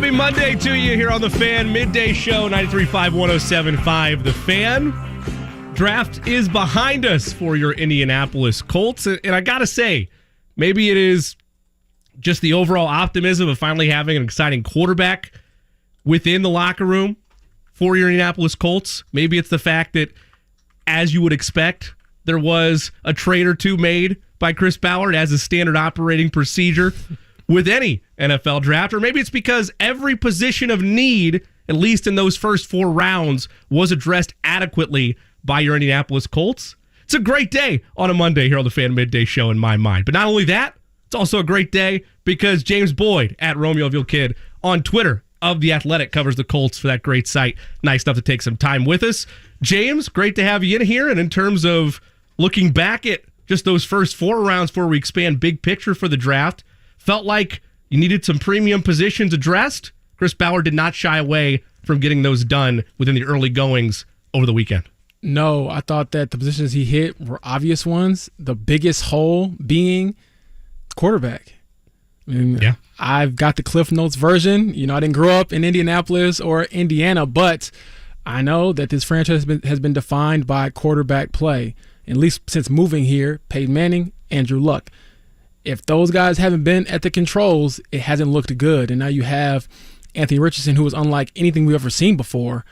Happy Monday to you here on The Fan. Midday show, 93.5, 107.5 The Fan. Draft is behind us for your Indianapolis Colts. And I got to say, maybe it is just the overall optimism of finally having an exciting quarterback within the locker room for your Indianapolis Colts. Maybe it's the fact that, as you would expect, there was a trade or two made by Chris Ballard as a standard operating procedure with any NFL draft. Or maybe it's because every position of need, at least in those first 4 rounds, was addressed adequately by your Indianapolis Colts. It's a great day on a Monday here on the Fan Midday Show in my mind. But not only that, it's also a great day because James Boyd at Romeoville Kid on Twitter of The Athletic covers the Colts for that great site. Nice enough to take some time with us. James, great to have you in here. And in terms of looking back at just those first 4 rounds before we expand big picture for the draft, felt like you needed some premium positions addressed. Chris Ballard did not shy away from getting those done within the early goings over the weekend. No, I thought that the positions he hit were obvious ones. The biggest hole being quarterback. I mean, yeah. I've got the Cliff Notes version. I didn't grow up in Indianapolis or Indiana, but I know that this franchise has been defined by quarterback play, at least since moving here. Peyton Manning, Andrew Luck. If those guys haven't been at the controls, it hasn't looked good. And now you have Anthony Richardson, who was unlike anything we've ever seen before,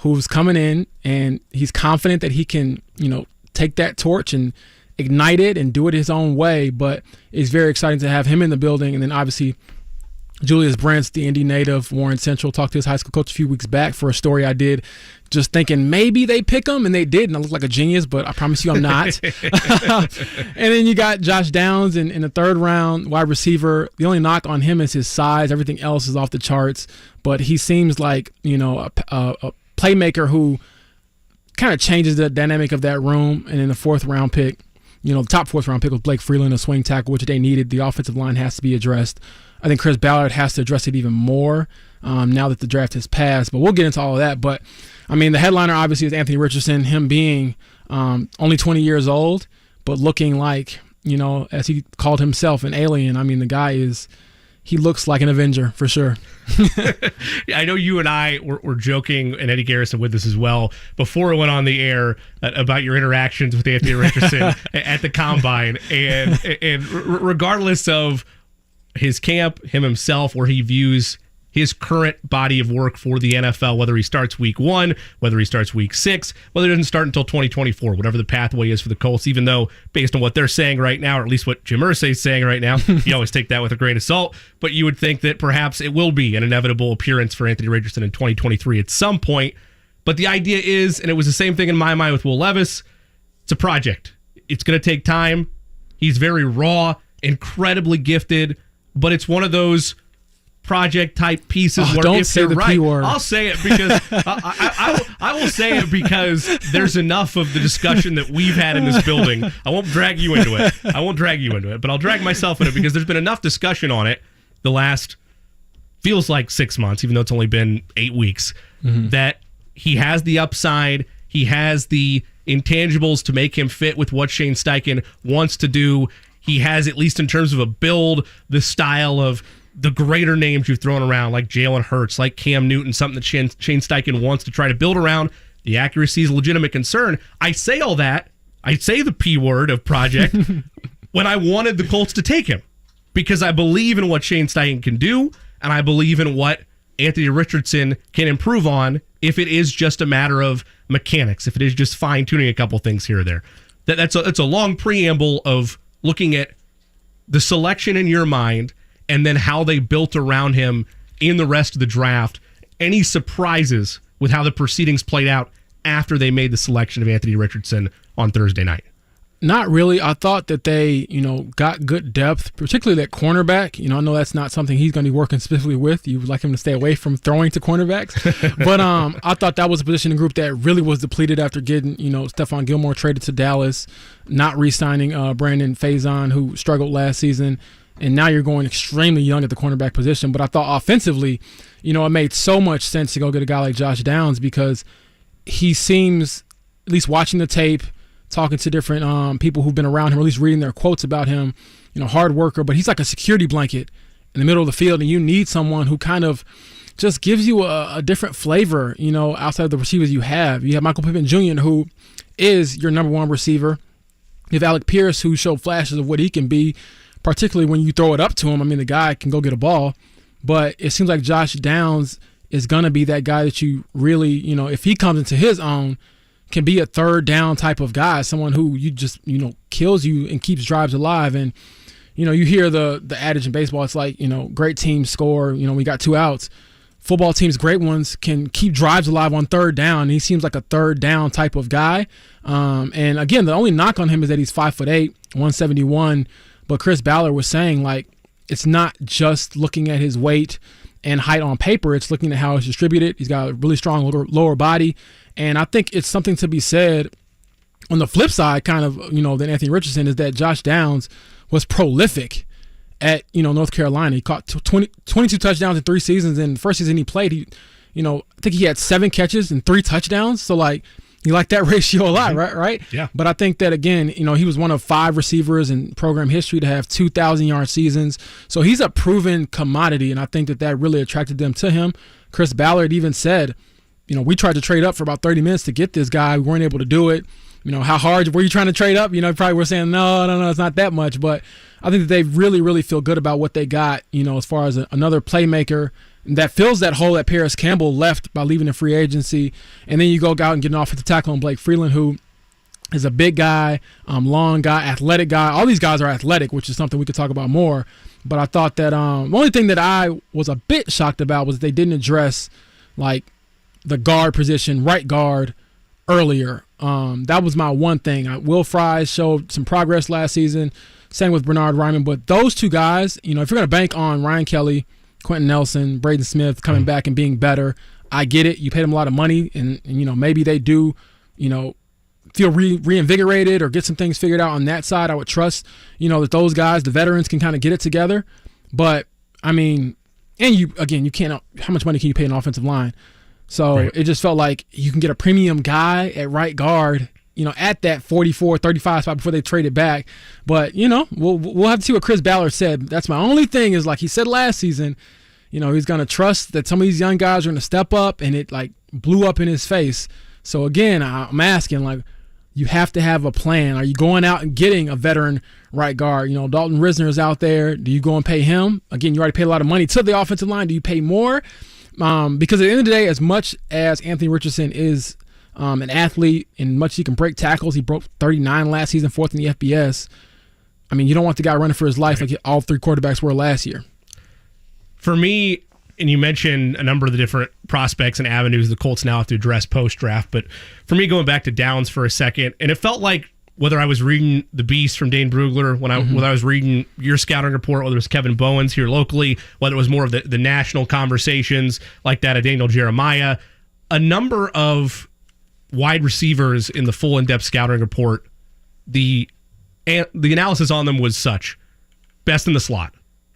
who's coming in and he's confident that he can, take that torch and ignite it and do it his own way. But it's very exciting to have him in the building. And then obviously Juliuis Brents, the Indy native, Warren Central, talked to his high school coach a few weeks back for a story I did, just thinking maybe they pick him, and they did, and I look like a genius, but I promise you I'm not. And then you got Josh Downs in the 3rd round, wide receiver. The only knock on him is his size. Everything else is off the charts, but he seems like, a playmaker who kind of changes the dynamic of that room. And in the 4th round pick, the top 4th round pick was Blake Freeland, a swing tackle, which they needed. The offensive line has to be addressed. I think Chris Ballard has to address it even more now that the draft has passed. But we'll get into all of that. But, the headliner obviously is Anthony Richardson, him being only 20 years old, but looking like, as he called himself, an alien. The guy he looks like an Avenger for sure. Yeah, I know you and I were joking, and Eddie Garrison with us as well, before it went on the air about your interactions with Anthony Richardson at the Combine. And regardless of his camp, him himself, where he views his current body of work for the NFL, whether he starts week 1, whether he starts week 6, whether he doesn't start until 2024, whatever the pathway is for the Colts, even though based on what they're saying right now, or at least what Jim Irsay is saying right now, you always take that with a grain of salt, but you would think that perhaps it will be an inevitable appearance for Anthony Richardson in 2023 at some point. But the idea is, and it was the same thing in my mind with Will Levis, it's a project. It's going to take time. He's very raw, incredibly gifted, but it's one of those project type pieces where don't if say they're the right, P word. I'll say it because I will say it because there's enough of the discussion that we've had in this building. I won't drag you into it, but I'll drag myself in it because there's been enough discussion on it the last, feels like 6 months, even though it's only been 8 weeks, that he has the upside, he has the intangibles to make him fit with what Shane Steichen wants to do. He has, at least in terms of a build, the style of the greater names you've thrown around, like Jalen Hurts, like Cam Newton, something that Shane Steichen wants to try to build around. The accuracy is a legitimate concern. I say all that, I say the P word of project, when I wanted the Colts to take him, because I believe in what Shane Steichen can do, and I believe in what Anthony Richardson can improve on if it is just a matter of mechanics, if it is just fine-tuning a couple things here or there. That's a long preamble of looking at the selection in your mind and then how they built around him in the rest of the draft. Any surprises with how the proceedings played out after they made the selection of Anthony Richardson on Thursday night? Not really. I thought that they, got good depth, particularly that cornerback. I know that's not something he's going to be working specifically with. You would like him to stay away from throwing to cornerbacks. But I thought that was a positioning group that really was depleted after getting, Stephon Gilmore traded to Dallas, not re-signing Brandon Faison, who struggled last season. And now you're going extremely young at the cornerback position. But I thought offensively, it made so much sense to go get a guy like Josh Downs because he seems, at least watching the tape, talking to different people who've been around him, or at least reading their quotes about him, hard worker, but he's like a security blanket in the middle of the field, and you need someone who kind of just gives you a different flavor, outside of the receivers you have. You have Michael Pittman Jr., who is your number one receiver. You have Alec Pierce, who showed flashes of what he can be, particularly when you throw it up to him. I mean, the guy can go get a ball, but it seems like Josh Downs is going to be that guy that you really, if he comes into his own, can be a third down type of guy, someone who you just, kills you and keeps drives alive. And, you hear the adage in baseball, it's like, great teams score, we got 2 outs. Football teams, great ones, can keep drives alive on third down. And he seems like a third down type of guy. And again, the only knock on him is that he's 5'8", 171. But Chris Ballard was saying, like, it's not just looking at his weight and height on paper. It's looking at how it's distributed. He's got a really strong lower body. And I think it's something to be said on the flip side, kind of, than Anthony Richardson, is that Josh Downs was prolific at, North Carolina. He caught 22 touchdowns in 3 seasons. And the first season he played, I think he had 7 catches and 3 touchdowns. So, like, you like that ratio a lot, right? Yeah. But I think that, again, he was one of 5 receivers in program history to have 2,000-yard seasons. So he's a proven commodity, and I think that really attracted them to him. Chris Ballard even said, we tried to trade up for about 30 minutes to get this guy. We weren't able to do it. How hard were you trying to trade up? Probably we're saying, no, it's not that much. But I think that they really, really feel good about what they got, as far as another playmaker that fills that hole that Paris Campbell left by leaving the free agency. And then you go out and get an offensive tackle on Blake Freeland, who is a big guy, long guy, athletic guy. All these guys are athletic, which is something we could talk about more. But I thought that the only thing that I was a bit shocked about was they didn't address, like, the guard position, right guard, earlier. That was my one thing. Will Fries showed some progress last season, same with Bernard Ryman. But those 2 guys, if you're going to bank on Ryan Kelly, Quentin Nelson, Braden Smith coming back and being better, I get it. You paid them a lot of money, and maybe they do, feel reinvigorated or get some things figured out on that side. I would trust, that those guys, the veterans, can kind of get it together. But, I mean, and you can't, how much money can you pay an offensive line? So It just felt like you can get a premium guy at right guard, at that 44, 35 spot before they trade it back. But, we'll have to see what Chris Ballard said. That's my only thing is, like he said last season, he's going to trust that some of these young guys are going to step up, and it, like, blew up in his face. So, again, I'm asking, like, you have to have a plan. Are you going out and getting a veteran right guard? Dalton Risner is out there. Do you go and pay him? Again, you already paid a lot of money to the offensive line. Do you pay more? Because at the end of the day, as much as Anthony Richardson is an athlete and much he can break tackles, he broke 39 last season, 4th in the FBS. I mean, you don't want the guy running for his life like all 3 quarterbacks were last year. For me, and you mentioned a number of the different prospects and avenues the Colts now have to address post-draft, but for me, going back to Downs for a second, and it felt like whether I was reading The Beast from Dane Brugler, whether I was reading your scouting report, whether it was Kevin Bowens here locally, whether it was more of the national conversations like that of Daniel Jeremiah, a number of wide receivers in the full in-depth scouting report, the analysis on them was such. Best in the slot.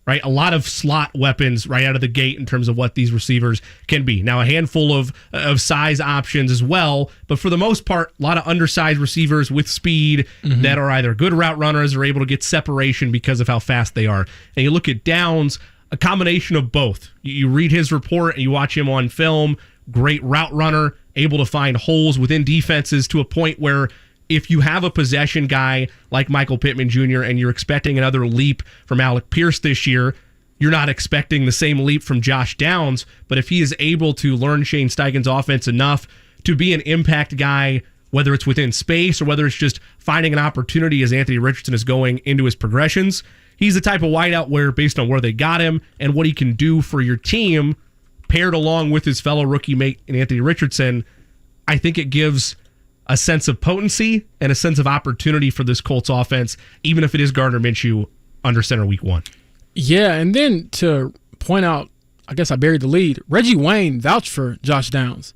Right, a lot of slot weapons right out of the gate in terms of what these receivers can be. Now, a handful of size options as well, but for the most part, a lot of undersized receivers with speed that are either good route runners or able to get separation because of how fast they are. And you look at Downs, a combination of both. You read his report and you watch him on film, great route runner, able to find holes within defenses to a point where if you have a possession guy like Michael Pittman Jr. and you're expecting another leap from Alec Pierce this year, you're not expecting the same leap from Josh Downs. But if he is able to learn Shane Steichen's offense enough to be an impact guy, whether it's within space or whether it's just finding an opportunity as Anthony Richardson is going into his progressions, he's the type of wideout where, based on where they got him and what he can do for your team, paired along with his fellow rookie mate in Anthony Richardson, I think it gives a sense of potency and a sense of opportunity for this Colts offense, even if it is Gardner Minshew under center week 1. Yeah, and then to point out, I guess I buried the lead, Reggie Wayne vouched for Josh Downs.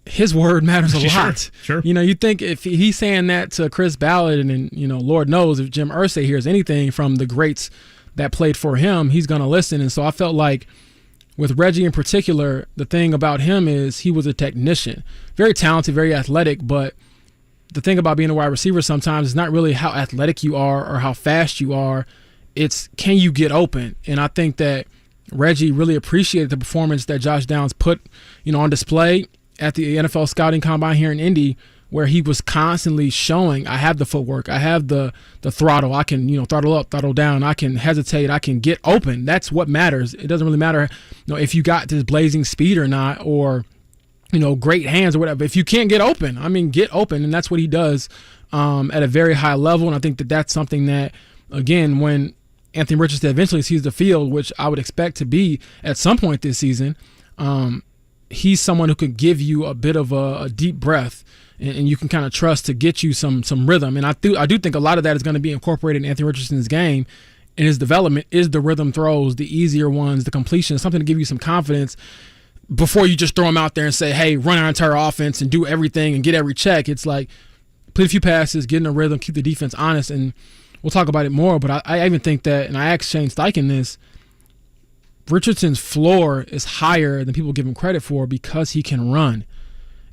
His word matters a lot. Sure. You think if he's saying that to Chris Ballard, and then, Lord knows if Jim Irsay hears anything from the greats that played for him, he's going to listen. And so I felt like with Reggie in particular, the thing about him is he was a technician. Very talented, very athletic, but the thing about being a wide receiver sometimes is not really how athletic you are or how fast you are. It's can you get open? And I think that Reggie really appreciated the performance that Josh Downs put, on display at the NFL scouting combine here in Indy, where he was constantly showing, I have the footwork, I have the throttle, I can, throttle up, throttle down, I can hesitate, I can get open. That's what matters. It doesn't really matter, if you got this blazing speed or not, or, great hands or whatever. If you can't get open, get open. And that's what he does at a very high level. And I think that that's something that, again, when Anthony Richardson eventually sees the field, which I would expect to be at some point this season, he's someone who could give you a bit of a deep breath, and you can kind of trust to get you some rhythm. And I do think a lot of that is going to be incorporated in Anthony Richardson's game, and his development is the rhythm throws, the easier ones, the completion, something to give you some confidence before you just throw him out there and say, hey, run our entire offense and do everything and get every check. It's like, play a few passes, get in a rhythm, keep the defense honest, and we'll talk about it more. But I even think that, and I asked Shane Steichen this, Richardson's floor is higher than people give him credit for because he can run.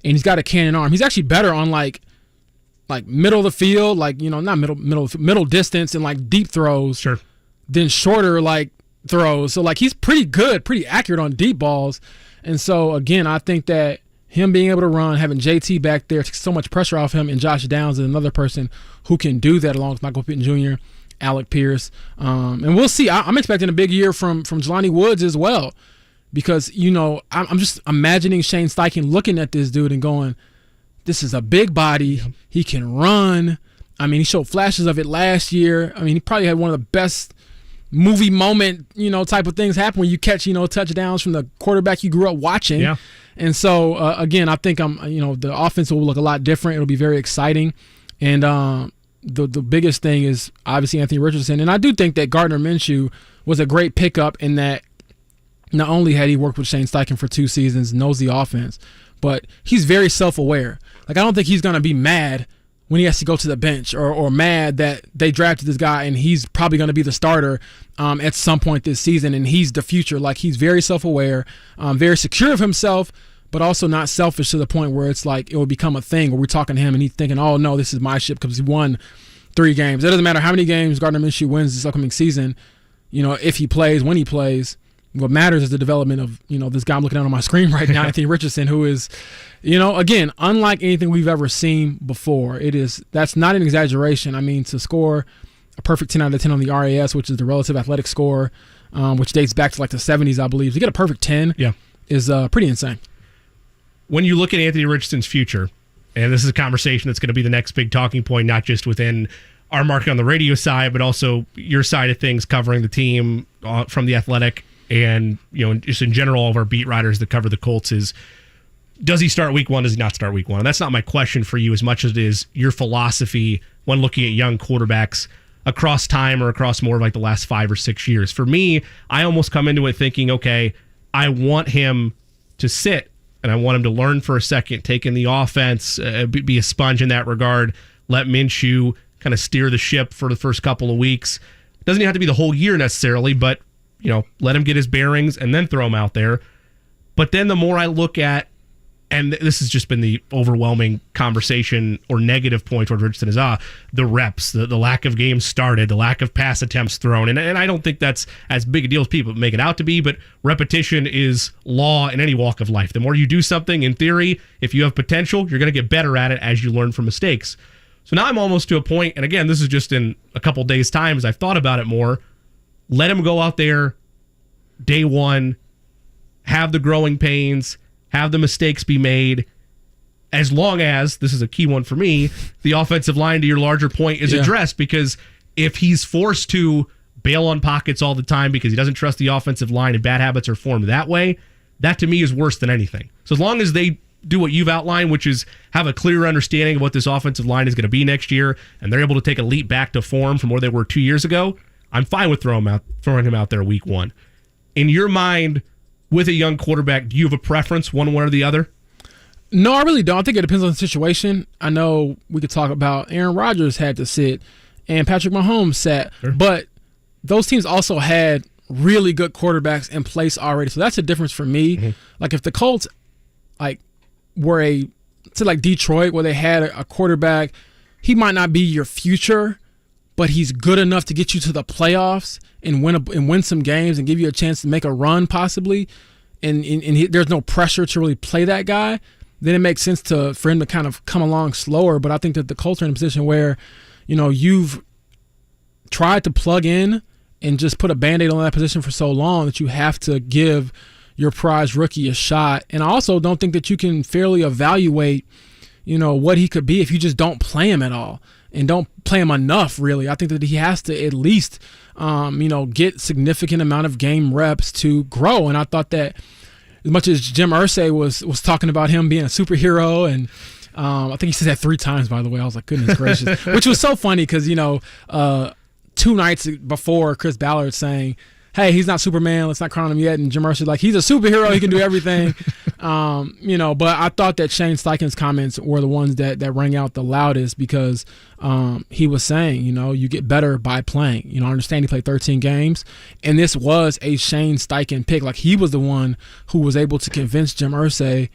And he's got a cannon arm. He's actually better on like middle of the field, not middle distance and like deep throws, sure, than shorter throws. So he's pretty good, pretty accurate on deep balls. And so again, I think that him being able to run, having JT back there, takes so much pressure off him, and Josh Downs is another person who can do that along with Michael Pittman Jr., Alec Pierce. And we'll see. I'm expecting a big year from Jelani Woods as well, because, I'm just imagining Shane Steichen looking at this dude and going, this is a big body. He can run. He showed flashes of it last year. He probably had one of the best movie moment, type of things happen when you catch, touchdowns from the quarterback you grew up watching. Yeah. And so, again, I think the offense will look a lot different. It'll be very exciting. And the biggest thing is obviously Anthony Richardson. And I do think that Gardner Minshew was a great pickup in that not only had he worked with Shane Steichen for 2 seasons, knows the offense, but he's very self-aware. I don't think he's going to be mad when he has to go to the bench or mad that they drafted this guy and he's probably going to be the starter at some point this season and he's the future. He's very self-aware, very secure of himself, but also not selfish to the point where it's it will become a thing where we're talking to him and he's thinking, oh, no, this is my ship because he won 3 games. It doesn't matter how many games Gardner Minshew wins this upcoming season, if he plays, when he plays. What matters is the development of, this guy I'm looking at on my screen right now, Anthony Richardson, who is, again, unlike anything we've ever seen before. That's not an exaggeration. To score a perfect 10 out of 10 on the RAS, which is the relative athletic score, which dates back to the 70s, I believe. To get a perfect 10 is pretty insane. When you look at Anthony Richardson's future, and this is a conversation that's going to be the next big talking point, not just within our market on the radio side, but also your side of things covering the team from the Athletic and just in general, all of our beat writers that cover the Colts, is does he start week 1? Does he not start week 1? And that's not my question for you as much as it is your philosophy when looking at young quarterbacks across time or across more of the last 5 or 6 years. For me, I almost come into it thinking, okay, I want him to sit and I want him to learn for a second, take in the offense, be a sponge in that regard, let Minshew kind of steer the ship for the first couple of weeks. Doesn't even have to be the whole year necessarily, but let him get his bearings and then throw him out there. But then the more I look at, and this has just been the overwhelming conversation or negative point toward Richardson is the reps, the lack of games started, the lack of pass attempts thrown. And I don't think that's as big a deal as people make it out to be, but repetition is law in any walk of life. The more you do something, in theory, if you have potential, you're going to get better at it as you learn from mistakes. So now I'm almost to a point, and again, this is just in a couple days' time as I've thought about it more, let him go out there day 1, have the growing pains, have the mistakes be made, as long as, this is a key one for me, the offensive line, to your larger point, is addressed. Because if he's forced to bail on pockets all the time because he doesn't trust the offensive line and bad habits are formed that way, that to me is worse than anything. So as long as they do what you've outlined, which is have a clear understanding of what this offensive line is going to be next year, and they're able to take a leap back to form from where they were 2 years ago, I'm fine with throwing him out there week 1. In your mind, with a young quarterback, do you have a preference one way or the other? No, I really don't. I think it depends on the situation. I know we could talk about Aaron Rodgers had to sit and Patrick Mahomes sat, sure, but those teams also had really good quarterbacks in place already. So that's a difference for me. Mm-hmm. If the Colts were Detroit, where they had a quarterback, he might not be your future, but he's good enough to get you to the playoffs and win some games and give you a chance to make a run possibly, and there's no pressure to really play that guy, then it makes sense for him to kind of come along slower. But I think that the Colts are in a position where, you've tried to plug in and just put a Band-Aid on that position for so long that you have to give your prize rookie a shot. And I also don't think that you can fairly evaluate, what he could be if you just don't play him at all and don't play him enough, really. I think that he has to at least, get significant amount of game reps to grow. And I thought that as much as Jim Irsay was talking about him being a superhero, and I think he said that 3 times, by the way. I was like, goodness gracious, which was so funny because, 2 nights before, Chris Ballard saying, hey, he's not Superman, let's not crown him yet. And Jim Irsay like, he's a superhero, he can do everything. But I thought that Shane Steichen's comments were the ones that rang out the loudest because he was saying, you get better by playing. I understand he played 13 games, and this was a Shane Steichen pick. Like, he was the one who was able to convince Jim Irsay,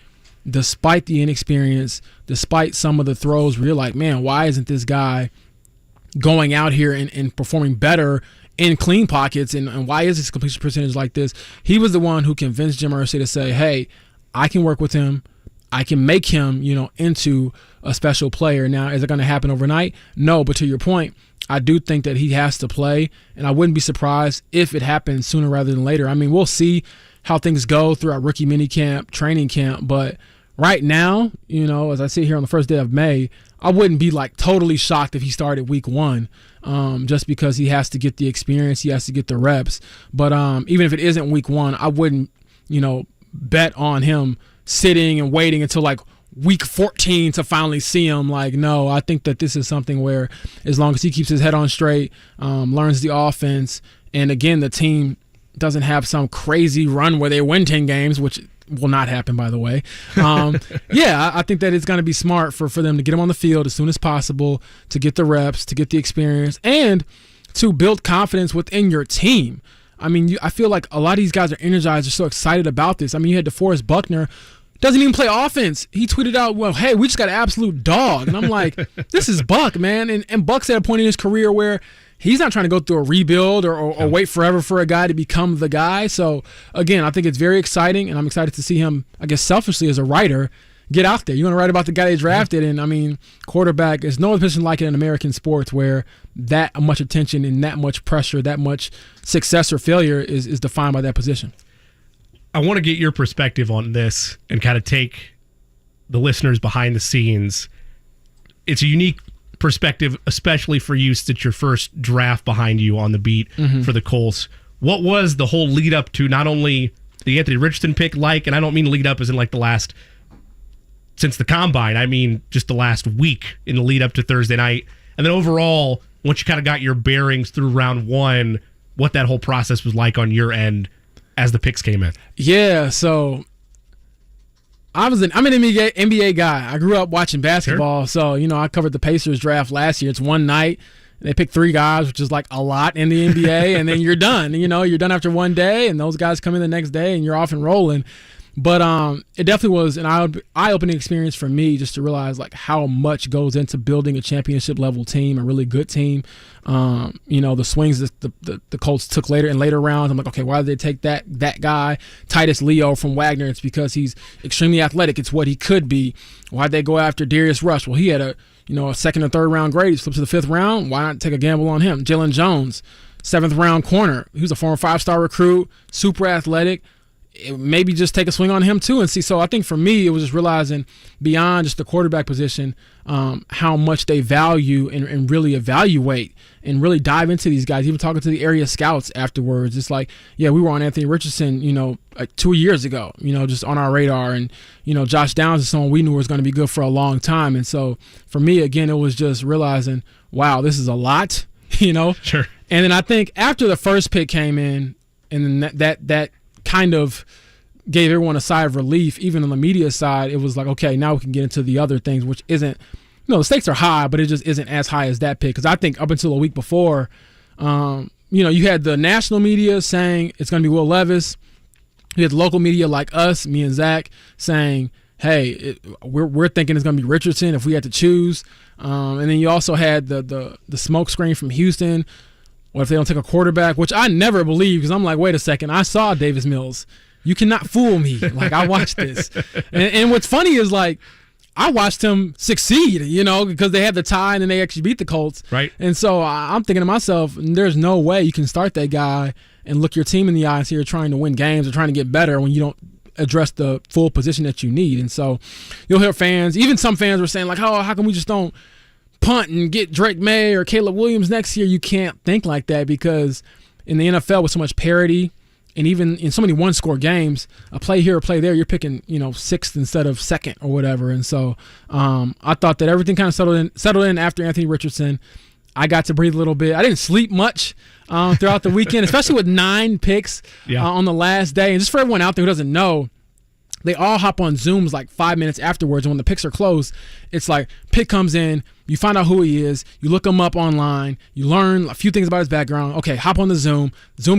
despite the inexperience, despite some of the throws where you're like, man, why isn't this guy going out here and performing better in clean pockets, and why is his completion percentage like this? He was the one who convinced Jim Irsay to say, hey, I can work with him. I can make him, into a special player. Now, is it going to happen overnight? No, but to your point, I do think that he has to play, and I wouldn't be surprised if it happens sooner rather than later. I mean, we'll see how things go throughout rookie minicamp, training camp, but right now, as I sit here on the first day of May, I wouldn't be like totally shocked if he started week 1, just because he has to get the experience, he has to get the reps. But even if it isn't week 1, I wouldn't, bet on him sitting and waiting until like week 14 to finally see him. Like, no, I think that this is something where as long as he keeps his head on straight, learns the offense, and again, the team doesn't have some crazy run where they win 10 games, which will not happen, by the way. I think that it's going to be smart for them to get him on the field as soon as possible, to get the reps, to get the experience, and to build confidence within your team. I mean, I feel like a lot of these guys are energized, they're so excited about this. I mean, you had DeForest Buckner, doesn't even play offense. He tweeted out, well, hey, we just got an absolute dog. And I'm like, this is Buck, man. And Buck's at a point in his career where he's not trying to go through a rebuild or wait forever for a guy to become the guy. So, again, I think it's very exciting, and I'm excited to see him, I guess selfishly as a writer, get out there. You want to write about the guy they drafted, and, I mean, quarterback, there's no other position like it in American sports where that much attention and that much pressure, that much success or failure is defined by that position. I want to get your perspective on this and kind of take the listeners behind the scenes. It's a unique perspective, especially for you, since your first draft behind you on the beat for the Colts. What was the whole lead up to not only the Anthony Richardson pick like, and I don't mean lead up as in like the last, since the combine, I mean just the last week in the lead up to Thursday night, and then overall, once you kind of got your bearings through round 1, what that whole process was like on your end as the picks came in. Yeah, so I'm an NBA guy. I grew up watching basketball, so I covered the Pacers draft last year. It's one night. They pick 3 guys, which is like a lot in the NBA, and then you're done. You're done after one day, and those guys come in the next day, and you're off and rolling. But it definitely was an eye-opening experience for me just to realize like how much goes into building a championship-level team, a really good team. The swings that the Colts took in later rounds, I'm like, okay, why did they take that guy, Titus Leo from Wagner? It's because he's extremely athletic. It's what he could be. Why'd they go after Darius Rush? Well, he had a second or third round grade. He slipped to the 5th round. Why not take a gamble on him? Jalen Jones, 7th round corner. He was a former 5-star recruit, super athletic. Maybe just take a swing on him too and see. So I think for me, it was just realizing beyond just the quarterback position, how much they value and really evaluate and really dive into these guys. Even talking to the area scouts afterwards, it's like, yeah, we were on Anthony Richardson, like 2 years ago, just on our radar. And, Josh Downs is someone we knew was going to be good for a long time. And so for me, again, it was just realizing, wow, this is a lot, Sure. And then I think after the first pick came in, and then that kind of gave everyone a sigh of relief. Even on the media side, it was like, okay, now we can get into the other things, which isn't, the stakes are high, but it just isn't as high as that pick. Because I think up until a week before, you had the national media saying it's going to be Will Levis. You had the local media like us, me and Zach, saying, hey, we're thinking it's going to be Richardson if we had to choose. And then you also had the smoke screen from Houston. What if they don't take a quarterback? Which I never believe, because I'm like, wait a second, I saw Davis Mills. You cannot fool me. Like, I watched this. And what's funny is, like, I watched him succeed, because they had the tie and then they actually beat the Colts. Right. And so I'm thinking to myself, there's no way you can start that guy and look your team in the eye and say you're trying to win games or trying to get better when you don't address the full position that you need. And so you'll hear fans, even some fans were saying, like, oh, how come we just don't punt and get Drake May or Caleb Williams next year? You can't think like that, because in the NFL with so much parity, and even in so many one-score games, a play here, a play there, you're picking, sixth instead of second or whatever. And so I thought that everything kind of settled in after Anthony Richardson. I got to breathe a little bit. I didn't sleep much throughout the weekend, especially with 9 picks on the last day. And just for everyone out there who doesn't know, they all hop on Zooms like 5 minutes afterwards. And when the picks are closed, it's like pick comes in, you find out who he is, you look him up online, you learn a few things about his background. Okay, hop on the Zoom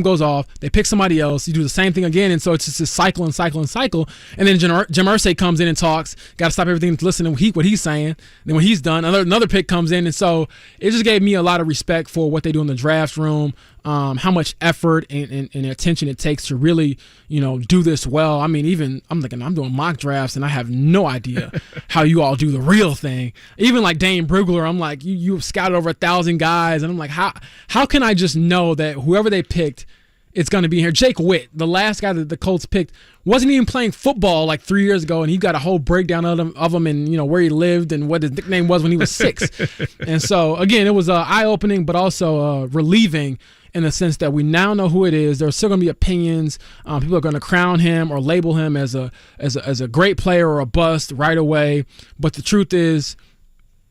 goes off, they pick somebody else, you do the same thing again. And so it's just this cycle and cycle and cycle. And then Jim Irsay comes in and talks, got to stop everything to listen to what he's saying. Then when he's done, another pick comes in. And so it just gave me a lot of respect for what they do in the draft room, how much effort and attention it takes to really, do this well. I mean, even I'm doing mock drafts and I have no idea how you all do the real thing. Even like Dane Brugler, I'm like, you've scouted over 1,000 guys, and I'm like, how can I just know that whoever they picked, it's going to be here? Jake Witt, the last guy that the Colts picked, wasn't even playing football like 3 years ago, and he got a whole breakdown of him and where he lived and what his nickname was when he was 6. And so again, it was eye-opening, but also relieving, in the sense that we now know who it is. There's still going to be opinions. People are going to crown him or label him as a great player or a bust right away. But the truth is,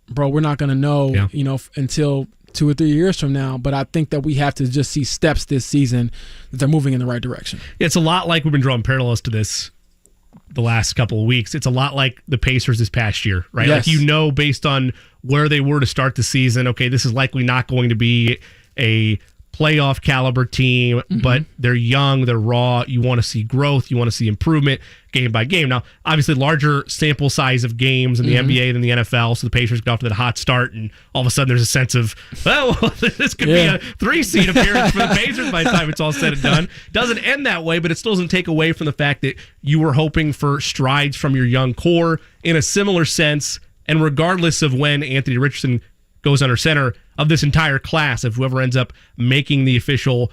bro, we're not going to know, until 2 or 3 years from now. But I think that we have to just see steps this season that they're moving in the right direction. It's a lot like we've been drawing parallels to this the last couple of weeks. It's a lot like the Pacers this past year, right? Yes. Like, based on where they were to start the season, okay, this is likely not going to be a playoff caliber team, but they're young, they're raw. You want to see growth, you want to see improvement game by game. Now, obviously, larger sample size of games in the NBA than the NFL, so the Pacers got off to that hot start, and all of a sudden there's a sense of, well, this could be a 3-seed appearance for the Pacers by the time it's all said and done. Doesn't end that way, but it still doesn't take away from the fact that you were hoping for strides from your young core in a similar sense, and regardless of when Anthony Richardson goes under center of this entire class, of whoever ends up making the official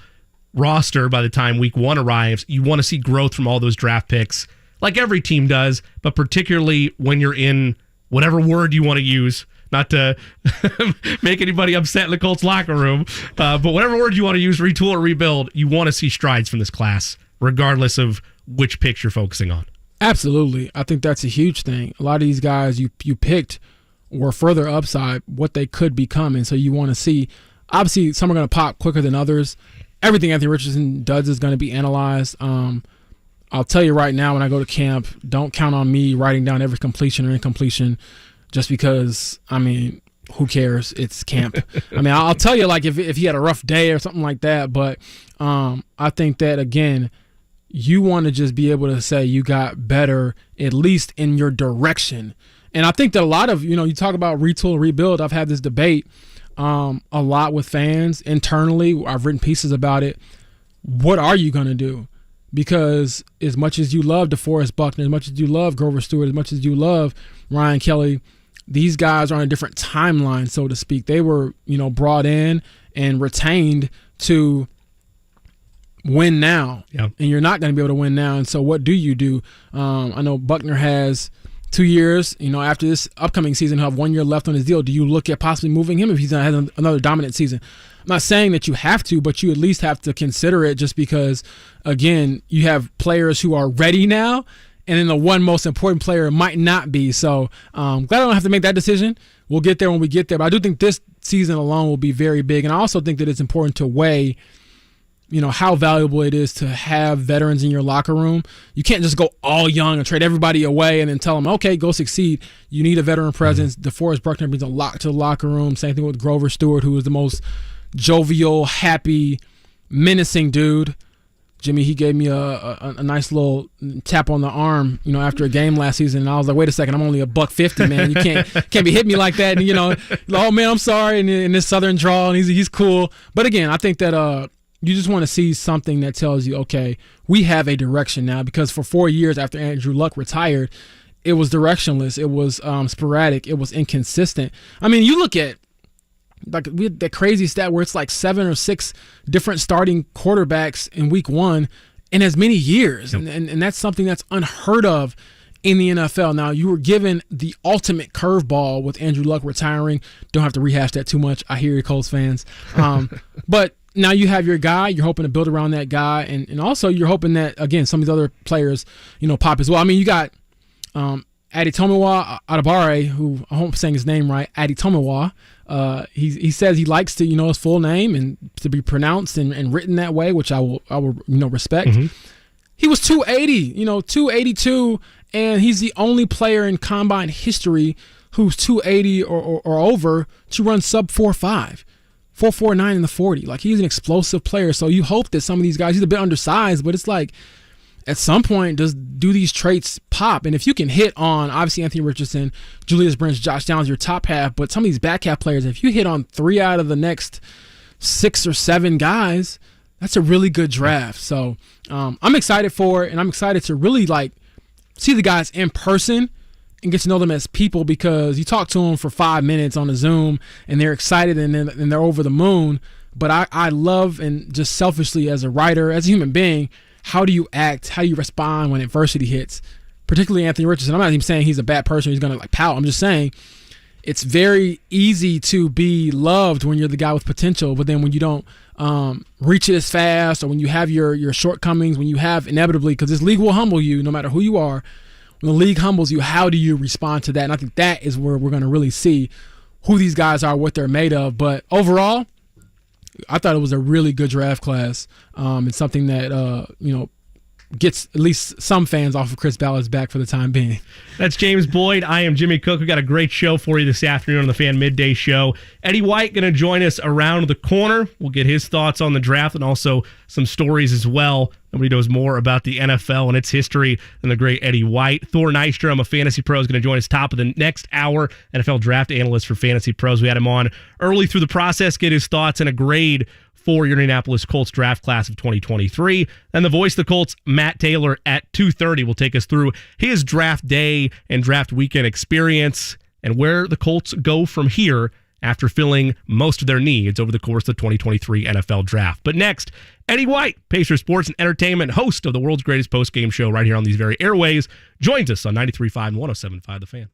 roster by the time week 1 arrives, you want to see growth from all those draft picks, like every team does, but particularly when you're in whatever word you want to use, not to make anybody upset in the Colts locker room, but whatever word you want to use, retool or rebuild, you want to see strides from this class, regardless of which picks you're focusing on. Absolutely. I think that's a huge thing. A lot of these guys you picked were further upside what they could become. And so you want to see, obviously, some are going to pop quicker than others. Everything Anthony Richardson does is going to be analyzed. I'll tell you right now, when I go to camp, don't count on me writing down every completion or incompletion just because, who cares? It's camp. I'll tell you, like, if he had a rough day or something like that, but I think that, again, you want to just be able to say you got better, at least in your direction. And I think that a lot of, you talk about retool, rebuild. I've had this debate a lot with fans internally. I've written pieces about it. What are you going to do? Because as much as you love DeForest Buckner, as much as you love Grover Stewart, as much as you love Ryan Kelly, these guys are on a different timeline, so to speak. They were, brought in and retained to win now. Yep. And you're not going to be able to win now. And so what do you do? I know Buckner has 2 years, after this upcoming season, he'll have 1 year left on his deal. Do you look at possibly moving him if he's has another dominant season? I'm not saying that you have to, but you at least have to consider it, just because, again, you have players who are ready now, and then the one most important player might not be. So glad I don't have to make that decision. We'll get there when we get there. But I do think this season alone will be very big. And I also think that it's important to weigh how valuable it is to have veterans in your locker room. You can't just go all young and trade everybody away and then tell them, okay, go succeed. You need a veteran presence. DeForest Buckner brings a lot to the locker room. Same thing with Grover Stewart, who is the most jovial, happy, menacing dude. Jimmy, he gave me a nice little tap on the arm, after a game last season. And I was like, wait a second, I'm only $150, man. You can't be hitting me like that. And, oh, man, I'm sorry. And in this Southern drawl, and he's cool. But, again, I think that you just want to see something that tells you, okay, we have a direction now. Because for 4 years after Andrew Luck retired, it was directionless. It was sporadic. It was inconsistent. I mean, you look at, like, we had that crazy stat where it's like 7 or 6 different starting quarterbacks in week 1 in as many years. Yep. And that's something that's unheard of in the NFL. Now, you were given the ultimate curveball with Andrew Luck retiring. Don't have to rehash that too much. I hear you, Colts fans. But now you have your guy. You're hoping to build around that guy. And also you're hoping that, again, some of these other players, pop as well. I mean, you got Adetomiwa Adebawore, who I hope I'm saying his name right, Adetomiwa. He says he likes to, his full name and to be pronounced and written that way, which I will respect. Mm-hmm. He was 280, 282, and he's the only player in combine history who's 280 or over to run sub 4.5, 4.49 in the 40. Like, he's an explosive player. So you hope that some of these guys, he's a bit undersized, but it's like, at some point, do these traits pop? And if you can hit on, obviously, Anthony Richardson, Juliuis Brents, Josh Downs, your top half, but some of these back half players, if you hit on 3 out of the next 6 or 7 guys, that's a really good draft. So I'm excited for it, and I'm excited to really, see the guys in person and get to know them as people, because you talk to them for 5 minutes on a Zoom, and they're excited and they're over the moon. But I love, and just selfishly as a writer, as a human being, how do you act? How do you respond when adversity hits? Particularly Anthony Richardson. I'm not even saying he's a bad person. He's going to pout. I'm just saying it's very easy to be loved when you're the guy with potential, but then when you don't reach it as fast, or when you have your shortcomings, when you have inevitably, because this league will humble you no matter who you are. When the league humbles you, how do you respond to that? And I think that is where we're going to really see who these guys are, what they're made of. But overall, I thought it was a really good draft class. It's something that, gets at least some fans off of Chris Ballard's back for the time being. That's James Boyd. I am Jimmy Cook. We've got a great show for you this afternoon on the Fan Midday Show. Eddie White going to join us around the corner. We'll get his thoughts on the draft and also some stories as well. Nobody knows more about the NFL and its history than the great Eddie White. Thor Nystrom, a Fantasy Pro, is going to join us top of the next hour. NFL draft analyst for Fantasy Pros. We had him on early through the process, get his thoughts and a grade for your Indianapolis Colts draft class of 2023. Then the voice of the Colts, Matt Taylor, at 2:30 will take us through his draft day and draft weekend experience and where the Colts go from here after filling most of their needs over the course of the 2023 NFL draft. But next, Eddie White, Pacer Sports and Entertainment, host of the world's greatest postgame show right here on these very airways, joins us on 93.5 and 107.5 The Fan.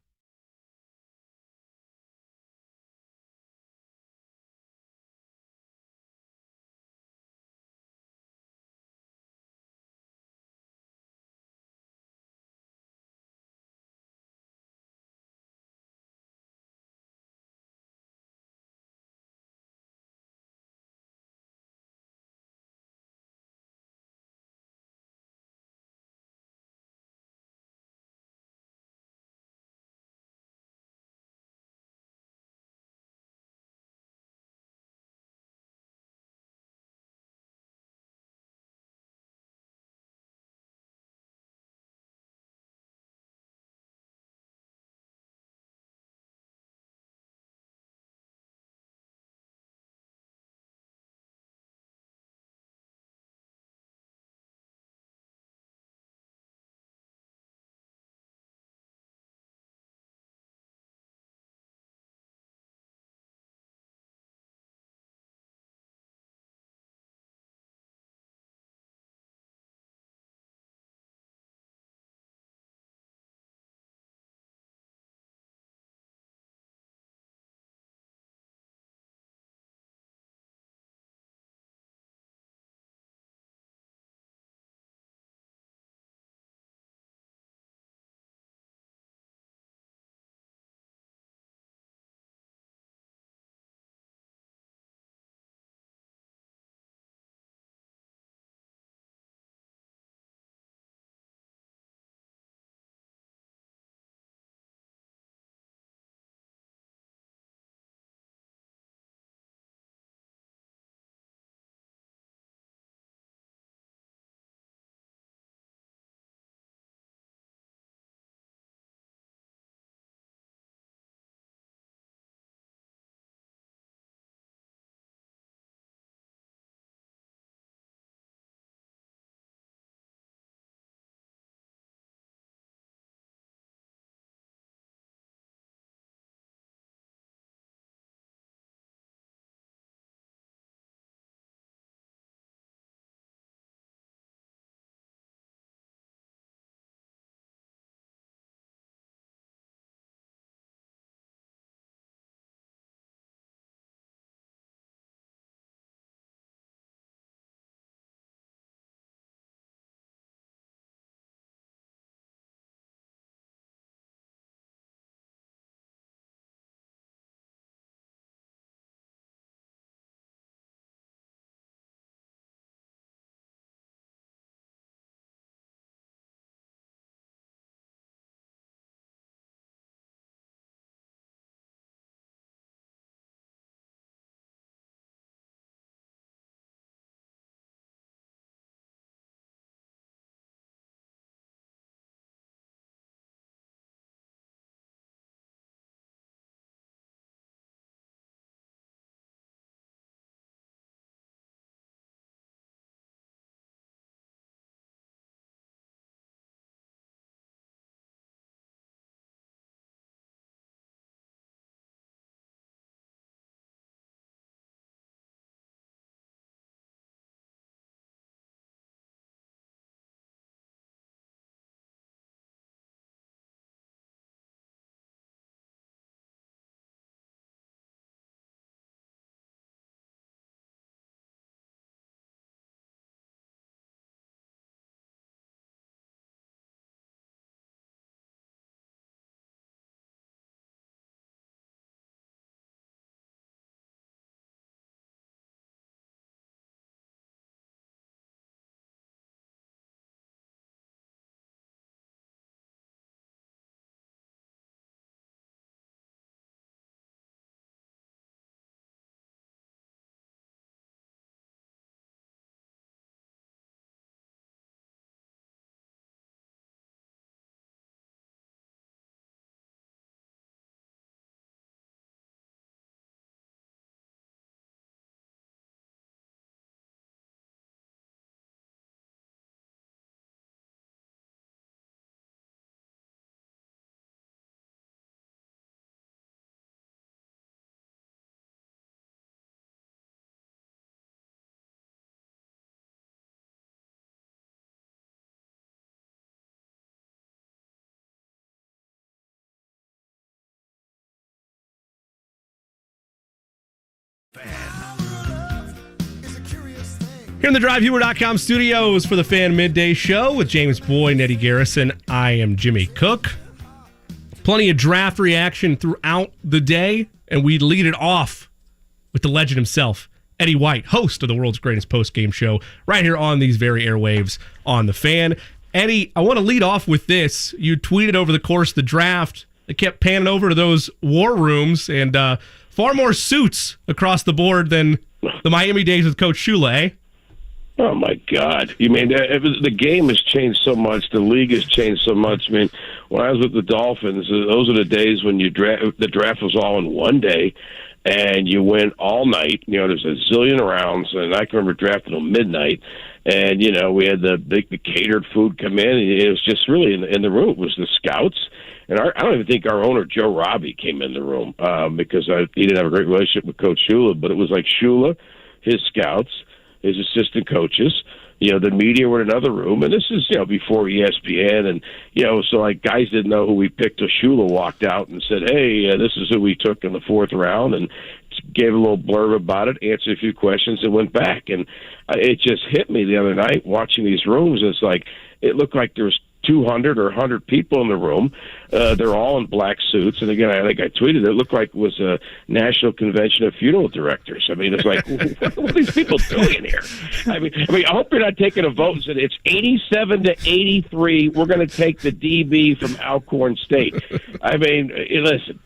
Here in the DriveHumor.com studios for the Fan Midday Show with James Boyd and Eddie Garrison. I am Jimmy Cook. Plenty of draft reaction throughout the day, and we lead it off with the legend himself, Eddie White, host of the world's greatest post-game show, right here on these very airwaves on the Fan. Eddie, I want to lead off with this. You tweeted over the course of the draft. They kept panning over to those war rooms, and far more suits across the board than the Miami days with Coach Shula, eh? Oh, my God. You mean, the game has changed so much. The league has changed so much. I mean, when I was with the Dolphins, those are the days when the draft was all in one day, and you went all night. You know, there's a zillion rounds, and I can remember drafting till midnight. And, you know, we had the catered food come in, and it was just really in the room. It was the scouts. And I don't even think our owner, Joe Robbie, came in the room because he didn't have a great relationship with Coach Shula, but it was like Shula, his scouts, his assistant coaches, you know, the media were in another room. And this is, you know, before ESPN. And, you know, so like guys didn't know who we picked till Shula walked out and said, hey, this is who we took in the fourth round, and gave a little blurb about it, answered a few questions, and went back. And it just hit me the other night watching these rooms. It's like, it looked like there was 200 or 100 people in the room. They're all in black suits. And again, I think I tweeted it looked like it was a national convention of funeral directors. I mean, it's like, what are these people doing here? I mean, I hope you're not taking a vote and said it's 87 to 83. We're going to take the DB from Alcorn State. I mean, listen,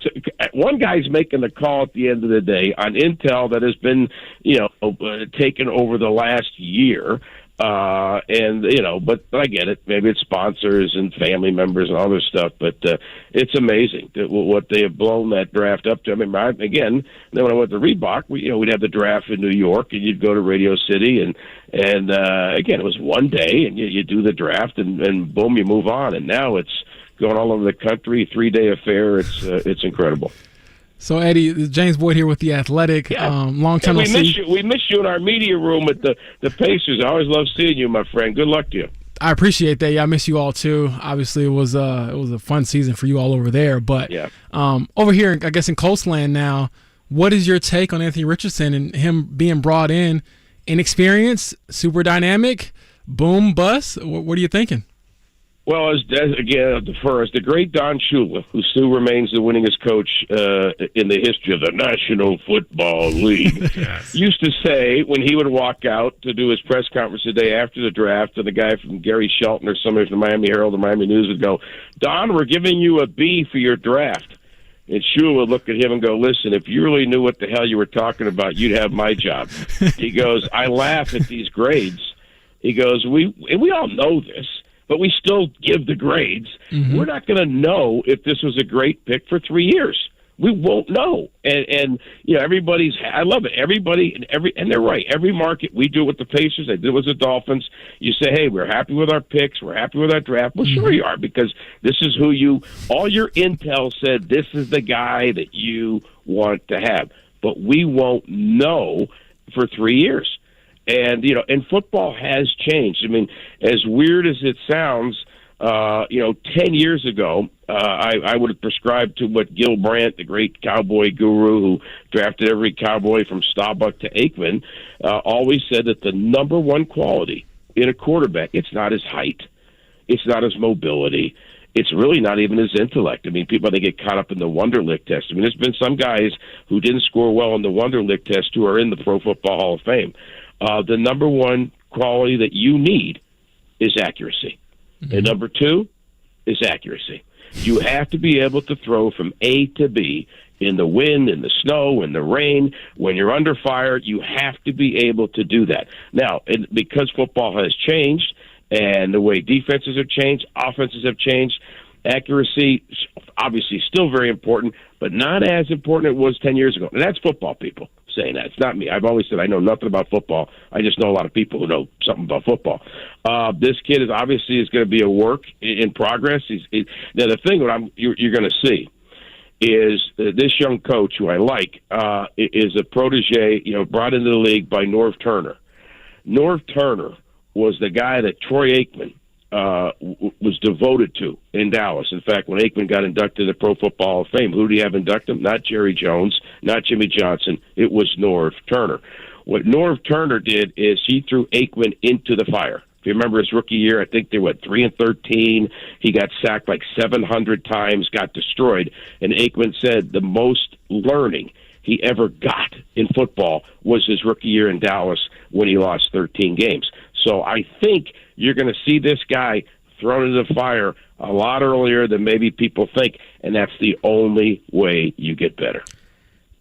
one guy's making the call at the end of the day on intel that has been, you know, taken over the last year. And, you know, but I get it. Maybe it's sponsors and family members and all this stuff, but it's amazing what they have blown that draft up to. I mean, again, then when I went to Reebok, we'd have the draft in New York, and you'd go to Radio City, and again, it was one day, and you do the draft, and boom, you move on. And now it's going all over the country, 3-day affair. It's incredible. So, Eddie, James Boyd here with The Athletic. Long time no see. We miss you in our media room at the Pacers. I always love seeing you, my friend. Good luck to you. I appreciate that. Yeah, I miss you all, too. Obviously, it was a fun season for you all over there. But over here, I guess in Coastland now, what is your take on Anthony Richardson and him being brought in? Inexperienced, super dynamic, boom, bust? What are you thinking? Well, as the great Don Shula, who still remains the winningest coach in the history of the National Football League, used to say when he would walk out to do his press conference the day after the draft, and the guy from Gary Shelton or somebody from the Miami Herald or Miami News would go, Don, we're giving you a B for your draft. And Shula would look at him and go, listen, if you really knew what the hell you were talking about, you'd have my job. He goes, I laugh at these grades. He goes, we all know this, but we still give the grades. Mm-hmm. We're not going to know if this was a great pick for 3 years. We won't know. And you know, I love it. Everybody, and they're right. Every market, we do it with the Pacers. They do it with the Dolphins. You say, hey, we're happy with our picks. We're happy with our draft. Well, sure you are, because this is all your intel said this is the guy that you want to have. But we won't know for 3 years. And, you know, and football has changed. I mean, as weird as it sounds, 10 years ago, I would have prescribed to what Gil Brandt, the great cowboy guru who drafted every cowboy from Staubach to Aikman, always said that the number one quality in a quarterback, it's not his height. It's not his mobility. It's really not even his intellect. I mean, people, they get caught up in the Wonderlic test. I mean, there's been some guys who didn't score well on the Wonderlic test who are in the Pro Football Hall of Fame. The number one quality that you need is accuracy. Mm-hmm. And number two is accuracy. You have to be able to throw from A to B in the wind, in the snow, in the rain. When you're under fire, you have to be able to do that. Now, because football has changed and the way defenses have changed, offenses have changed, accuracy obviously still very important, but not as important as it was 10 years ago. And that's football people saying that. It's not me. I've always said I know nothing about football. I just know a lot of people who know something about football. This kid is obviously going to be a work in progress. Now, the thing that you're going to see is this young coach, who I like, is a protege, brought into the league by Norv Turner. Norv Turner was the guy that Troy Aikman was devoted to in Dallas. In fact, when Aikman got inducted to the Pro Football Hall of Fame, who did he have induct him? Not Jerry Jones, not Jimmy Johnson. It was Norv Turner. What Norv Turner did is he threw Aikman into the fire. If you remember his rookie year, I think they went 3-13. He got sacked like 700 times, got destroyed. And Aikman said the most learning he ever got in football was his rookie year in Dallas when he lost 13 games. So I think you're going to see this guy thrown into the fire a lot earlier than maybe people think, and that's the only way you get better.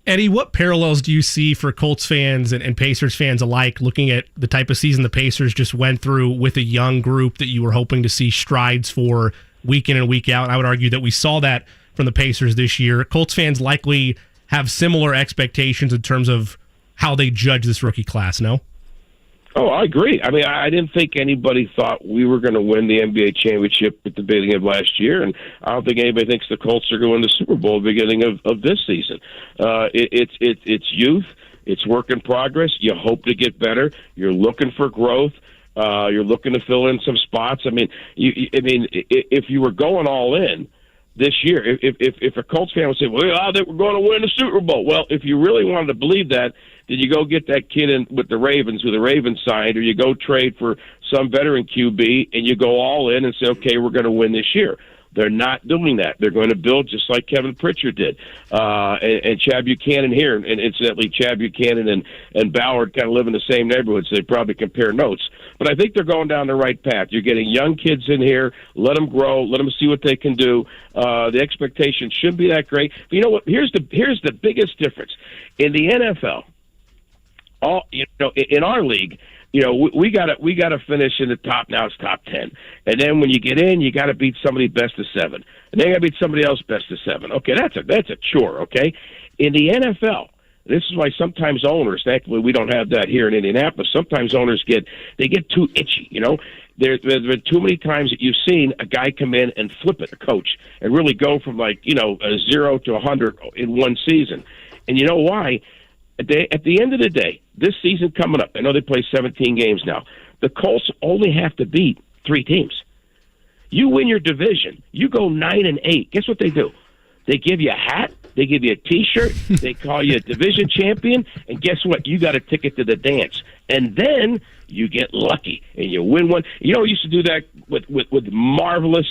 Eddie, what parallels do you see for Colts fans and Pacers fans alike looking at the type of season the Pacers just went through with a young group that you were hoping to see strides for week in and week out? I would argue that we saw that from the Pacers this year. Colts fans likely have similar expectations in terms of how they judge this rookie class, no? Oh, I agree. I mean, I didn't think anybody thought we were going to win the NBA championship at the beginning of last year, and I don't think anybody thinks the Colts are going to win the Super Bowl at the beginning of this season. It's youth. It's work in progress. You hope to get better. You're looking for growth. You're looking to fill in some spots. I mean, if you were going all in this year, if a Colts fan would say, well, I think we're going to win the Super Bowl. Well, if you really wanted to believe that, did you go get that kid in with the Ravens, who the Ravens signed, or you go trade for some veteran QB and you go all in and say, okay, we're going to win this year? They're not doing that. They're going to build just like Kevin Pritchard did. And Chad Buchanan here, and incidentally, Chad Buchanan and Ballard kind of live in the same neighborhood, so they probably compare notes. But I think they're going down the right path. You're getting young kids in here. Let them grow. Let them see what they can do. The expectation shouldn't be that great. But you know what? Here's the biggest difference. In the NFL, in our league, we got to finish in the top. Now it's top 10, and then when you get in, you got to beat somebody best of 7, and then you got to beat somebody else best of 7. Okay, that's a chore. Okay, in the NFL, this is why sometimes owners, thankfully we don't have that here in Indianapolis. Sometimes owners get too itchy. There's been too many times that you've seen a guy come in and flip it, a coach, and really go from a 0 to 100 in one season. And you know why? At the end of the day, this season coming up, I know they play 17 games now. The Colts only have to beat 3 teams. You win your division, you go 9-8. Guess what they do? They give you a hat, they give you a T-shirt, they call you a division champion, and guess what? You got a ticket to the dance. And then you get lucky and you win one. Used to do that with marvelous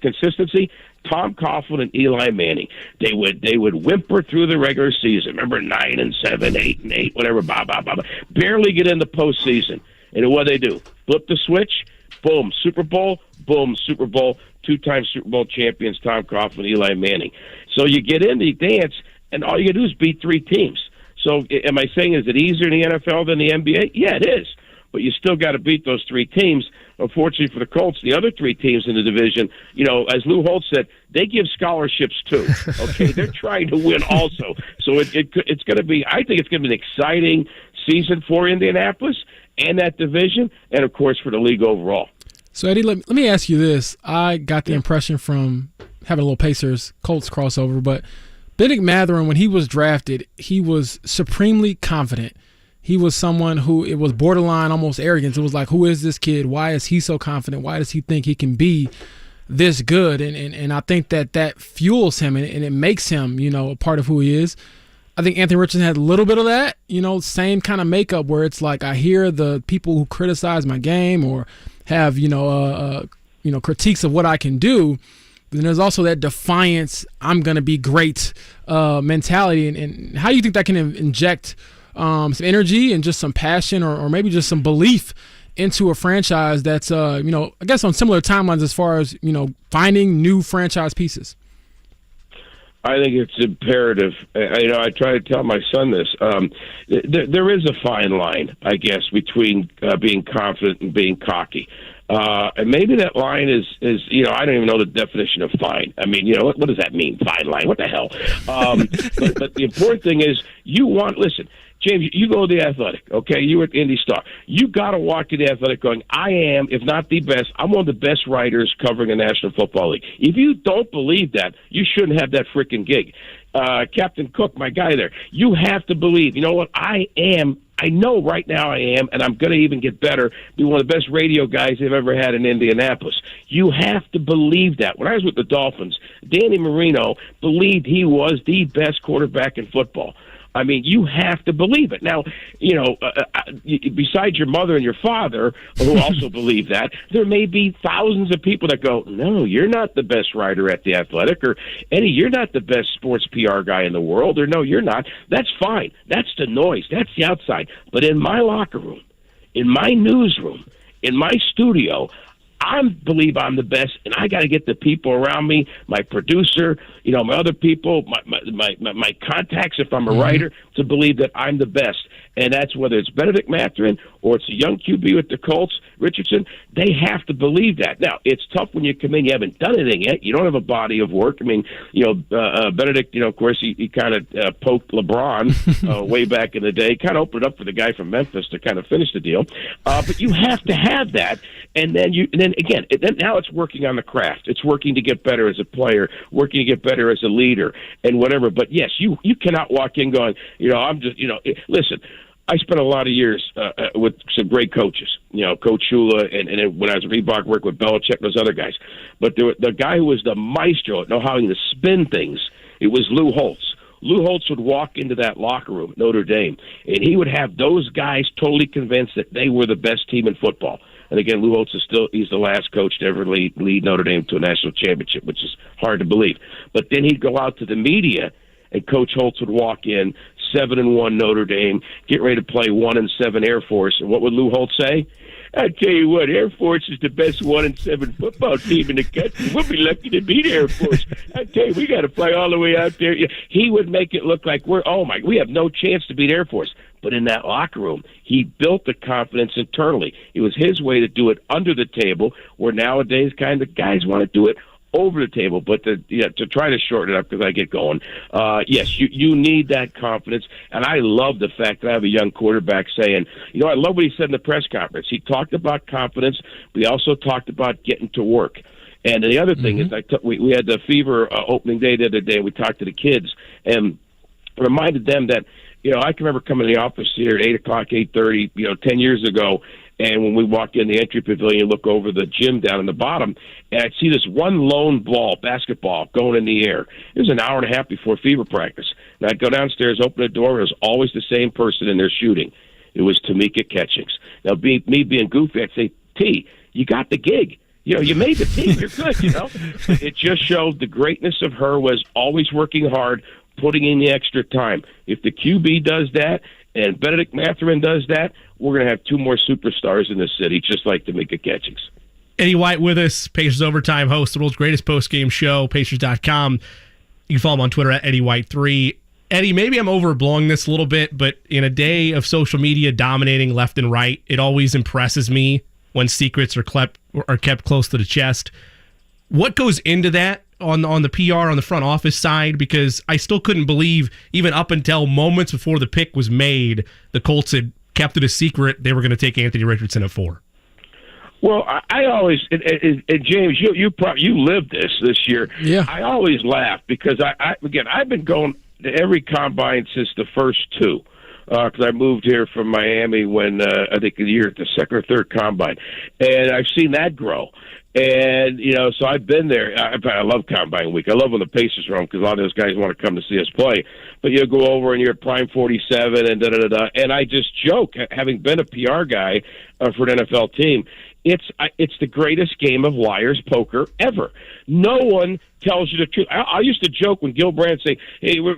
consistency. Tom Coughlin and Eli Manning. They would whimper through the regular season. Remember, 9-7, 8-8, whatever, barely get in the postseason. And what they do? Flip the switch, boom, Super Bowl, boom, Super Bowl. 2-time Super Bowl champions, Tom Coughlin, Eli Manning. So you get in the dance, and all you got to do is beat 3 teams. So am I saying, is it easier in the NFL than the NBA? Yeah, it is. But you still got to beat those 3 teams. Unfortunately for the Colts, the other 3 teams in the division, as Lou Holtz said, they give scholarships too. Okay, they're trying to win also. So it's going to be, I think it's going to be an exciting season for Indianapolis and that division, and of course for the league overall. So Eddie, let me ask you this. I got the impression from having a little Pacers-Colts crossover, but Bennett Mathurin, when he was drafted, he was supremely confident. He was someone who, it was borderline almost arrogance. It was like, who is this kid? Why is he so confident? Why does he think he can be this good? And I think that fuels him and it makes him, a part of who he is. I think Anthony Richardson had a little bit of that, same kind of makeup where it's like I hear the people who criticize my game or have, critiques of what I can do. But then there's also that defiance, I'm going to be great mentality. And how do you think that can inject some energy and just some passion or maybe just some belief into a franchise that's, I guess on similar timelines as far as, finding new franchise pieces? I think it's imperative. I try to tell my son this. There is a fine line, I guess, between being confident and being cocky. And maybe that line is I don't even know the definition of fine. I mean, what does that mean, fine line? What the hell? But the important thing is listen, James, you go to the Athletic, okay? You were at Indy Star. You got to walk to the Athletic going, I am, if not the best, I'm one of the best writers covering the National Football League. If you don't believe that, you shouldn't have that freaking gig. Captain Cook, my guy there, you have to believe, you know what, I know right now I am, and I'm going to even get better, be one of the best radio guys they've ever had in Indianapolis. You have to believe that. When I was with the Dolphins, Danny Marino believed he was the best quarterback in football. I mean, you have to believe it. Now, besides your mother and your father, who also believe that, there may be thousands of people that go, no, you're not the best writer at The Athletic, or Eddie, you're not the best sports PR guy in the world, or no, you're not. That's fine. That's the noise. That's the outside. But in my locker room, in my newsroom, in my studio, I believe I'm the best, and I got to get the people around me, my producer, my other people, my contacts, if I'm a writer, to believe that I'm the best. And that's whether it's Benedict Maturin or it's a young QB with the Colts, Richardson. They have to believe that. Now, it's tough when you come in. You haven't done anything yet. You don't have a body of work. I mean, Benedict, of course, he kind of poked LeBron way back in the day, kind of opened it up for the guy from Memphis to kind of finish the deal. But you have to have that. And then now it's working on the craft. It's working to get better as a player, working to get better as a leader, and whatever. But yes, you cannot walk in going, listen. I spent a lot of years with some great coaches, Coach Shula, and when I was at Reebok, worked with Belichick and those other guys. But the guy who was the maestro at how to spin things, it was Lou Holtz. Lou Holtz would walk into that locker room at Notre Dame, and he would have those guys totally convinced that they were the best team in football. And again, Lou Holtz he's the last coach to ever lead Notre Dame to a national championship, which is hard to believe. But then he'd go out to the media, and Coach Holtz would walk in, 7-1 Notre Dame, get ready to play 1-7 Air Force. And what would Lou Holtz say? I tell you what, Air Force is the best 1-7 football team in the country. We'll be lucky to beat Air Force. I tell you, we got to fly all the way out there. He would make it look like we have no chance to beat Air Force. But in that locker room, he built the confidence internally. It was his way to do it under the table, where nowadays kind of guys want to do it over the table. But to try to shorten it up, because I get going, yes, you need that confidence. And I love the fact that I have a young quarterback saying, I love what he said in the press conference. He talked about confidence, but he also talked about getting to work. And the other thing is, we had the Fever opening day the other day. We talked to the kids and reminded them that, I can remember coming to the office here at 8 o'clock, 8:30, 10 years ago. And when we walk in the entry pavilion, look over the gym down in the bottom, and I'd see this one lone basketball going in the air. It was an hour and a half before Fever practice. And I'd go downstairs, open the door, and it was always the same person in there shooting. It was Tamika Catchings. Now, me being goofy, I'd say, T, you got the gig. You made the team. You're good, It just showed the greatness of her was always working hard, putting in the extra time. If the QB does that and Benedict Maturin does that, we're going to have two more superstars in the city, just like Tamika Catchings. Eddie White with us, Pacers Overtime host, the world's greatest post-game show, Pacers.com. You can follow him on Twitter at Eddie White3. Eddie, maybe I'm overblowing this a little bit, but in a day of social media dominating left and right, it always impresses me when secrets are kept close to the chest. What goes into that on the PR, on the front office side? Because I still couldn't believe, even up until moments before the pick was made, the Colts had kept it a secret they were going to take Anthony Richardson at 4. Well, I always and James, you lived this year. Yeah. I always laugh because I've been going to every combine since the first two. Because I moved here from Miami when I think the second or third combine, and I've seen that grow. And so I've been there. I love Combine Week. I love when the Pacers are home because a lot of those guys want to come to see us play. But you go over and you're at Prime 47 and da-da-da-da. And I just joke, having been a PR guy for an NFL team, it's the greatest game of liar's poker ever. No one tells you the truth. I used to joke when Gil Brandt say, "Hey, we're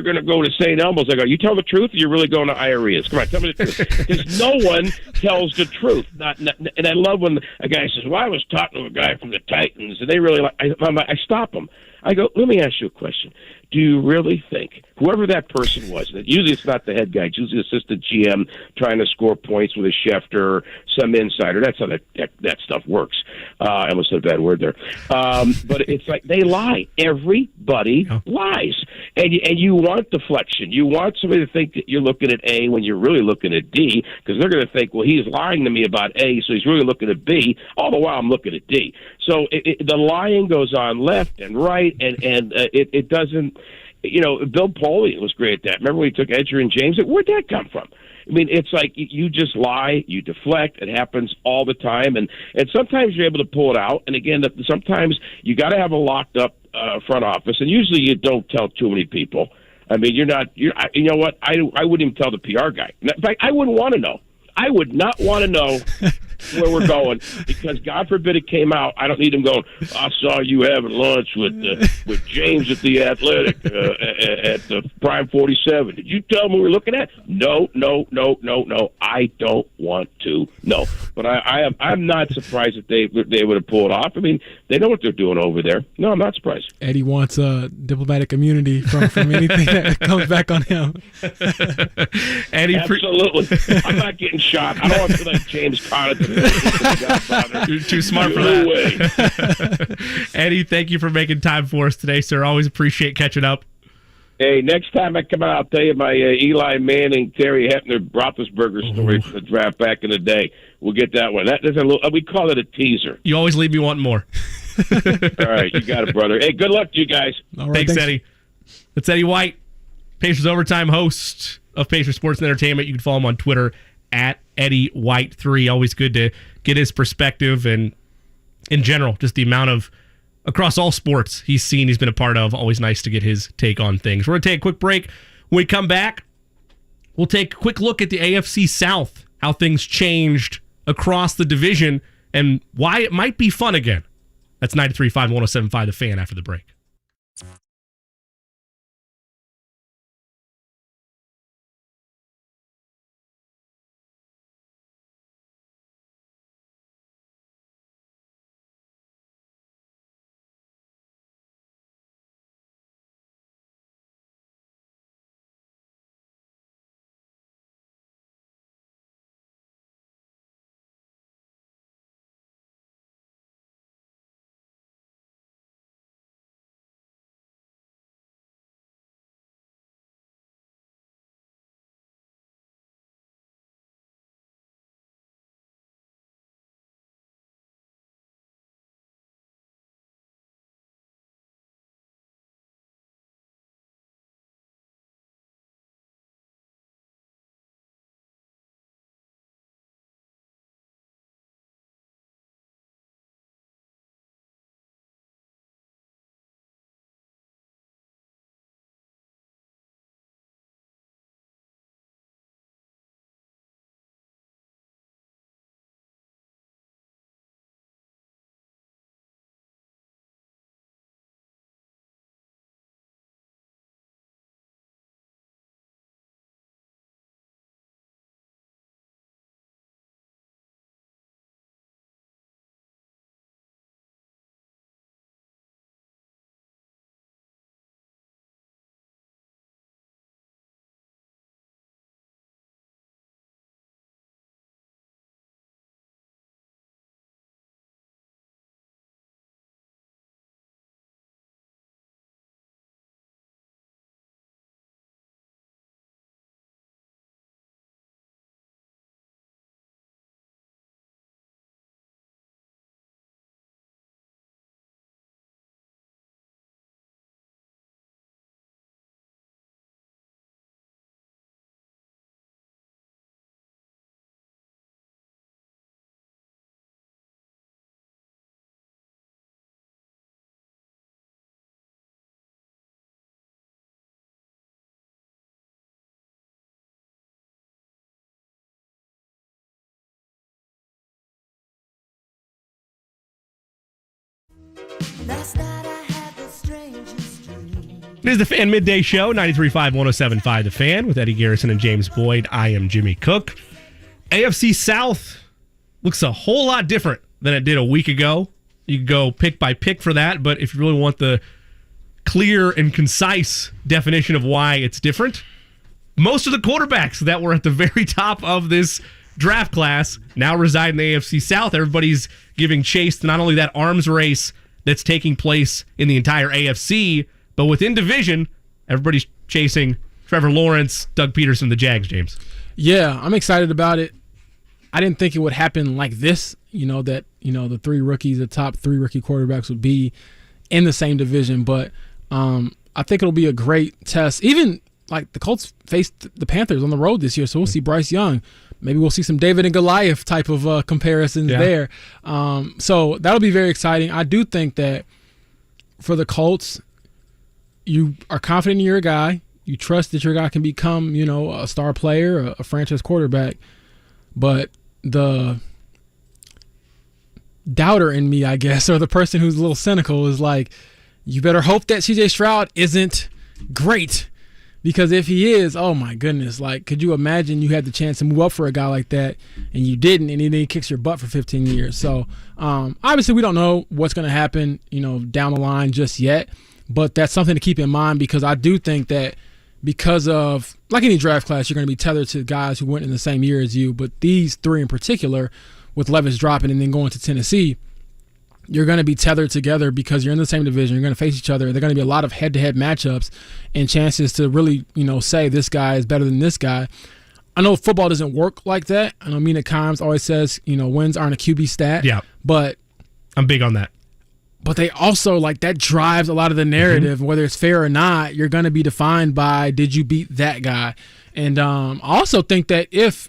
going to go to St. Elmo's." I go, "You tell the truth, or you're really going to IREs? Come on, tell me the truth." Because no one tells the truth. And I love when a guy says, "Well, I was talking to a guy from the Titans, and they really like." I stop them. I go, "Let me ask you a question. Do you really think whoever that person was, that usually it's not the head guy, it's usually the assistant GM trying to score points with a Schefter or some insider? That's how that stuff works." I almost said a bad word there. But it's like they lie. Everybody lies. And you want deflection. You want somebody to think that you're looking at A when you're really looking at D, because they're going to think, well, he's lying to me about A, so he's really looking at B, all the while I'm looking at D. So the lying goes on left and right, and it doesn't. Bill Polian was great at that. Remember when he took Edger and James? Where'd that come from? I mean, it's like you just lie, you deflect. It happens all the time, and sometimes you're able to pull it out. And again, sometimes you got to have a locked up front office, and usually you don't tell too many people. I mean, you know what? I wouldn't even tell the PR guy. In fact, I wouldn't want to know. I would not want to know where we're going, because God forbid it came out. I don't need him going, I saw you having lunch with James at the Athletic at the Prime 47. Did you tell him we were looking at? No. I don't want to. No. But I'm not surprised that they would have pulled off. I mean, they know what they're doing over there. No, I'm not surprised. Eddie wants diplomatic immunity from anything that comes back on him. Eddie, absolutely. I'm not getting shot. I don't want to be like James Conner. You're too smart for that. Eddie, thank you for making time for us today, sir. Always appreciate catching up. Hey, next time I come out, I'll tell you my Eli Manning, Terry Hepner, Roethlisberger story from the draft back in the day. We'll get that one. We call it a teaser. You always leave me wanting more. All right, you got it, brother. Hey, good luck to you guys. All right, thanks, Eddie. That's Eddie White, Pacers Overtime host of Pacers Sports and Entertainment. You can follow him on Twitter at Eddie White 3. Always good to get his perspective, and in general, just the amount of, across all sports he's been a part of. Always nice to get his take on things. We're going to take a quick break. When we come back, we'll take a quick look at the AFC South, how things changed across the division, and why it might be fun again. That's 93.5 107.5 The Fan after the break. It is the Fan Midday Show, 93.5 107.5 The Fan, with Eddie Garrison and James Boyd. I am Jimmy Cook. AFC South looks a whole lot different than it did a week ago. You can go pick by pick for that, but if you really want the clear and concise definition of why it's different, most of the quarterbacks that were at the very top of this draft class now reside in the AFC South. Everybody's giving chase to not only that arms race that's taking place in the entire AFC, but within division, everybody's chasing Trevor Lawrence, Doug Peterson, the Jags, James. Yeah, I'm excited about it. I didn't think it would happen like this, that the three rookies, the top three rookie quarterbacks would be in the same division. But I think it'll be a great test. Even like the Colts faced the Panthers on the road this year, so we'll see Bryce Young. Maybe we'll see some David and Goliath type of comparisons there. So that'll be very exciting. I do think that for the Colts, you are confident in your guy. You trust that your guy can become, a star player, a franchise quarterback. But the doubter in me, I guess, or the person who's a little cynical is like, you better hope that CJ Stroud isn't great. Because if he is, oh my goodness, like, could you imagine you had the chance to move up for a guy like that and you didn't, and then he kicks your butt for 15 years. So obviously we don't know what's going to happen, down the line just yet. But that's something to keep in mind, because I do think that because of, like any draft class, you're going to be tethered to guys who went in the same year as you. But these three in particular, with Levis dropping and then going to Tennessee, you're going to be tethered together because you're in the same division. You're going to face each other. There are going to be a lot of head-to-head matchups and chances to really, say this guy is better than this guy. I know football doesn't work like that. I know Mina Kimes always says, wins aren't a QB stat. Yeah. But I'm big on that. But they also, that drives a lot of the narrative. Mm-hmm. Whether it's fair or not, you're going to be defined by, did you beat that guy? And I also think that if,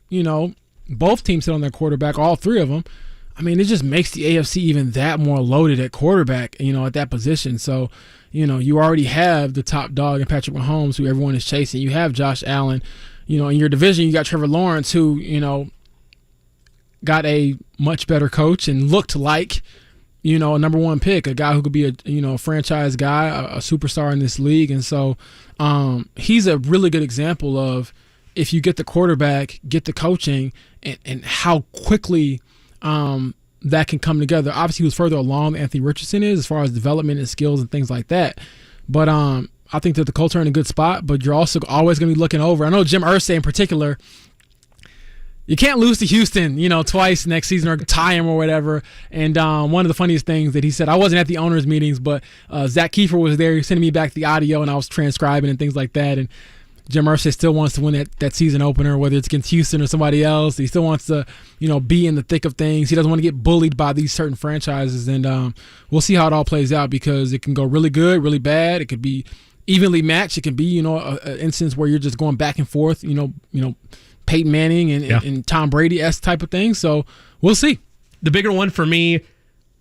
both teams sit on their quarterback, all three of them, it just makes the AFC even that more loaded at quarterback, at that position. So, you already have the top dog in Patrick Mahomes, who everyone is chasing. You have Josh Allen. In your division, you got Trevor Lawrence, who, got a much better coach and looked like, a number one pick, a guy who could be a franchise guy, a superstar in this league. And so he's a really good example of, if you get the quarterback, get the coaching, and how quickly that can come together. Obviously, he was further along than Anthony Richardson is as far as development and skills and things like that. But I think that the Colts are in a good spot, but you're also always going to be looking over. I know Jim Irsay in particular, you can't lose to Houston, twice next season or tie him or whatever. And one of the funniest things that he said, I wasn't at the owners' meetings, but Zach Kiefer was there sending me back the audio, and I was transcribing and things like that. And Jim Irsay still wants to win that season opener, whether it's against Houston or somebody else. He still wants to, be in the thick of things. He doesn't want to get bullied by these certain franchises. And we'll see how it all plays out, because it can go really good, really bad. It could be evenly matched. It can be, an instance where you're just going back and forth, Peyton Manning and Tom Brady-esque type of thing. So we'll see. The bigger one for me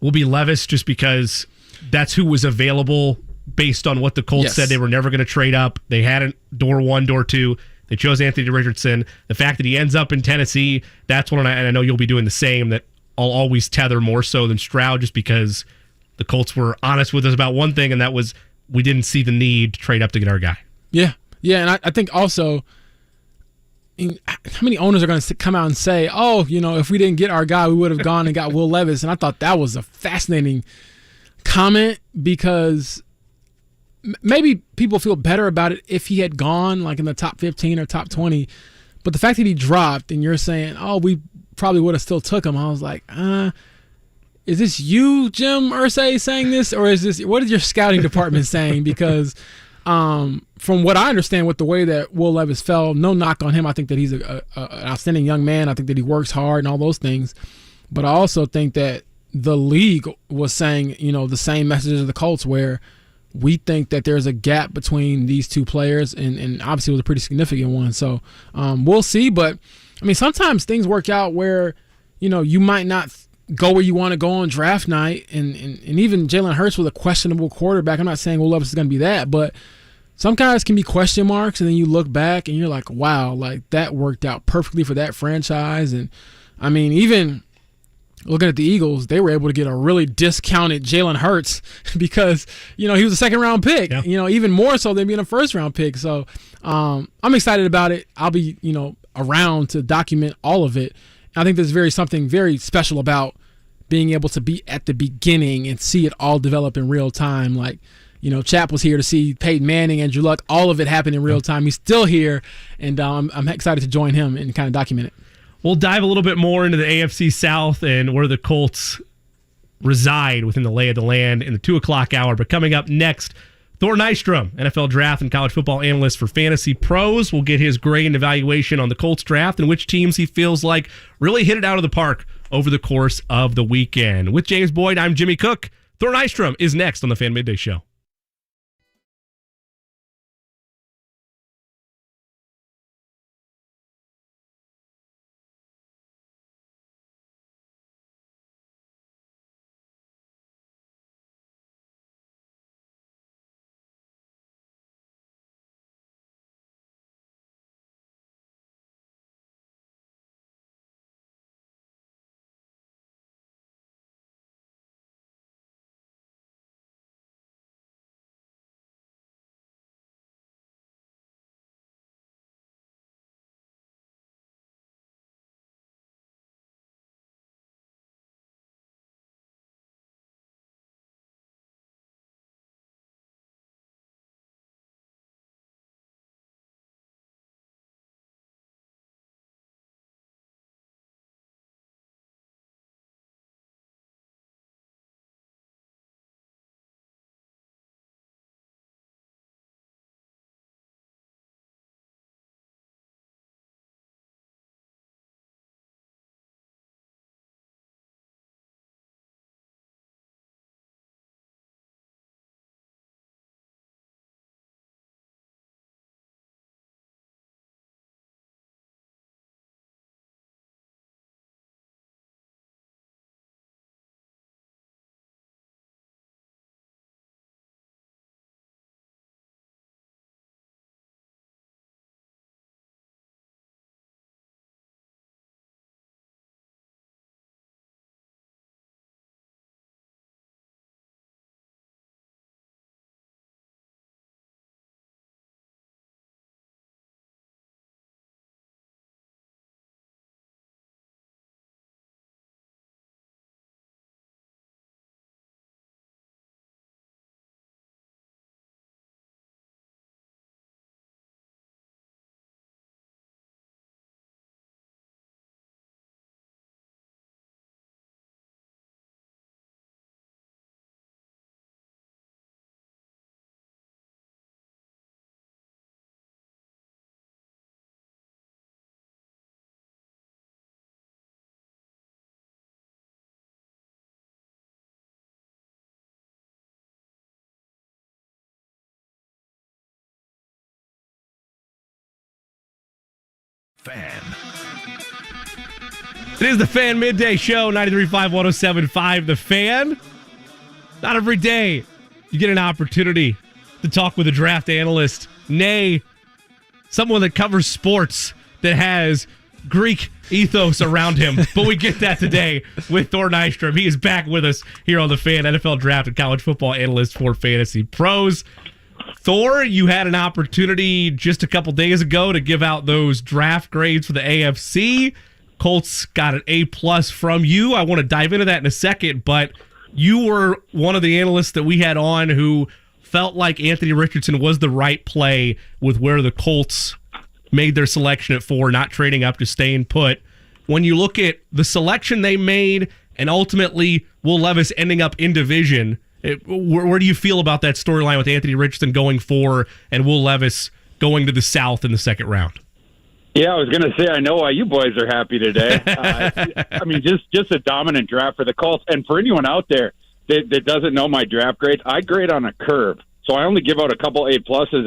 will be Levis, just because that's who was available based on what the Colts said. They were never going to trade up. They had a door one, door two. They chose Anthony Richardson. The fact that he ends up in Tennessee, that's one, and I know you'll be doing the same, that I'll always tether more so than Stroud, just because the Colts were honest with us about one thing, and that was we didn't see the need to trade up to get our guy. Yeah, and I think also, how many owners are going to come out and say, if we didn't get our guy, we would have gone and got Will Levis? And I thought that was a fascinating comment, because maybe people feel better about it if he had gone in the top 15 or top 20. But the fact that he dropped and you're saying, we probably would have still took him, I was like, is this you, Jim Irsay, saying this? Or what is your scouting department saying? Because from what I understand with the way that Will Levis fell, no knock on him. I think that he's an outstanding young man. I think that he works hard and all those things. But I also think that the league was saying, the same messages of the Colts, where we think that there's a gap between these two players, and obviously it was a pretty significant one. So we'll see. But, sometimes things work out where, you might not go where you want to go on draft night. And even Jalen Hurts with a questionable quarterback, I'm not saying Will Levis is going to be that, but some guys can be question marks, and then you look back and you're like, wow, that worked out perfectly for that franchise. And, even looking at the Eagles, they were able to get a really discounted Jalen Hurts because, he was a second-round pick, even more so than being a first-round pick. So I'm excited about it. I'll be, around to document all of it. I think there's something very special about being able to be at the beginning and see it all develop in real time. Chap was here to see Peyton Manning, Andrew Luck, all of it happened in real time. He's still here, and I'm excited to join him and kind of document it. We'll dive a little bit more into the AFC South and where the Colts reside within the lay of the land in the 2 o'clock hour. But coming up next, Thor Nystrom, NFL draft and college football analyst for Fantasy Pros, will get his grade and evaluation on the Colts draft and which teams he feels like really hit it out of the park over the course of the weekend. With James Boyd, I'm Jimmy Cook. Thor Nystrom is next on the Fan Midday Show. Fan. It is the Fan Midday Show, 93.5, 107.5. The Fan. Not every day you get an opportunity to talk with a draft analyst, nay, someone that covers sports that has Greek ethos around him. But we get that today with Thor Nystrom. He is back with us here on the Fan, NFL draft and college football analyst for Fantasy Pros. Thor, you had an opportunity just a couple days ago to give out those draft grades for the AFC. Colts got an A+ from you. I want to dive into that in a second, but you were one of the analysts that we had on who felt like Anthony Richardson was the right play with where the Colts made their selection at 4, not trading up to staying put. When you look at the selection they made and ultimately Will Levis ending up in division, where do you feel about that storyline with Anthony Richardson going 4 and Will Levis going to the South in the second round? Yeah, I was going to say, I know why you boys are happy today. I mean, just a dominant draft for the Colts. And for anyone out there that doesn't know my draft grades, I grade on a curve. So I only give out a couple A+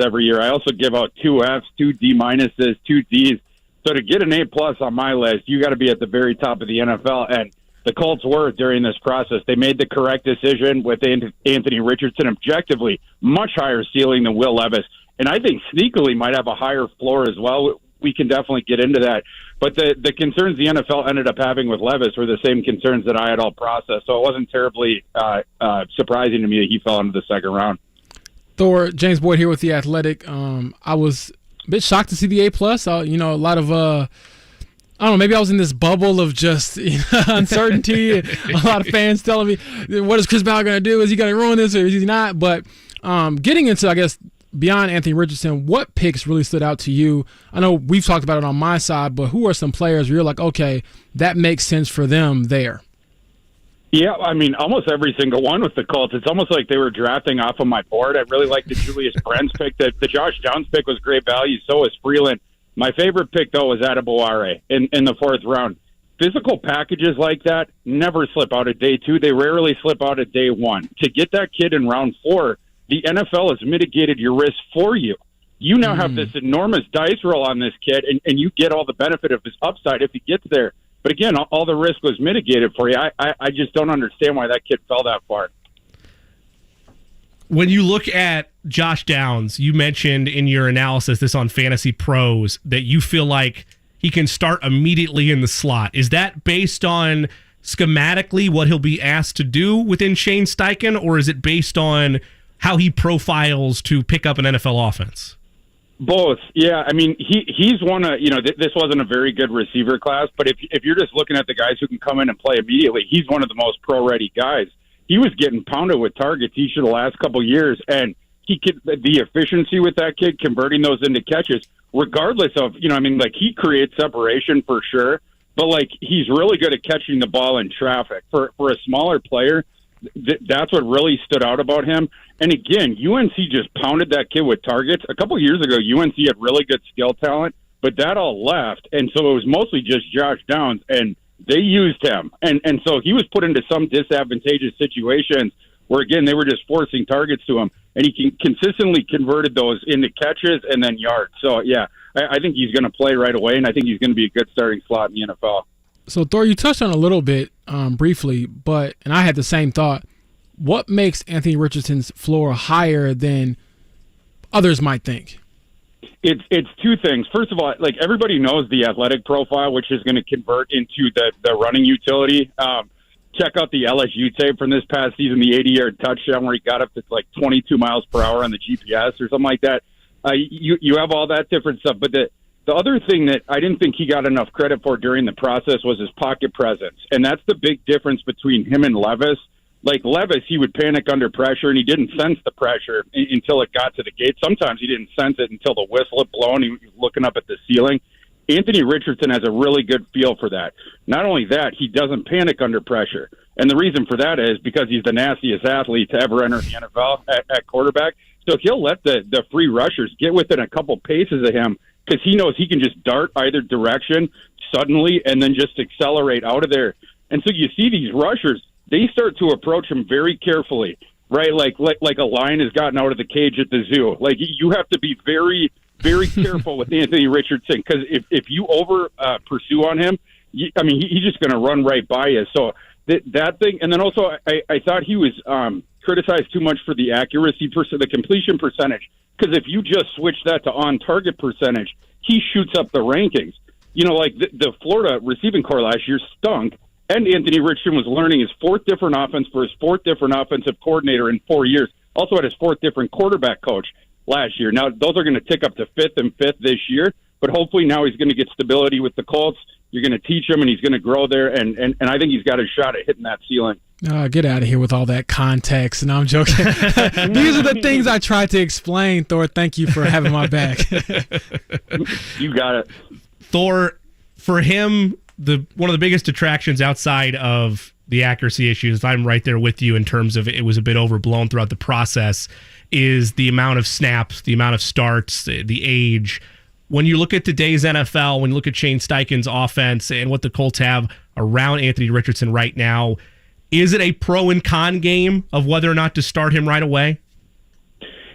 every year. I also give out 2 Fs, 2 D-, 2 Ds. So to get an A+ on my list, you got to be at the very top of the NFL. And the Colts were during this process. They made the correct decision with Anthony Richardson, objectively much higher ceiling than Will Levis. And I think sneakily might have a higher floor as well. We can definitely get into that. But the concerns the NFL ended up having with Levis were the same concerns that I had all processed. So it wasn't terribly surprising to me that he fell into the second round. Thor, James Boyd here with The Athletic. I was a bit shocked to see the A+. A lot of I don't know, maybe I was in this bubble of just uncertainty. A lot of fans telling me, what is Chris Ballard going to do? Is he going to ruin this or is he not? But getting into, I guess, beyond Anthony Richardson, what picks really stood out to you? I know we've talked about it on my side, but who are some players where you're like, okay, that makes sense for them there? Yeah, I mean, almost every single one with the Colts. It's almost like they were drafting off of my board. I really liked the Juliuis Brents pick. The Josh Downs pick was great value. So was Freeland. My favorite pick, though, was Adebaware in the 4th round. Physical packages like that never slip out at day 2. They rarely slip out at day 1. To get that kid in round 4, the NFL has mitigated your risk for you. You now have this enormous dice roll on this kid, and you get all the benefit of his upside if he gets there. But again, all the risk was mitigated for you. I just don't understand why that kid fell that far. When you look at Josh Downs, you mentioned in your analysis this on Fantasy Pros that you feel like he can start immediately in the slot. Is that based on schematically what he'll be asked to do within Shane Steichen, or is it based on how he profiles to pick up an NFL offense? Both. Yeah. I mean, he's one of, this wasn't a very good receiver class, but if you're just looking at the guys who can come in and play immediately, he's one of the most pro-ready guys. He was getting pounded with targets each of the last couple of years, and the efficiency with that kid converting those into catches, regardless of, he creates separation for sure, but he's really good at catching the ball in traffic. For a smaller player, that's what really stood out about him. And again, UNC just pounded that kid with targets. A couple of years ago, UNC had really good skill talent, but that all left, and so it was mostly just Josh Downs, and they used him. And so he was put into some disadvantageous situations where, again, they were just forcing targets to him, and he consistently converted those into catches and then yards. So, yeah, I think he's going to play right away, and I think he's going to be a good starting slot in the NFL. So, Thor, you touched on a little bit briefly, and I had the same thought. What makes Anthony Richardson's floor higher than others might think? It's two things. First of all, everybody knows the athletic profile, which is going to convert into the running utility. Check out the LSU tape from this past season, the 80-yard touchdown where he got up to 22 miles per hour on the GPS or something like that. You have all that different stuff. But the other thing that I didn't think he got enough credit for during the process was his pocket presence. And that's the big difference between him and Levis. Like Levis, he would panic under pressure, and he didn't sense the pressure until it got to the gate. Sometimes he didn't sense it until the whistle had blown. He was looking up at the ceiling. Anthony Richardson has a really good feel for that. Not only that, he doesn't panic under pressure. And the reason for that is because he's the nastiest athlete to ever enter the NFL at quarterback. So he'll let the free rushers get within a couple paces of him because he knows he can just dart either direction suddenly and then just accelerate out of there. And so you see these rushers, they start to approach him very carefully, right? Like a lion has gotten out of the cage at the zoo. Like you have to be very very careful with Anthony Richardson, because if you over pursue on him, he's just going to run right by you. So that thing, and then also I thought he was criticized too much for the accuracy, the completion percentage, because if you just switch that to on-target percentage, he shoots up the rankings. Like the Florida receiving core last year stunk, and Anthony Richardson was learning his fourth different offense for his fourth different offensive coordinator in 4 years. Also had his fourth different quarterback coach last year. Now, those are going to tick up to fifth and fifth this year, but hopefully now he's going to get stability with the Colts. You're going to teach him, and he's going to grow there, and I think he's got a shot at hitting that ceiling. Get out of here with all that context. No, I'm joking. These are the things I tried to explain, Thor. Thank you for having my back. You got it. Thor, for him, one of the biggest attractions outside of the accuracy issues, I'm right there with you in terms of it was a bit overblown throughout the process, is the amount of snaps, the amount of starts, the age. When you look at today's NFL, when you look at Shane Steichen's offense and what the Colts have around Anthony Richardson right now, is it a pro and con game of whether or not to start him right away?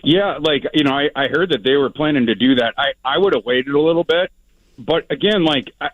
Yeah, I heard that they were planning to do that. I would have waited a little bit. But again,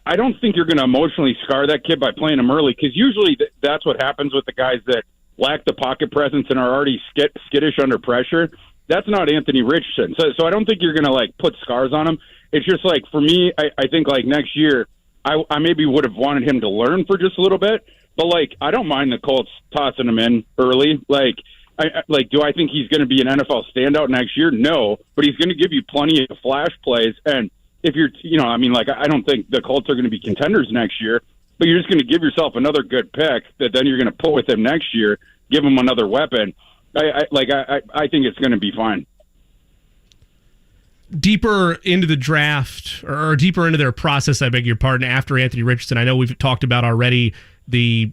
I don't think you're going to emotionally scar that kid by playing him early, because usually that's what happens with the guys that lack the pocket presence and are already skittish under pressure. That's not Anthony Richardson. So I don't think you're going to put scars on him. It's just for me, I think next year, I maybe would have wanted him to learn for just a little bit. But I don't mind the Colts tossing him in early. Do I think he's going to be an NFL standout next year? No, but he's going to give you plenty of flash plays. And if you're, I don't think the Colts are going to be contenders next year, but you're just going to give yourself another good pick that then you're going to put with him next year, give him another weapon. I think it's going to be fine. Deeper into the draft, or deeper into their process, I beg your pardon, after Anthony Richardson, I know we've talked about already the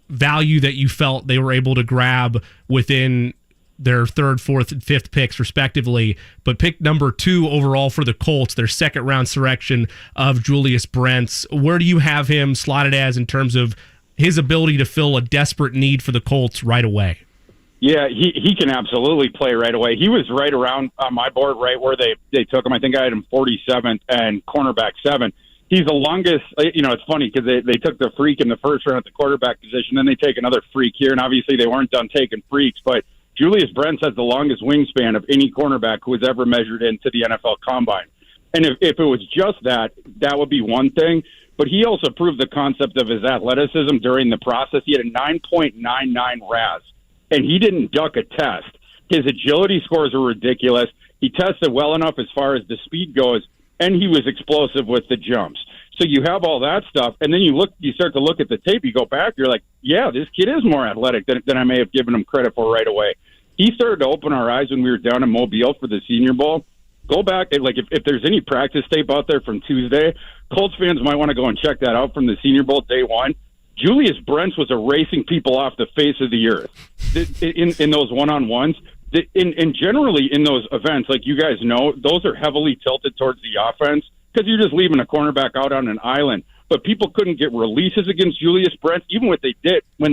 value that you felt they were able to grab within their third, fourth, and fifth picks, respectively. But pick number 2 overall for the Colts, their second-round selection of Juliuis Brents. Where do you have him slotted as in terms of his ability to fill a desperate need for the Colts right away? Yeah, he can absolutely play right away. He was right around on my board, right where they took him. I think I had him 47th and cornerback 7. He's the longest. It's funny because they took the freak in the first round at the quarterback position, then they take another freak here, and obviously they weren't done taking freaks, but Juliuis Brents has the longest wingspan of any cornerback who has ever measured into the NFL Combine. And if it was just that would be one thing. But he also proved the concept of his athleticism during the process. He had a 9.99 RAS, and he didn't duck a test. His agility scores were ridiculous. He tested well enough as far as the speed goes, and he was explosive with the jumps. So you have all that stuff, and then you start to look at the tape, you go back, you're like, yeah, this kid is more athletic than I may have given him credit for right away. He started to open our eyes when we were down in Mobile for the Senior Bowl. Go back, and if there's any practice tape out there from Tuesday, Colts fans might want to go and check that out from the Senior Bowl day one. Juliuis Brents was erasing people off the face of the earth in those one-on-ones. And generally in those events, like you guys know, those are heavily tilted towards the offense because you're just leaving a cornerback out on an island. But people couldn't get releases against Juliuis Brents. Even when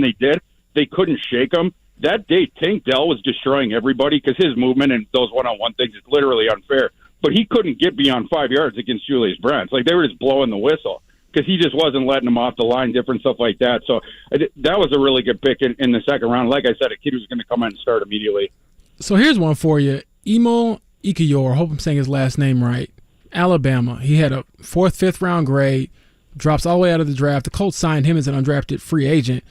they did, they couldn't shake him. That day, Tank Dell was destroying everybody because his movement and those one-on-one things is literally unfair. But he couldn't get beyond 5 yards against Juliuis Brents. Like, they were just blowing the whistle because he just wasn't letting him off the line, different stuff like that. So that was a really good pick in the second round. Like I said, a kid who's going to come in and start immediately. So here's one for you. Emo Ikiyor, hope I'm saying his last name right, Alabama. He had a 4th, 5th round grade, drops all the way out of the draft. The Colts signed him as an undrafted free agent.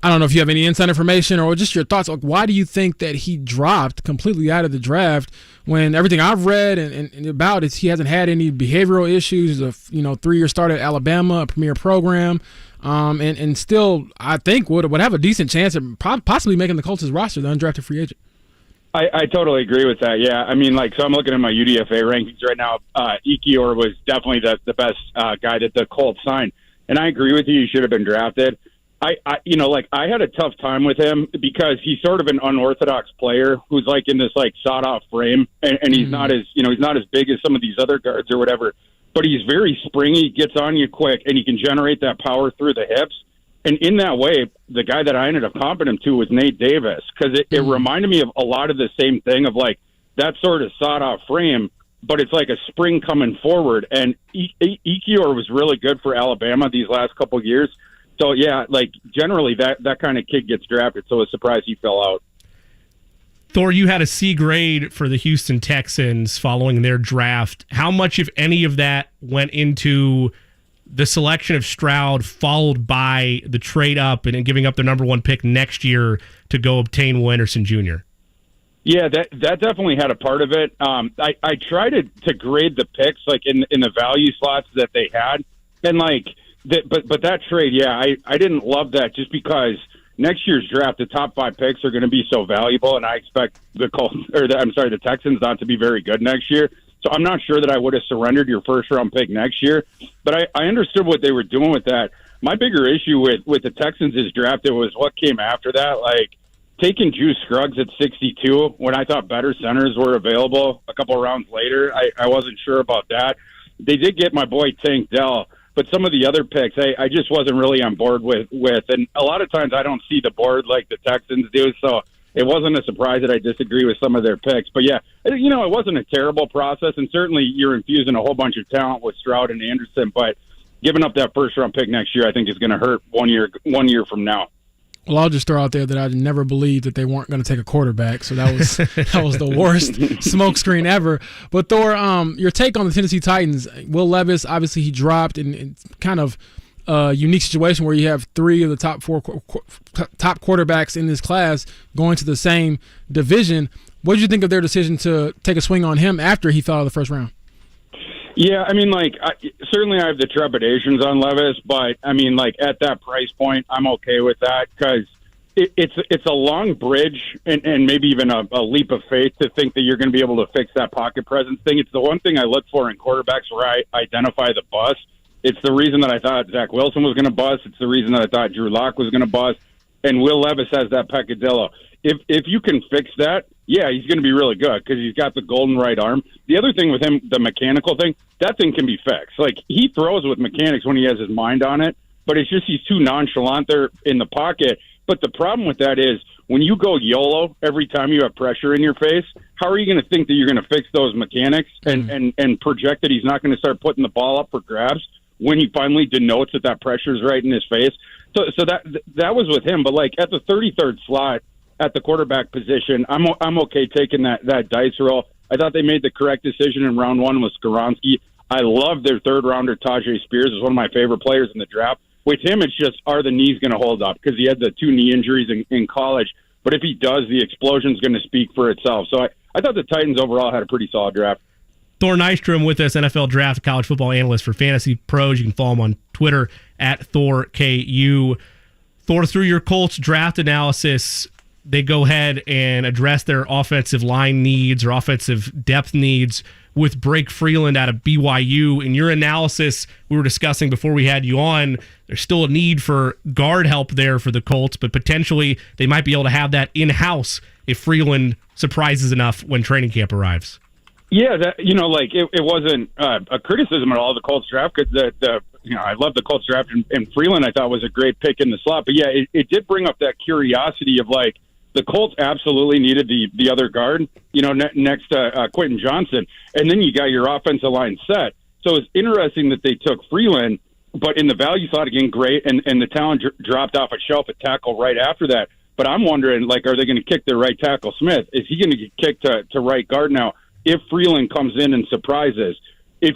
I don't know if you have any inside information or just your thoughts. Like, why do you think that he dropped completely out of the draft when everything I've read and about is he hasn't had any behavioral issues? He's a 3-year start at Alabama, a premier program, and still I think would have a decent chance of possibly making the Colts' roster, the undrafted free agent. I totally agree with that. Yeah, I mean, so I'm looking at my UDFA rankings right now. Ikiyor was definitely the best guy that the Colts signed, and I agree with you. He should have been drafted. I had a tough time with him because he's sort of an unorthodox player who's like in this like sawed off frame, and he's not as he's not as big as some of these other guards or whatever. But he's very springy, gets on you quick, and he can generate that power through the hips. And in that way, the guy that I ended up comping him to was Nate Davis because it reminded me of a lot of the same thing of like that sort of sawed off frame, but it's like a spring coming forward. And Ekiyor was really good for Alabama these last couple of years. So, yeah, like generally that kind of kid gets drafted, so it's a surprise he fell out. Thor, you had a C grade for the Houston Texans following their draft. How much, if any, of that went into the selection of Stroud, followed by the trade up and giving up their number one pick next year to go obtain Will Anderson Jr.? Yeah, that definitely had a part of it. I tried to grade the picks like in the value slots that they had, and like but that trade, yeah, I didn't love that just because next year's draft, the top 5 picks are going to be so valuable, and I expect the Texans not to be very good next year. So I'm not sure that I would have surrendered your first-round pick next year, but I understood what they were doing with that. My bigger issue with the Texans' draft, it was what came after that, like taking Juice Scruggs at 62 when I thought better centers were available a couple rounds later. I wasn't sure about that. They did get my boy Tank Dell, but some of the other picks, I just wasn't really on board with. And a lot of times I don't see the board like the Texans do, so it wasn't a surprise that I disagree with some of their picks. But, yeah, it wasn't a terrible process, and certainly you're infusing a whole bunch of talent with Stroud and Anderson, but giving up that first-round pick next year I think is going to hurt 1 year from now. Well, I'll just throw out there that I never believed that they weren't going to take a quarterback, so that was the worst smokescreen ever. But Thor, your take on the Tennessee Titans? Will Levis, obviously, he dropped in kind of a unique situation where you have 3 of the top 4 top quarterbacks in this class going to the same division. What did you think of their decision to take a swing on him after he fell out of the first round? Yeah, I mean, like, certainly I have the trepidations on Levis, but, I mean, like, at that price point, I'm okay with that because it's a long bridge and maybe even a leap of faith to think that you're going to be able to fix that pocket presence thing. It's the one thing I look for in quarterbacks where I identify the bust. It's the reason that I thought Zach Wilson was going to bust. It's the reason that I thought Drew Lock was going to bust. And Will Levis has that peccadillo. If you can fix that, yeah, he's going to be really good because he's got the golden right arm. The other thing with him, the mechanical thing, that thing can be fixed. Like, he throws with mechanics when he has his mind on it, but it's just he's too nonchalant there in the pocket. But the problem with that is when you go YOLO every time you have pressure in your face, how are you going to think that you're going to fix those mechanics and project that he's not going to start putting the ball up for grabs when he finally denotes that pressure is right in his face? So that was with him. But, like, at the 33rd slot, at the quarterback position, I'm okay taking that dice roll. I thought they made the correct decision in round 1 with Skoronski. I love their third rounder, Tajay Spears, is one of my favorite players in the draft. With him, it's just, are the knees going to hold up? Because he had the 2 knee injuries in college. But if he does, the explosion's going to speak for itself. So I thought the Titans overall had a pretty solid draft. Thor Nystrom with us, NFL Draft college football analyst for Fantasy Pros. You can follow him on Twitter at ThorKU. Thor, through your Colts draft analysis, they go ahead and address their offensive line needs or offensive depth needs with Blake Freeland out of BYU. In your analysis, we were discussing before we had you on, there's still a need for guard help there for the Colts, but potentially they might be able to have that in-house if Freeland surprises enough when training camp arrives. Yeah, it wasn't a criticism at all of the Colts draft because I love the Colts draft and Freeland I thought was a great pick in the slot. But yeah, it did bring up that curiosity of like, the Colts absolutely needed the other guard, next to Quentin Johnson. And then you got your offensive line set. So it's interesting that they took Freeland, but in the value slot, again, great, and the talent dropped off a shelf at tackle right after that. But I'm wondering, like, are they going to kick their right tackle Smith? Is he going to get kicked to right guard now if Freeland comes in and surprises? If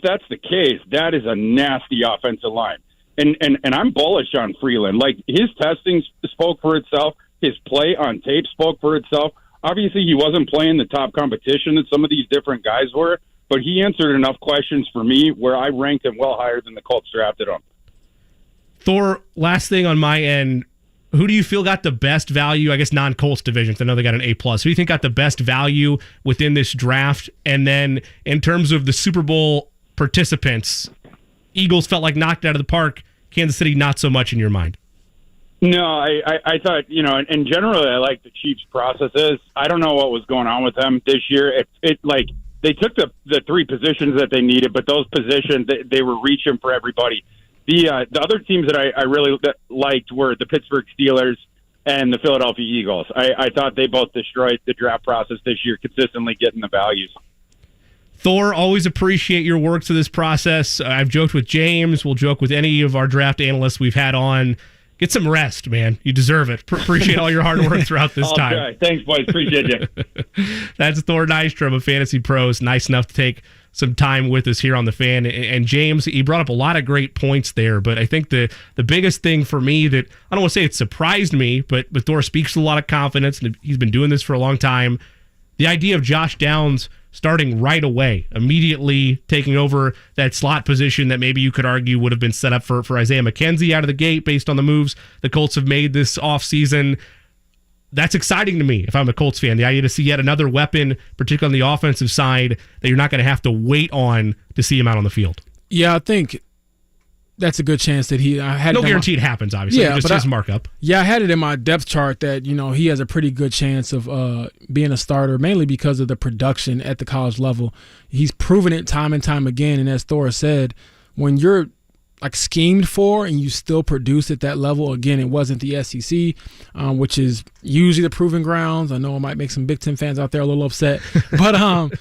that's the case, that is a nasty offensive line. And I'm bullish on Freeland. Like, his testing spoke for itself. His play on tape spoke for itself. Obviously, he wasn't playing the top competition that some of these different guys were, but he answered enough questions for me where I ranked him well higher than the Colts drafted him. Thor, last thing on my end, who do you feel got the best value, I guess, non-Colts divisions? I know they got an A+. Who do you think got the best value within this draft? And then in terms of the Super Bowl participants, Eagles felt like knocked it out of the park. Kansas City, not so much in your mind. No, I thought, and generally I like the Chiefs' processes. I don't know what was going on with them this year. They took the 3 positions that they needed, but those positions, they were reaching for everybody. The other teams that I really liked were the Pittsburgh Steelers and the Philadelphia Eagles. I thought they both destroyed the draft process this year, consistently getting the values. Thor, always appreciate your work through this process. I've joked with James. We'll joke with any of our draft analysts we've had on. Get some rest, man. You deserve it. Appreciate all your hard work throughout this time. Okay. Thanks, boys. Appreciate you. That's Thor Nystrom of Fantasy Pros. Nice enough to take some time with us here on The Fan. And James, he brought up a lot of great points there, but I think the biggest thing for me that, I don't want to say it surprised me, but Thor speaks with a lot of confidence, and he's been doing this for a long time. The idea of Josh Downs starting right away, immediately taking over that slot position that maybe you could argue would have been set up for Isaiah McKenzie out of the gate based on the moves the Colts have made this offseason. That's exciting to me if I'm a Colts fan. The idea to see yet another weapon, particularly on the offensive side, that you're not going to have to wait on to see him out on the field. Yeah, I think that's a good chance that he had no guarantee it happens, obviously. Yeah, just his markup. Yeah, I had it in my depth chart that, he has a pretty good chance of being a starter, mainly because of the production at the college level. He's proven it time and time again, and as Thor said, when you're schemed for and you still produce at that level, again, it wasn't the SEC, which is usually the proving grounds. I know I might make some Big Ten fans out there a little upset, but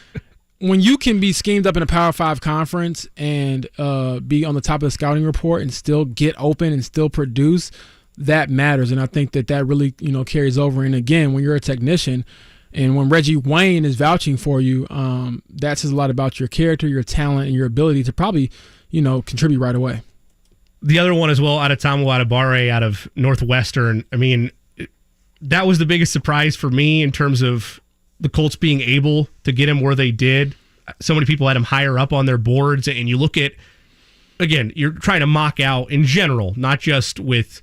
when you can be schemed up in a Power 5 conference and be on the top of the scouting report and still get open and still produce, that matters. And I think that really, carries over. And again, when you're a technician and when Reggie Wayne is vouching for you, that says a lot about your character, your talent, and your ability to probably, contribute right away. The other one as well, out of Tamu Adebawore out of Northwestern. I mean, that was the biggest surprise for me in terms of the Colts being able to get him where they did. So many people had him higher up on their boards, and you look at, again, you're trying to mock out in general, not just with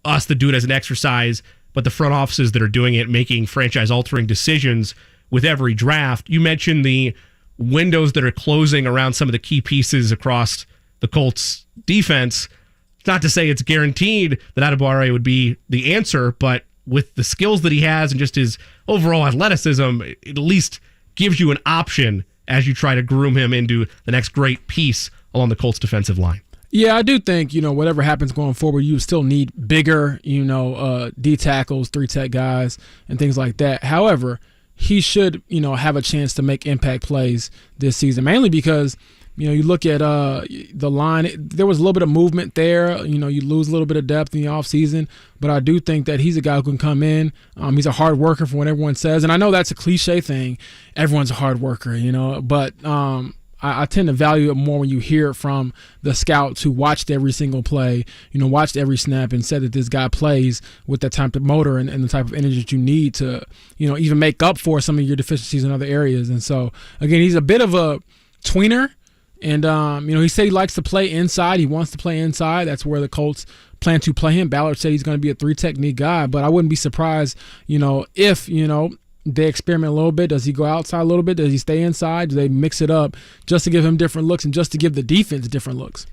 us that do it as an exercise, but the front offices that are doing it, making franchise-altering decisions with every draft. You mentioned the windows that are closing around some of the key pieces across the Colts defense. It's not to say it's guaranteed that Adebawore would be the answer, but with the skills that he has and just his overall athleticism, it at least gives you an option as you try to groom him into the next great piece along the Colts defensive line. Yeah, I do think, whatever happens going forward, you still need bigger, D tackles, 3-tech guys, and things like that. However, he should, have a chance to make impact plays this season, mainly because, you look at the line, there was a little bit of movement there. You lose a little bit of depth in the offseason, but I do think that he's a guy who can come in. He's a hard worker from what everyone says, and I know that's a cliche thing. Everyone's a hard worker, but I tend to value it more when you hear it from the scouts who watched every single play, watched every snap and said that this guy plays with that type of motor and the type of energy that you need to, even make up for some of your deficiencies in other areas. And so, again, he's a bit of a tweener. And, he said he likes to play inside. He wants to play inside. That's where the Colts plan to play him. Ballard said he's going to be a 3-technique guy, but I wouldn't be surprised, if, they experiment a little bit. Does he go outside a little bit? Does he stay inside? Do they mix it up just to give him different looks and just to give the defense different looks?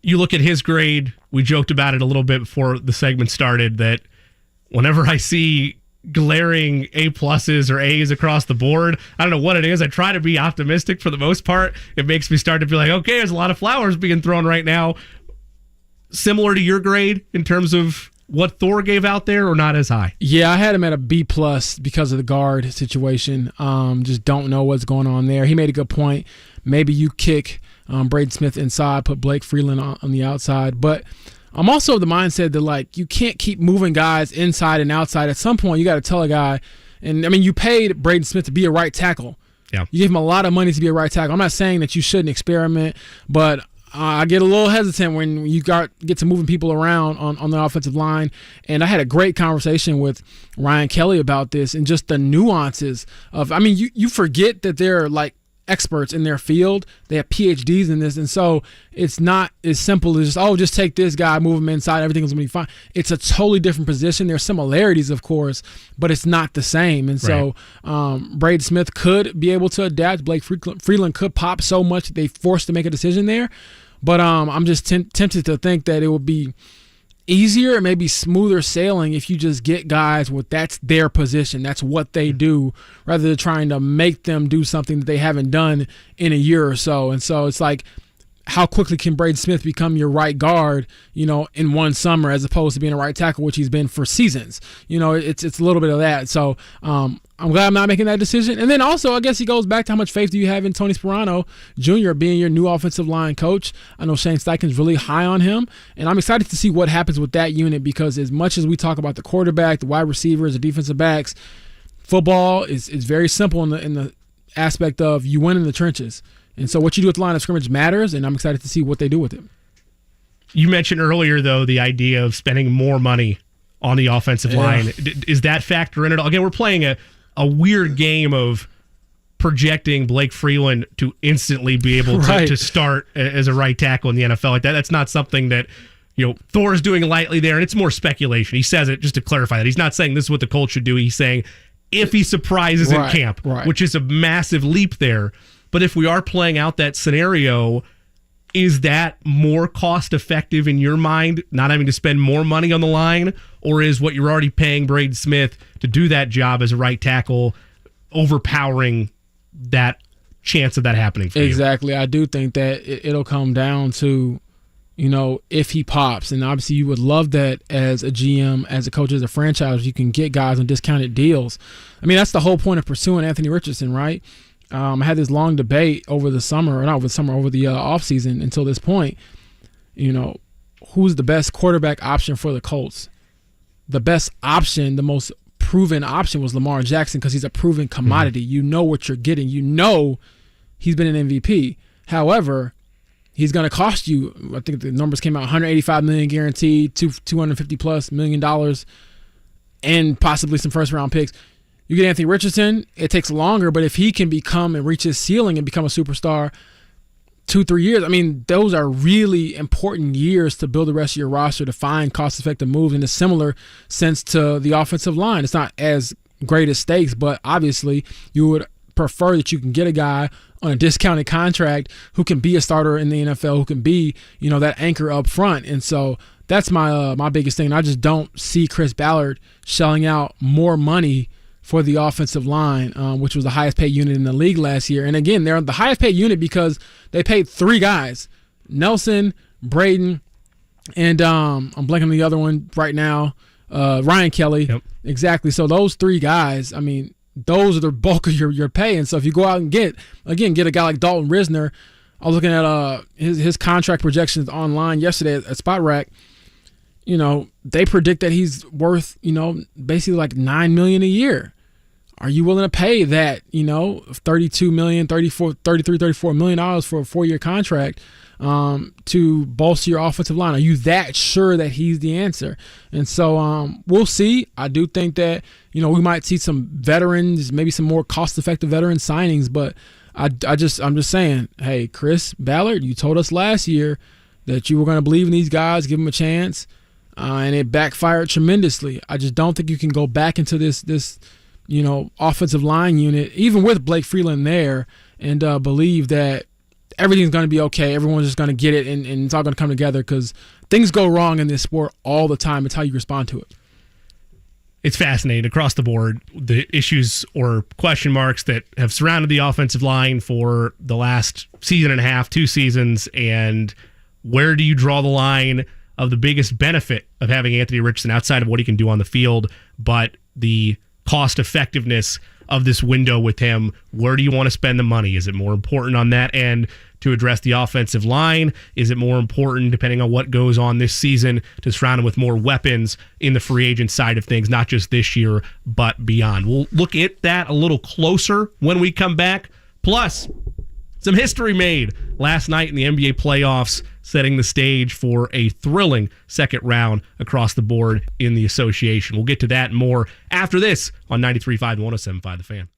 You look at his grade. We joked about it a little bit before the segment started that whenever I see glaring A+s or A's across the board, I don't know what it is. I try to be optimistic for the most part. It makes me start to be like, okay, there's a lot of flowers being thrown right now. Similar to your grade in terms of what Thor gave out there, or not as high? Yeah, I had him at a B+ because of the guard situation. Just don't know what's going on there. He made a good point. Maybe you kick Braden Smith inside, put Blake Freeland on the outside, but I'm also of the mindset that, you can't keep moving guys inside and outside. At some point, you got to tell a guy, and, you paid Braden Smith to be a right tackle. Yeah. You gave him a lot of money to be a right tackle. I'm not saying that you shouldn't experiment, but I get a little hesitant when you get to moving people around on the offensive line. And I had a great conversation with Ryan Kelly about this and just the nuances of, you forget that they're, experts in their field. They have PhDs in this, and so it's not as simple as just take this guy, move him inside, everything's going to be fine. It's a totally different position. There's similarities, of course, but it's not the same. And so Braden Smith could be able to adapt. Blake Freeland could pop so much that they forced to make a decision there. But I'm just tempted to think that it would be easier, maybe smoother sailing if you just get guys with that's their position, that's what they do, rather than trying to make them do something that they haven't done in a year or so. And so it's how quickly can Braden Smith become your right guard, in one summer as opposed to being a right tackle, which he's been for seasons. It's a little bit of that. So I'm glad I'm not making that decision. And then also, I guess he goes back to how much faith do you have in Tony Sperano Jr. being your new offensive line coach. I know Shane Steichen's really high on him, and I'm excited to see what happens with that unit, because as much as we talk about the quarterback, the wide receivers, the defensive backs, football is very simple in the aspect of you win in the trenches. And so what you do with the line of scrimmage matters, and I'm excited to see what they do with it. You mentioned earlier, though, the idea of spending more money on the offensive line. Is that factor in it? Again, we're playing a weird game of projecting Blake Freeland to instantly be able to start as a right tackle in the NFL. Like that. That's not something that Thor is doing lightly there, and it's more speculation. He says it just to clarify that. He's not saying this is what the Colts should do. He's saying if he surprises in camp, which is a massive leap there. But if we are playing out that scenario, is that more cost-effective in your mind, not having to spend more money on the line, or is what you're already paying Braden Smith to do that job as a right tackle overpowering that chance of that happening for you? Exactly. I do think that it'll come down to, if he pops. And obviously you would love that as a GM, as a coach, as a franchise, you can get guys on discounted deals. I mean, that's the whole point of pursuing Anthony Richardson, right? I had this long debate over the summer, or not over the summer, over the offseason until this point. Who's the best quarterback option for the Colts? The best option, the most proven option was Lamar Jackson, because he's a proven commodity. You know what you're getting. He's been an MVP. However, he's going to cost you, I think the numbers came out, $185 million guaranteed, $250+ million, and possibly some first-round picks. You get Anthony Richardson, it takes longer, but if he can become and reach his ceiling and become a superstar 2-3 years, I mean, those are really important years to build the rest of your roster, to find cost-effective moves in a similar sense to the offensive line. It's not as great as stakes, but obviously you would prefer that you can get a guy on a discounted contract who can be a starter in the NFL, who can be, that anchor up front. And so that's my biggest thing. And I just don't see Chris Ballard shelling out more money for the offensive line, which was the highest paid unit in the league last year. And again, they're the highest paid unit because they paid 3 guys, Nelson, Braden, and I'm blanking on the other one right now, Ryan Kelly. Yep. Exactly. So those 3 guys, I mean, those are the bulk of your pay. And so if you go out and get a guy like Dalton Risner, I was looking at his contract projections online yesterday at Spot Rack. They predict that he's worth, basically like $9 million a year. Are you willing to pay that, $32 million, $34 million for a 4-year contract to bolster your offensive line? Are you that sure that he's the answer? And so we'll see. I do think that, we might see some veterans, maybe some more cost-effective veteran signings, but I'm just saying, hey, Chris Ballard, you told us last year that you were going to believe in these guys, give them a chance, and it backfired tremendously. I just don't think you can go back into this offensive line unit, even with Blake Freeland there, and believe that everything's going to be okay. Everyone's just going to get it, and it's all going to come together, because things go wrong in this sport all the time. It's how you respond to it. It's fascinating across the board, the issues or question marks that have surrounded the offensive line for the last season and a half, 2 seasons, and where do you draw the line of the biggest benefit of having Anthony Richardson outside of what he can do on the field, but the cost effectiveness of this window with him? Where do you want to spend the money? Is it more important on that end to address the offensive line? Is it more important, depending on what goes on this season, to surround him with more weapons in the free agent side of things, not just this year, but beyond? We'll look at that a little closer when we come back. Plus, some history made last night in the NBA playoffs, setting the stage for a thrilling second round across the board in the association. We'll get to that and more after this on 93.5 and 107.5 The Fan.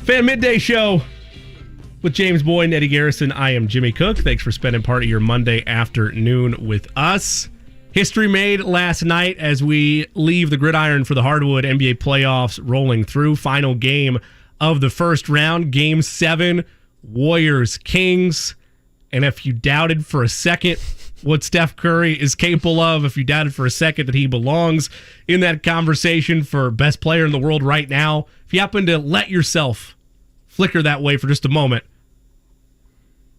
Fan Midday Show with James Boyd and Eddie Garrison. I am Jimmy Cook. Thanks for spending part of your Monday afternoon with us. History made last night as we leave the gridiron for the hardwood. NBA playoffs rolling through. Final game of the first round, Game 7, Warriors Kings. And if you doubted for a second what Steph Curry is capable of, if you doubted for a second that he belongs in that conversation for best player in the world right now, if you happen to let yourself flicker that way for just a moment,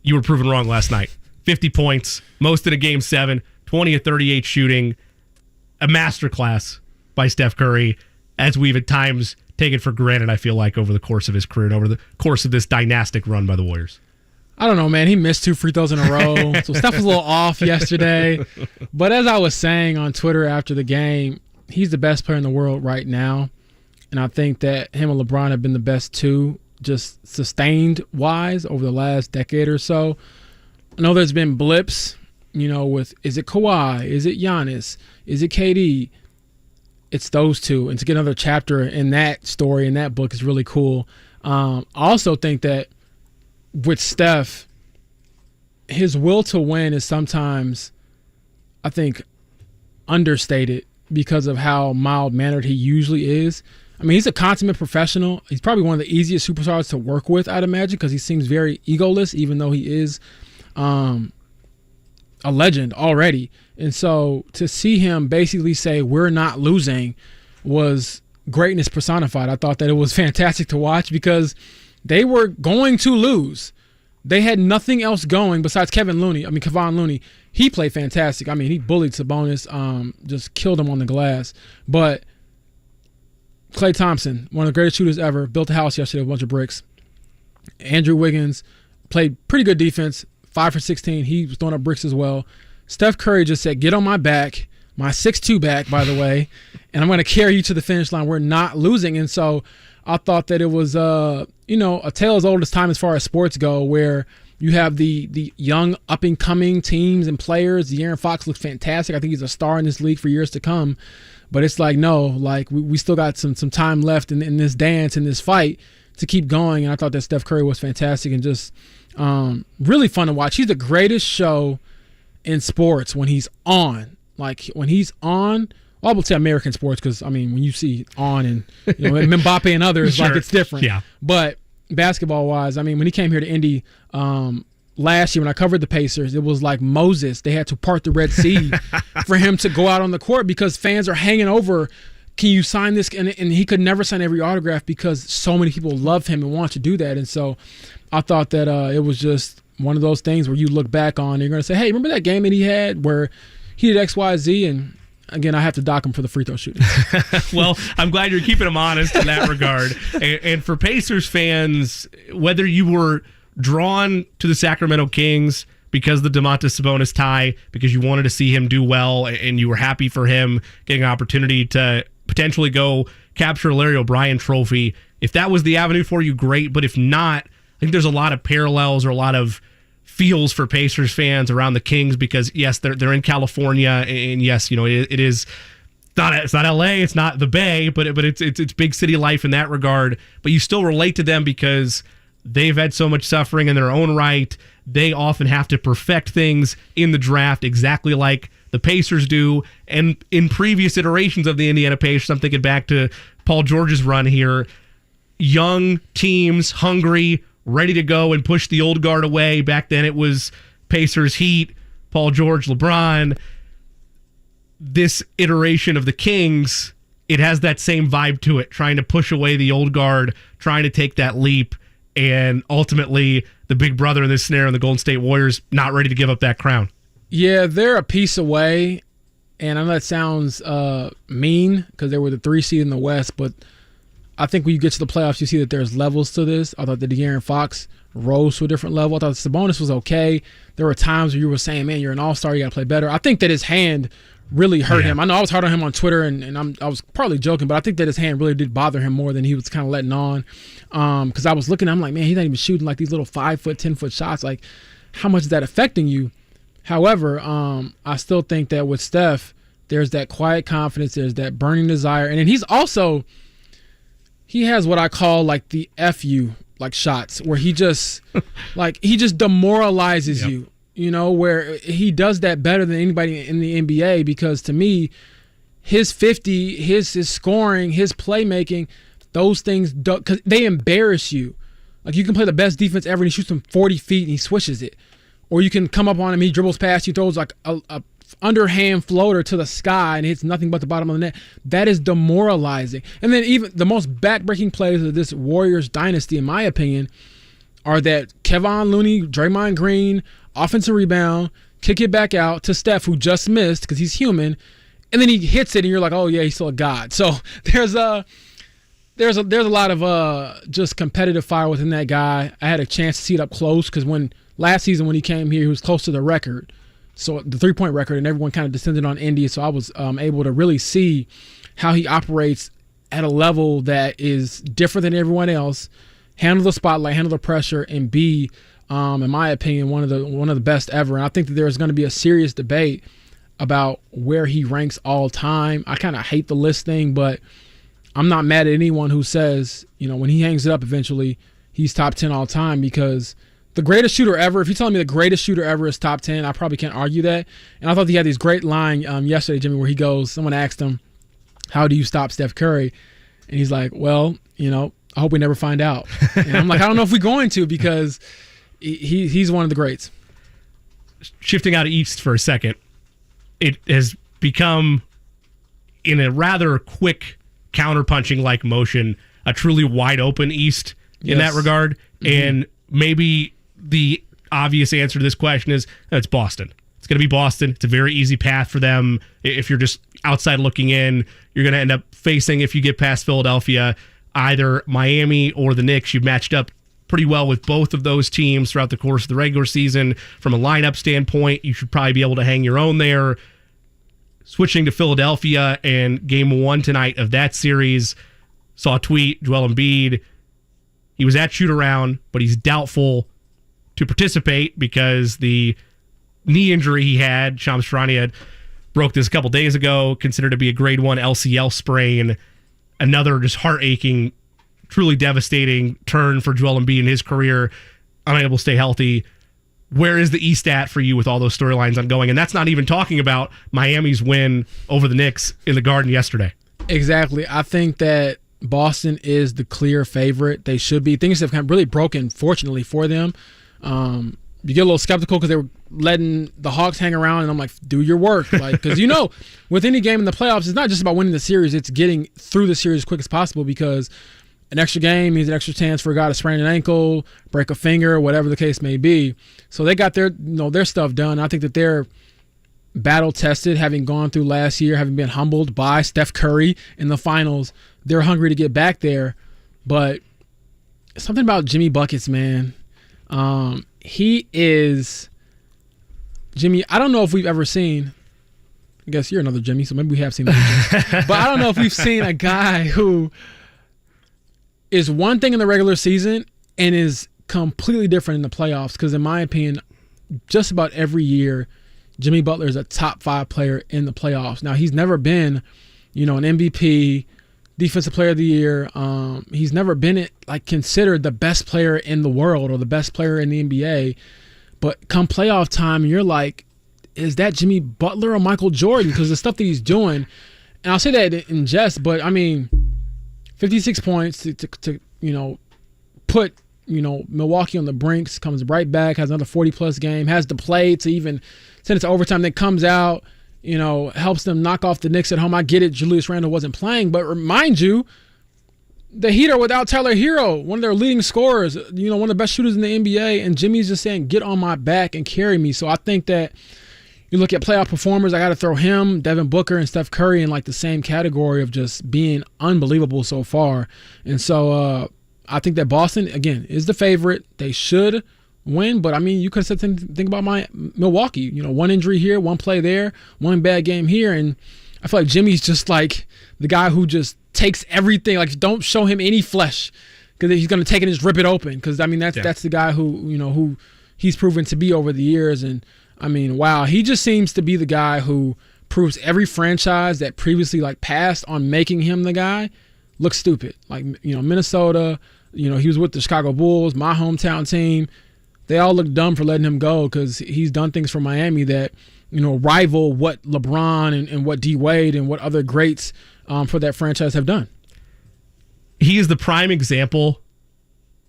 you were proven wrong last night. 50 points, most in a Game 7, 20 of 38 shooting, a masterclass by Steph Curry, as we've at times taken for granted, I feel like, over the course of his career and over the course of this dynastic run by the Warriors. I don't know, man. He missed 2 free throws in a row. So Steph was a little off yesterday. But as I was saying on Twitter after the game, he's the best player in the world right now. And I think that him and LeBron have been the best too, just sustained-wise over the last decade or so. I know there's been blips, with is it Kawhi? Is it Giannis? Is it KD? It's those two. And to get another chapter in that story, in that book, is really cool. I also think that with Steph, his will to win is sometimes, I think, understated because of how mild-mannered he usually is. I mean, he's a consummate professional. He's probably one of the easiest superstars to work with, I'd imagine, because he seems very egoless, even though he is a legend already. And so to see him basically say, we're not losing, was greatness personified. I thought that it was fantastic to watch because they were going to lose. They had nothing else going besides Kevon Looney. He played fantastic. I mean, he bullied Sabonis, just killed him on the glass. But Klay Thompson, one of the greatest shooters ever, built a house yesterday with a bunch of bricks. Andrew Wiggins played pretty good defense, 5 for 16. He was throwing up bricks as well. Steph Curry just said, get on my back, my 6'2" back, by the way, and I'm going to carry you to the finish line. We're not losing. And so I thought that it was, a tale as old as time as far as sports go, where you have the young up-and-coming teams and players. De'Aaron Fox looks fantastic. I think he's a star in this league for years to come. But it's like, no, like we still got some time left in this dance, in this fight to keep going. And I thought that Steph Curry was fantastic and just really fun to watch. He's the greatest show in sports when he's on. Like when he's on, well, I would say American sports because, I mean, when you see on and Mbappe and others, sure, like it's different. Yeah. But basketball-wise, I mean, when he came here to Indy last year when I covered the Pacers, it was like Moses. They had to part the Red Sea for him to go out on the court because fans are hanging over. Can you sign this? And he could never sign every autograph because so many people love him and want to do that. And so I thought that it was just one of those things where you look back on and you're going to say, hey, remember that game that he had where he did X, Y, Z? And again, I have to dock him for the free throw shooting. Well, I'm glad you're keeping him honest in that regard. And for Pacers fans, whether you were drawn to the Sacramento Kings because of the Domantas Sabonis tie, because you wanted to see him do well and you were happy for him getting an opportunity to potentially go capture a Larry O'Brien trophy, if that was the avenue for you, great. But if not, I think there's a lot of parallels or a lot of feels for Pacers fans around the Kings because, yes, they're in California, and yes, it is it's not LA, it's not the Bay, but it's big city life in that regard. But you still relate to them because they've had so much suffering in their own right. They often have to perfect things in the draft exactly like the Pacers do. And in previous iterations of the Indiana Pacers, I'm thinking back to Paul George's run here, young teams, hungry, ready to go and push the old guard away. Back then it was Pacers Heat, Paul George, LeBron. This iteration of the Kings, it has that same vibe to it, trying to push away the old guard, trying to take that leap, and ultimately the big brother in this scenario, the Golden State Warriors, not ready to give up that crown. Yeah, they're a piece away, and I know that sounds mean because they were the 3 seed in the West, but I think when you get to the playoffs, you see that there's levels to this. I thought that De'Aaron Fox rose to a different level. I thought Sabonis was okay. There were times where you were saying, man, you're an all-star, you got to play better. I think that his hand really hurt him. I know I was hard on him on Twitter, and I was partly joking, but I think that his hand really did bother him more than he was kind of letting on. Because I was looking at him like, man, he's not even shooting like these little 5-foot, 10-foot shots. Like, how much is that affecting you? However, I still think that with Steph, there's that quiet confidence, there's that burning desire. And then he's also he has what I call like the FU like shots where he just demoralizes you. You know, where he does that better than anybody in the NBA, because to me, his 50, his scoring, his playmaking, those things, because they embarrass you. Like, you can play the best defense ever and he shoots from 40 feet and he swishes it. Or you can come up on him, he dribbles past you, throws like a underhand floater to the sky and hits nothing but the bottom of the net. That is demoralizing. And then even the most backbreaking plays of this Warriors dynasty, in my opinion, are that Kevon Looney, Draymond Green, offensive rebound, kick it back out to Steph, who just missed because he's human, and then he hits it, and you're like, oh yeah, he's still a god. So there's a lot of just competitive fire within that guy. I had a chance to see it up close because last season when he came here, he was close to the record, so the 3-point record, and everyone kind of descended on Indy. So I was able to really see how he operates at a level that is different than everyone else. Handle the spotlight, handle the pressure, and be, in my opinion, one of the best ever. And I think that there's going to be a serious debate about where he ranks all time. I kind of hate the list thing, but I'm not mad at anyone who says, you know, when he hangs it up eventually, he's top 10 all time, because the greatest shooter ever, if you're telling me the greatest shooter ever is top 10, I probably can't argue that. And I thought he had this great line yesterday, Jimmy, where he goes, someone asked him, how do you stop Steph Curry? And he's like, well, you know, I hope we never find out. And I'm like, I don't know if we're going to, because he's one of the greats. Shifting out east for a second, it has become, in a rather quick counterpunching like motion, a truly wide open East in that regard. Mm-hmm. And maybe the obvious answer to this question is it's Boston. It's going to be Boston. It's a very easy path for them. If you're just outside looking in, you're going to end up facing, if you get past Philadelphia, either Miami or the Knicks. You've matched up pretty well with both of those teams throughout the course of the regular season. From a lineup standpoint, you should probably be able to hang your own there. Switching to Philadelphia and game 1 tonight of that series, saw a tweet, Joel Embiid, he was at shoot-around, but he's doubtful to participate because the knee injury he had, Shams Charania had broke this a couple days ago, considered to be a grade 1 LCL sprain. Another just heart-aching, truly devastating turn for Joel Embiid in his career, unable to stay healthy. Where is the East at for you with all those storylines ongoing? And that's not even talking about Miami's win over the Knicks in the Garden yesterday. Exactly. I think that Boston is the clear favorite. They should be. Things have kind of really broken, fortunately, for them. You get a little skeptical because they were letting the Hawks hang around, and I'm like, do your work. Like, because, you know, with any game in the playoffs, it's not just about winning the series, it's getting through the series as quick as possible, because an extra game means an extra chance for a guy to sprain an ankle, break a finger, whatever the case may be. So they got their stuff done. I think that they're battle-tested, having gone through last year, having been humbled by Steph Curry in the finals. They're hungry to get back there. But something about Jimmy Buckets, man. He is – Jimmy, I don't know if we've ever seen – I guess you're another Jimmy, so maybe we have seen that. But I don't know if we've seen a guy who is one thing in the regular season and is completely different in the playoffs, because in my opinion, just about every year, Jimmy Butler is a top 5 player in the playoffs. Now, he's never been, you know, an MVP, Defensive Player of the Year. He's never been considered the best player in the world or the best player in the NBA. But come playoff time, you're like, is that Jimmy Butler or Michael Jordan? Because the stuff that he's doing, and I'll say that in jest, but I mean, 56 points to you know, put, you know, Milwaukee on the brinks, comes right back, has another 40-plus game, has the play to even send it to overtime, then comes out, you know, helps them knock off the Knicks at home. I get it, Julius Randle wasn't playing, but remind you, the Heat are without Tyler Hero, one of their leading scorers, you know, one of the best shooters in the NBA, and Jimmy's just saying, get on my back and carry me. So I think that you look at playoff performers, I got to throw him, Devin Booker, and Steph Curry in like the same category of just being unbelievable so far. And so I think that Boston, again, is the favorite. They should win, but I mean, you could have said think about Milwaukee. You know, one injury here, one play there, one bad game here, and I feel like Jimmy's just like the guy who just takes everything. Like, don't show him any flesh, because he's going to take it and just rip it open. Because I mean, that's the guy who he's proven to be over the years. And I mean, wow, he just seems to be the guy who proves every franchise that previously like passed on making him the guy, look stupid. Like, Minnesota, he was with the Chicago Bulls, my hometown team. They all look dumb for letting him go because he's done things for Miami that, rival what LeBron and what D. Wade and what other greats for that franchise have done. He is the prime example,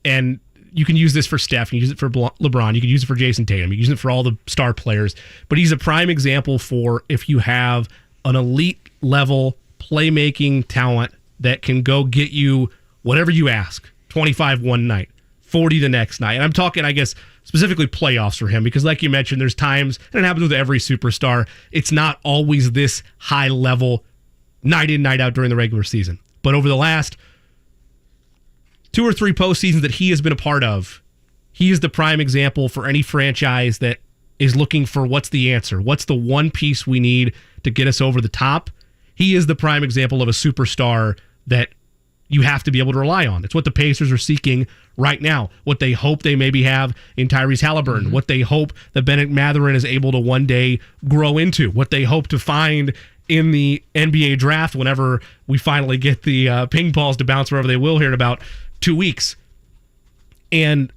and you can use this for Steph, you can use it for LeBron, you can use it for Jason Tatum, you can use it for all the star players, but he's a prime example for if you have an elite level playmaking talent that can go get you whatever you ask, 25 one night, 40 the next night. And I'm talking, I guess, specifically playoffs for him, because like you mentioned, there's times, and it happens with every superstar, it's not always this high level night in, night out during the regular season. But over the last 2 or 3 postseasons that he has been a part of, he is the prime example for any franchise that is looking for what's the answer, what's the one piece we need to get us over the top. He is the prime example of a superstar that you have to be able to rely on. It's what the Pacers are seeking right now, what they hope they maybe have in Tyrese Halliburton, what they hope that Bennett Mathurin is able to one day grow into, what they hope to find in the NBA draft whenever we finally get the ping balls to bounce wherever they will here in about 2 weeks. And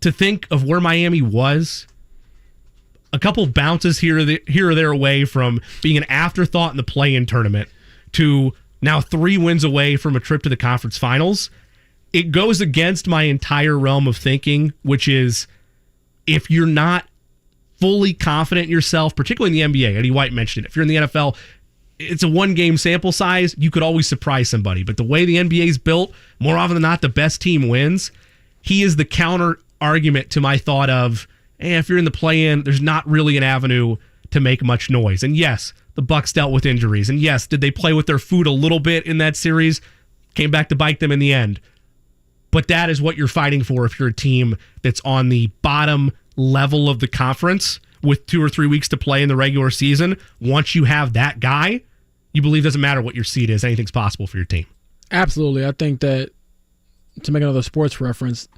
to think of where Miami was, a couple bounces here or there away from being an afterthought in the play-in tournament to now 3 wins away from a trip to the conference finals, it goes against my entire realm of thinking, which is if you're not fully confident in yourself, particularly in the NBA, Eddie White mentioned it, if you're in the NFL, it's a 1-game sample size, you could always surprise somebody. But the way the NBA is built, more often than not, the best team wins. He is the counter argument to my thought of, if you're in the play-in, there's not really an avenue to make much noise. And yes, the Bucks dealt with injuries. And yes, did they play with their food a little bit in that series? Came back to bite them in the end. But that is what you're fighting for if you're a team that's on the bottom level of the conference with 2 or 3 weeks to play in the regular season. Once you have that guy, you believe it doesn't matter what your seed is. Anything's possible for your team. Absolutely. I think that, to make another sports reference,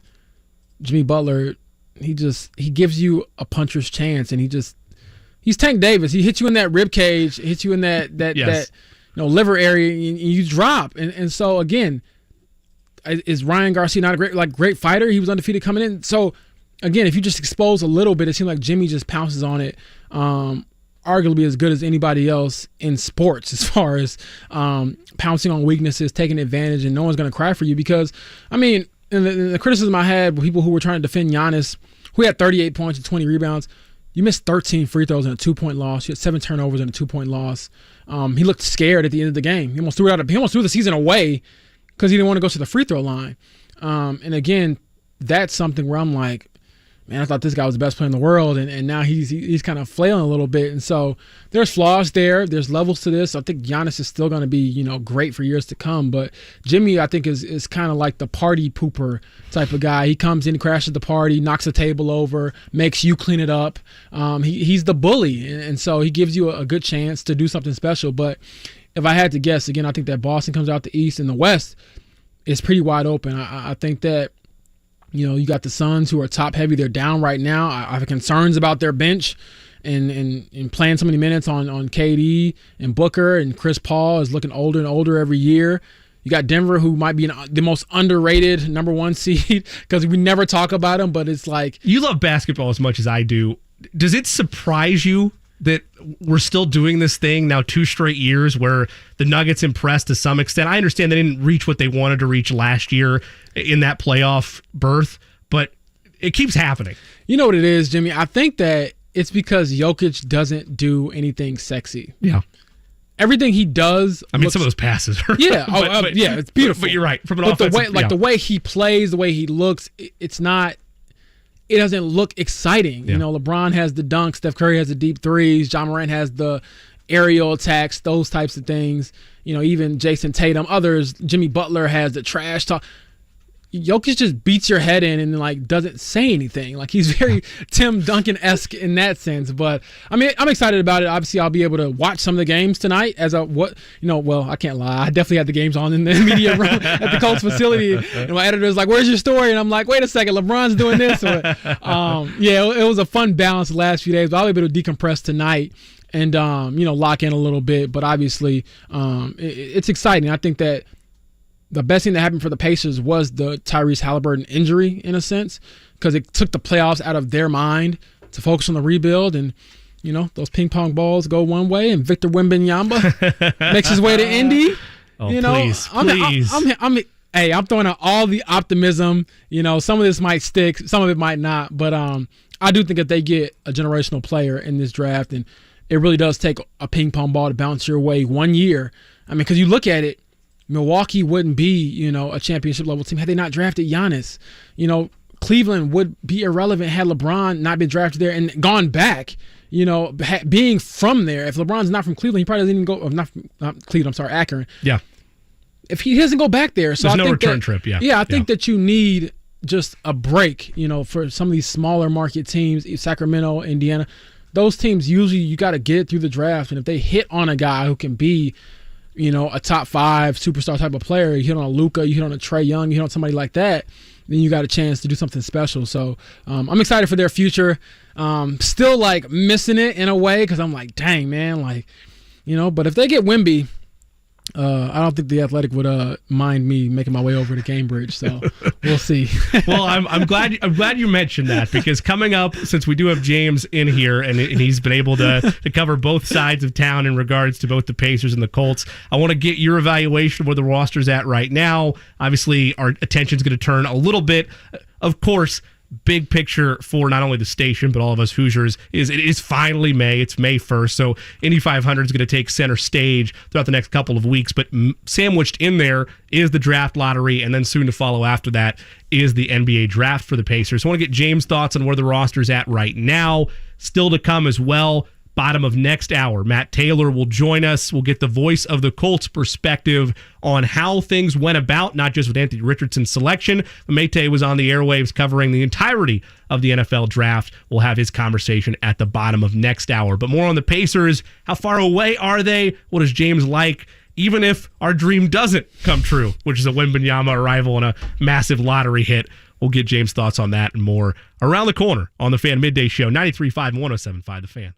Jimmy Butler, he gives you a puncher's chance, and he's Tank Davis. He hits you in that rib cage, hits you in that yes. that liver area, and you drop. And so again, is Ryan Garcia not a great fighter? He was undefeated coming in. So again, if you just expose a little bit, it seems like Jimmy just pounces on it. Arguably as good as anybody else in sports as far as pouncing on weaknesses, taking advantage, and no one's going to cry for you because, I mean, in the criticism I had with people who were trying to defend Giannis, who had 38 points and 20 rebounds, you missed 13 free throws in a 2-point loss. You had 7 turnovers in a 2-point loss. He looked scared at the end of the game. He almost threw the season away because he didn't want to go to the free throw line. And again, that's something where I'm like, man, I thought this guy was the best player in the world, and now he's kind of flailing a little bit. And so there's flaws there. There's levels to this. I think Giannis is still going to be, great for years to come. But Jimmy, I think, is kind of like the party pooper type of guy. He comes in, crashes the party, knocks a table over, makes you clean it up. He's the bully, and so he gives you a good chance to do something special. But if I had to guess, again, I think that Boston comes out the East, and the West is pretty wide open. I think that, you got the Suns who are top heavy. They're down right now. I have concerns about their bench and playing so many minutes on KD and Booker, and Chris Paul is looking older and older every year. You got Denver, who might be the most underrated number 1 seed because we never talk about them, but it's like... You love basketball as much as I do. Does it surprise you that we're still doing this thing now 2 straight years where the Nuggets impressed to some extent? I understand they didn't reach what they wanted to reach last year in that playoff berth, but it keeps happening. You know what it is, Jimmy? I think that it's because Jokic doesn't do anything sexy. Yeah. Everything he does... some of those passes are... Yeah, it's beautiful. But you're right. From an offensive... the way he plays, the way he looks, it's not... It doesn't look exciting. Yeah. LeBron has the dunks, Steph Curry has the deep threes, John Morant has the aerial attacks, those types of things. Even Jason Tatum, others, Jimmy Butler has the trash talk. Jokic just beats your head in and doesn't say anything. He's very Tim Duncan-esque in that sense. But I mean, I'm excited about it. Obviously, I'll be able to watch some of the games tonight. I can't lie. I definitely had the games on in the media room at the Colts facility. And my editor's like, "Where's your story?" And I'm like, "Wait a second, LeBron's doing this." It was a fun balance the last few days. But I'll be able to decompress tonight and lock in a little bit. But obviously, it's exciting. I think that the best thing that happened for the Pacers was the Tyrese Halliburton injury, in a sense, because it took the playoffs out of their mind to focus on the rebuild. And, you know, those ping pong balls go one way, and Victor Wembanyama makes his way to Indy. Oh, you know, please. I'm throwing out all the optimism. You know, some of this might stick, some of it might not. But I do think if they get a generational player in this draft, and it really does take a ping pong ball to bounce your way 1 year. I mean, because you look at it, Milwaukee wouldn't be, you know, a championship level team had they not drafted Giannis. You know, Cleveland would be irrelevant had LeBron not been drafted there and gone back. You know, being from there. If LeBron's not from Cleveland, he probably doesn't even go. Not Cleveland. I'm sorry, Akron. Yeah. If he doesn't go back there, so there's I no think return trip. Yeah. Yeah, I think that you need just a break. You know, for some of these smaller market teams, Sacramento, Indiana, those teams usually you got to get it through the draft, and if they hit on a guy who can be, you know, a top 5 superstar type of player, you hit on a Luka, you hit on a Trae Young, you hit on somebody like that, then you got a chance to do something special. So I'm excited for their future. Still like missing it in a way because I'm like, dang, man, like, you know, but if they get Wemby, I don't think the Athletic would mind me making my way over to Cambridge, so we'll see. Well, I'm glad you mentioned that, because coming up, since we do have James in here and he's been able to cover both sides of town in regards to both the Pacers and the Colts, I want to get your evaluation of where the roster's at right now. Obviously, our attention's going to turn a little bit, of course. Big picture for not only the station but all of us Hoosiers is it is finally May. It's May 1st, so Indy 500 is going to take center stage throughout the next couple of weeks, but sandwiched in there is the draft lottery, and then soon to follow after that is the NBA draft for the Pacers. So I want to get James' thoughts on where the roster's at right now. Still to come as well. Bottom of next hour, Matt Taylor will join us. We'll get the voice of the Colts perspective on how things went about, not just with Anthony Richardson's selection. Midday was on the airwaves covering the entirety of the NFL draft. We'll have his conversation at the bottom of next hour. But more on the Pacers. How far away are they? What is James like? Even if our dream doesn't come true, which is a Wembanyama arrival and a massive lottery hit. We'll get James' thoughts on that and more around the corner on the Fan Midday Show, 93.5 and 107.5 The Fan.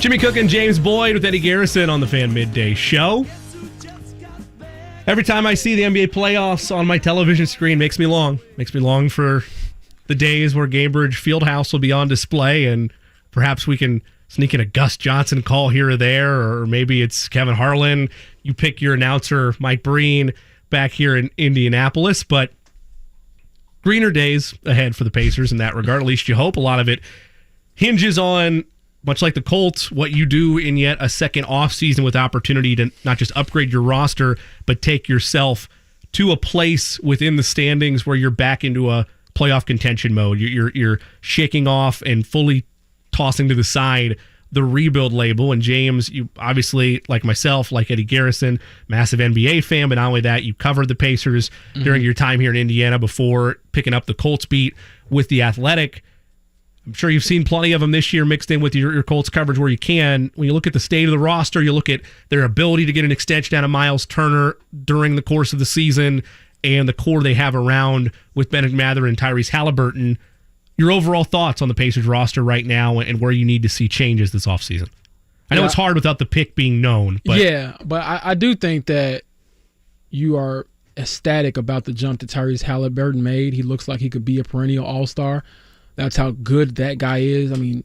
Jimmy Cook and James Boyd with Eddie Garrison on the Fan Midday Show. Every time I see the NBA playoffs on my television screen, makes me long. Makes me long for the days where Gainbridge Fieldhouse will be on display, and perhaps we can sneak in a Gus Johnson call here or there, or maybe it's Kevin Harlan. You pick your announcer, Mike Breen, back here in Indianapolis. But greener days ahead for the Pacers in that regard. At least you hope. A lot of it hinges on, much like the Colts, what you do in yet a second offseason with opportunity to not just upgrade your roster, but take yourself to a place within the standings where you're back into a playoff contention mode. You're shaking off and fully tossing to the side the rebuild label. And James, you obviously, like myself, like Eddie Garrison, massive NBA fan, but not only that, you covered the Pacers during your time here in Indiana before picking up the Colts beat with The Athletic. I'm sure you've seen plenty of them this year mixed in with your Colts coverage where you can. When you look at the state of the roster, you look at their ability to get an extension out of Miles Turner during the course of the season and the core they have around with Bennedict Mather and Tyrese Halliburton. Your overall thoughts on the Pacers roster right now and where you need to see changes this offseason? I know it's hard without the pick being known. But yeah, but I do think that you are ecstatic about the jump that Tyrese Halliburton made. He looks like he could be a perennial all-star. That's how good that guy is. I mean,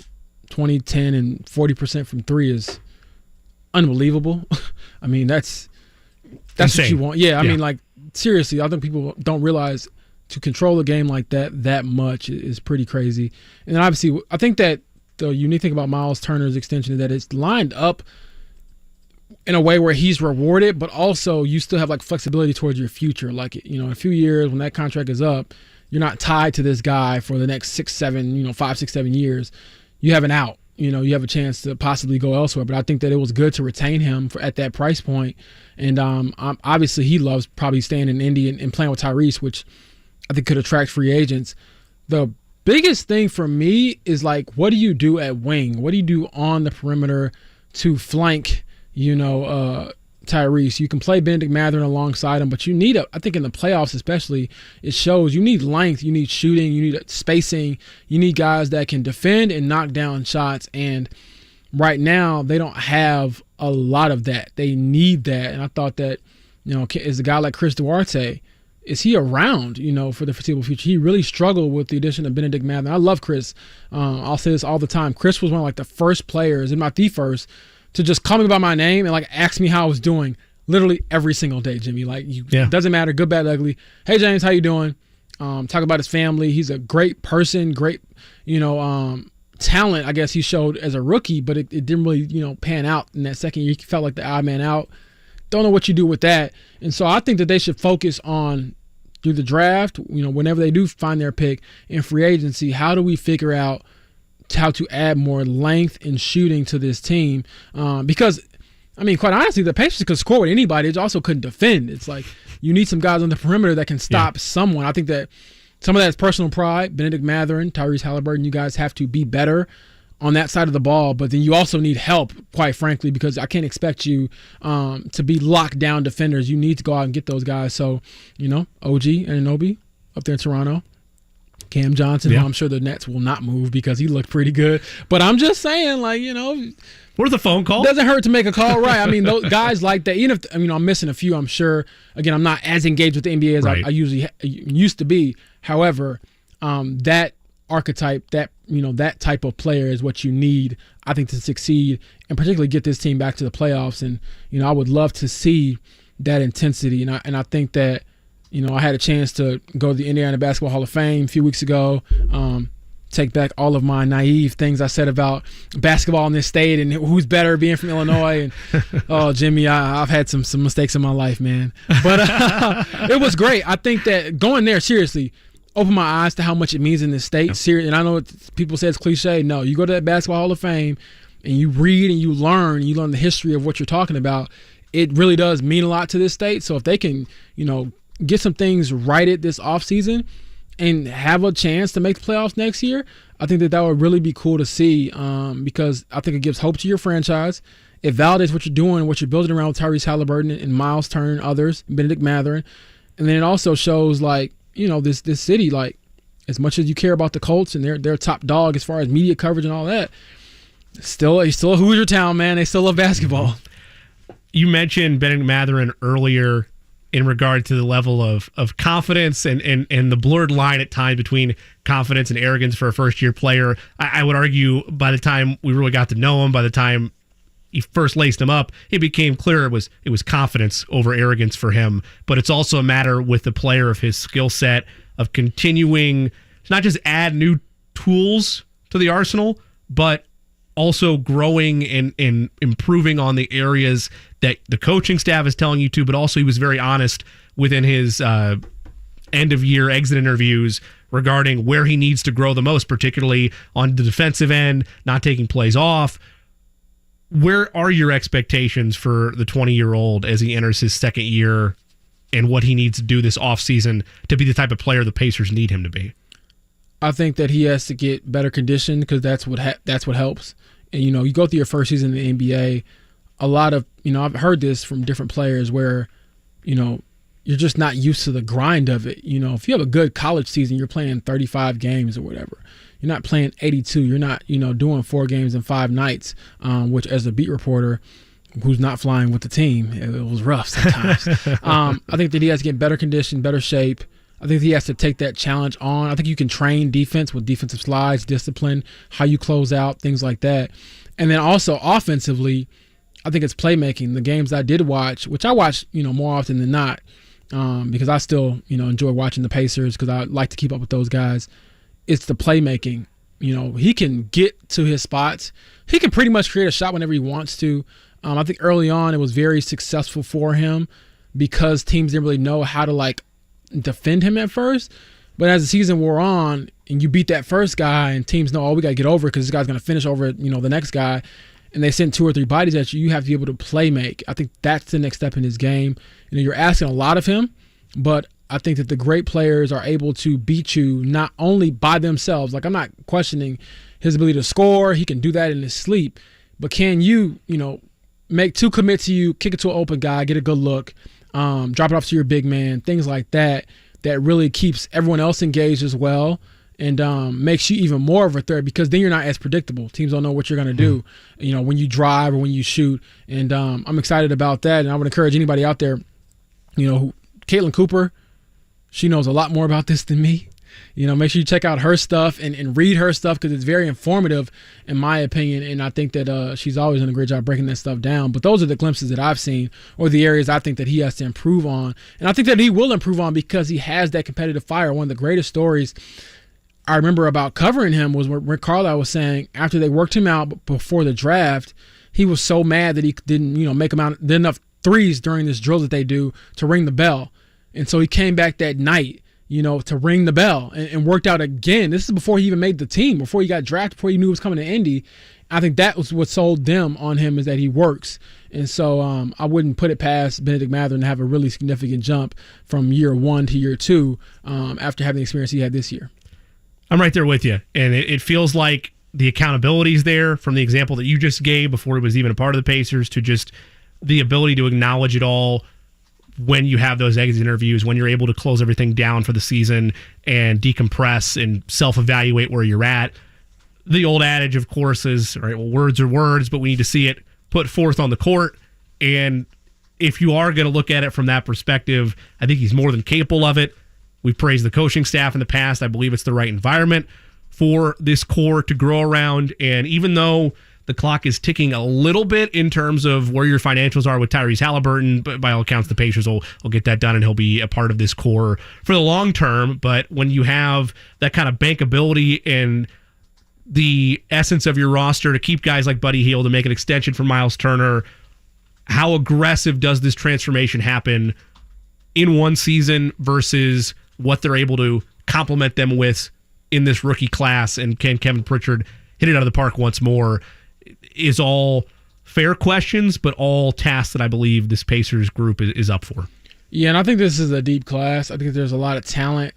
20, 10, and 40% from three is unbelievable. I mean, that's insane. what you want. Yeah, I mean, like, seriously, I think people don't realize to control a game like that much is pretty crazy. And then obviously, I think that the unique thing about Miles Turner's extension is that it's lined up in a way where he's rewarded, but also you still have like flexibility towards your future. Like, in a few years when that contract is up, you're not tied to this guy for the next 5, 6, 7 years. You have an out. You have a chance to possibly go elsewhere. But I think that it was good to retain him at that price point. And obviously he loves probably staying in Indy and playing with Tyrese, which I think could attract free agents. The biggest thing for me is like, what do you do at wing? What do you do on the perimeter to flank, Tyrese? You can play Bennedict Mather alongside him, but you need I think in the playoffs especially, it shows you need length, you need shooting, you need spacing, you need guys that can defend and knock down shots. And right now they don't have a lot of that. They need that. And I thought that, is a guy like Chris Duarte, is he around, for the foreseeable future? He really struggled with the addition of Bennedict Mather. I love Chris. I'll say this all the time. Chris was one of like the first players, if not the first, to just call me by my name and like ask me how I was doing literally every single day, Jimmy. Like, it doesn't matter, good, bad, ugly. Hey, James, how you doing? Talk about his family. He's a great person, great, talent, I guess he showed as a rookie, but it didn't really, pan out in that second year. He felt like the odd man out. Don't know what you do with that. And so I think that they should focus on, through the draft, whenever they do find their pick, in free agency, how do we figure out how to add more length and shooting to this team? Because, I mean, quite honestly, the Pacers could score with anybody. It also couldn't defend. It's like you need some guys on the perimeter that can stop someone. I think that some of that is personal pride. Bennedict Mather and Tyrese Halliburton, you guys have to be better on that side of the ball, but then you also need help, quite frankly, because I can't expect you to be locked down defenders. You need to go out and get those guys. So, OG Anunoby up there in Toronto, Cam Johnson, who I'm sure the Nets will not move because he looked pretty good. But I'm just saying, like, worth a phone call. Doesn't hurt to make a call, right? I mean, those guys like that. Even if I'm missing a few, I'm sure. Again, I'm not as engaged with the NBA as I usually used to be. However, that archetype, that type of player is what you need, I think, to succeed and particularly get this team back to the playoffs. And I would love to see that intensity. And I think that I had a chance to go to the Indiana Basketball Hall of Fame a few weeks ago. Take back all of my naive things I said about basketball in this state and who's better being from Illinois. And oh, Jimmy, I've had some mistakes in my life, man. But it was great. I think that going there, seriously, opened my eyes to how much it means in this state. And I know people say it's cliche. No, you go to that Basketball Hall of Fame and you read and you learn the history of what you're talking about. It really does mean a lot to this state. So if they can, get some things righted this offseason and have a chance to make the playoffs next year, I think that would really be cool to see, because I think it gives hope to your franchise. It validates what you're doing, what you're building around with Tyrese Halliburton and Miles Turner and others, Bennedict Mather. And then it also shows, like, this city, like, as much as you care about the Colts and their top dog as far as media coverage and all that, He's still a Hoosier town, man. They still love basketball. You mentioned Bennedict Mathurin earlier in regard to the level of confidence and the blurred line at times between confidence and arrogance for a first-year player. I would argue by the time we really got to know him, by the time he first laced him up, it became clear it was confidence over arrogance for him. But it's also a matter with the player of his skill set of continuing to not just add new tools to the arsenal, but also growing and improving on the areas that the coaching staff is telling you to, but also he was very honest within his end-of-year exit interviews regarding where he needs to grow the most, particularly on the defensive end, not taking plays off. Where are your expectations for the 20-year-old as he enters his second year and what he needs to do this offseason to be the type of player the Pacers need him to be? I think that he has to get better conditioned because that's what helps. And, you go through your first season in the NBA, a lot of, I've heard this from different players where, you're just not used to the grind of it. If you have a good college season, you're playing 35 games or whatever. You're not playing 82. You're not, doing 4 games in 5 nights, which as a beat reporter who's not flying with the team, it was rough sometimes. I think that he has to get better condition, better shape. I think he has to take that challenge on. I think you can train defense with defensive slides, discipline, how you close out, things like that. And then also offensively, I think it's playmaking. The games I did watch, which I watch, more often than not, because I still, enjoy watching the Pacers because I like to keep up with those guys. It's the playmaking. He can get to his spots. He can pretty much create a shot whenever he wants to. I think early on it was very successful for him because teams didn't really know how to defend him at first. But as the season wore on and you beat that first guy and teams know, we got to get over it because this guy's going to finish over, the next guy, and they send 2 or 3 bodies at you, you have to be able to play make. I think that's the next step in his game. You're asking a lot of him, but I think that the great players are able to beat you not only by themselves. I'm not questioning his ability to score. He can do that in his sleep. But can you, make 2 commit to you, kick it to an open guy, get a good look, drop it off to your big man, things like that really keeps everyone else engaged as well and makes you even more of a threat because then you're not as predictable. Teams don't know what you're going to do, when you drive or when you shoot. And I'm excited about that. And I would encourage anybody out there, Caitlin Cooper, she knows a lot more about this than me. Make sure you check out her stuff and read her stuff because it's very informative in my opinion. And I think that she's always done a great job breaking that stuff down. But those are the glimpses that I've seen or the areas I think that he has to improve on. And I think that he will improve on because he has that competitive fire. One of the greatest stories I remember about covering him was when Rick Carlisle was saying after they worked him out before the draft, he was so mad that he didn't, make him out enough threes during this drill that they do to ring the bell. And so he came back that night, to ring the bell and worked out again. This is before he even made the team, before he got drafted, before he knew he was coming to Indy. I think that was what sold them on him is that he works. And so I wouldn't put it past Bennedict Mathurin to have a really significant jump from year 1 to year 2 after having the experience he had this year. I'm right there with you. And it feels like the accountability is there from the example that you just gave before he was even a part of the Pacers to just the ability to acknowledge it all when you have those exit interviews, when you're able to close everything down for the season and decompress and self-evaluate where you're at. The old adage, of course, is, all right, well, words are words, but we need to see it put forth on the court. And if you are going to look at it from that perspective, I think he's more than capable of it. We've praised the coaching staff in the past. I believe it's the right environment for this core to grow around. And even though the clock is ticking a little bit in terms of where your financials are with Tyrese Halliburton, but by all accounts, the Pacers will get that done and he'll be a part of this core for the long term. But when you have that kind of bankability and the essence of your roster to keep guys like Buddy Hield, to make an extension for Miles Turner, how aggressive does this transformation happen in one season versus what they're able to complement them with in this rookie class? And can Kevin Pritchard hit it out of the park once more? Is all fair questions, but all tasks that I believe this Pacers group is up for. Yeah, and I think this is a deep class. I think there's a lot of talent,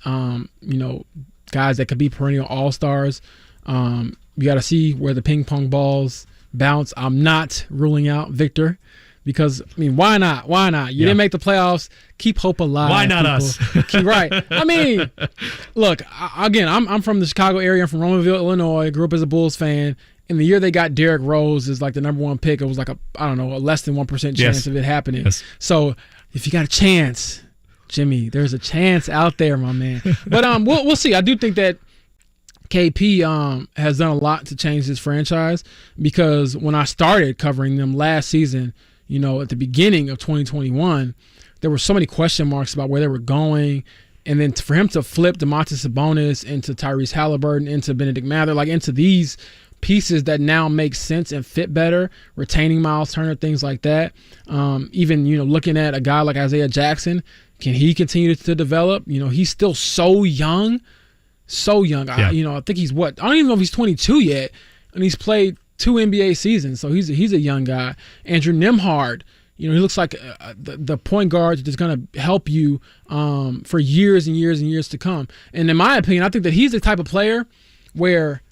guys that could be perennial all-stars. You got to see where the ping pong balls bounce. I'm not ruling out Victor because, why not? Why not? You didn't make the playoffs. Keep hope alive. Why not us? Right. Look, again, I'm from the Chicago area. I'm from Romanville, Illinois. Grew up as a Bulls fan. in the year they got Derrick Rose as like the number 1 pick, it was like a less than 1% chance of it happening. Yes. So if you got a chance, Jimmy, there's a chance out there, my man. But we'll see. I do think that KP has done a lot to change this franchise, because when I started covering them last season, at the beginning of 2021, there were so many question marks about where they were going. And then for him to flip Domantas Sabonis into Tyrese Halliburton, into Benedict Mather, like into these pieces that now make sense and fit better, retaining Miles Turner, things like that. Even, looking at a guy like Isaiah Jackson, can he continue to develop? He's still so young. Yeah. I think he's I don't even know if he's 22 yet, and he's played 2 NBA seasons, so he's a young guy. Andrew Nembhard, he looks like the point guard that's going to help you for years and years and years to come. And in my opinion, I think that he's the type of player where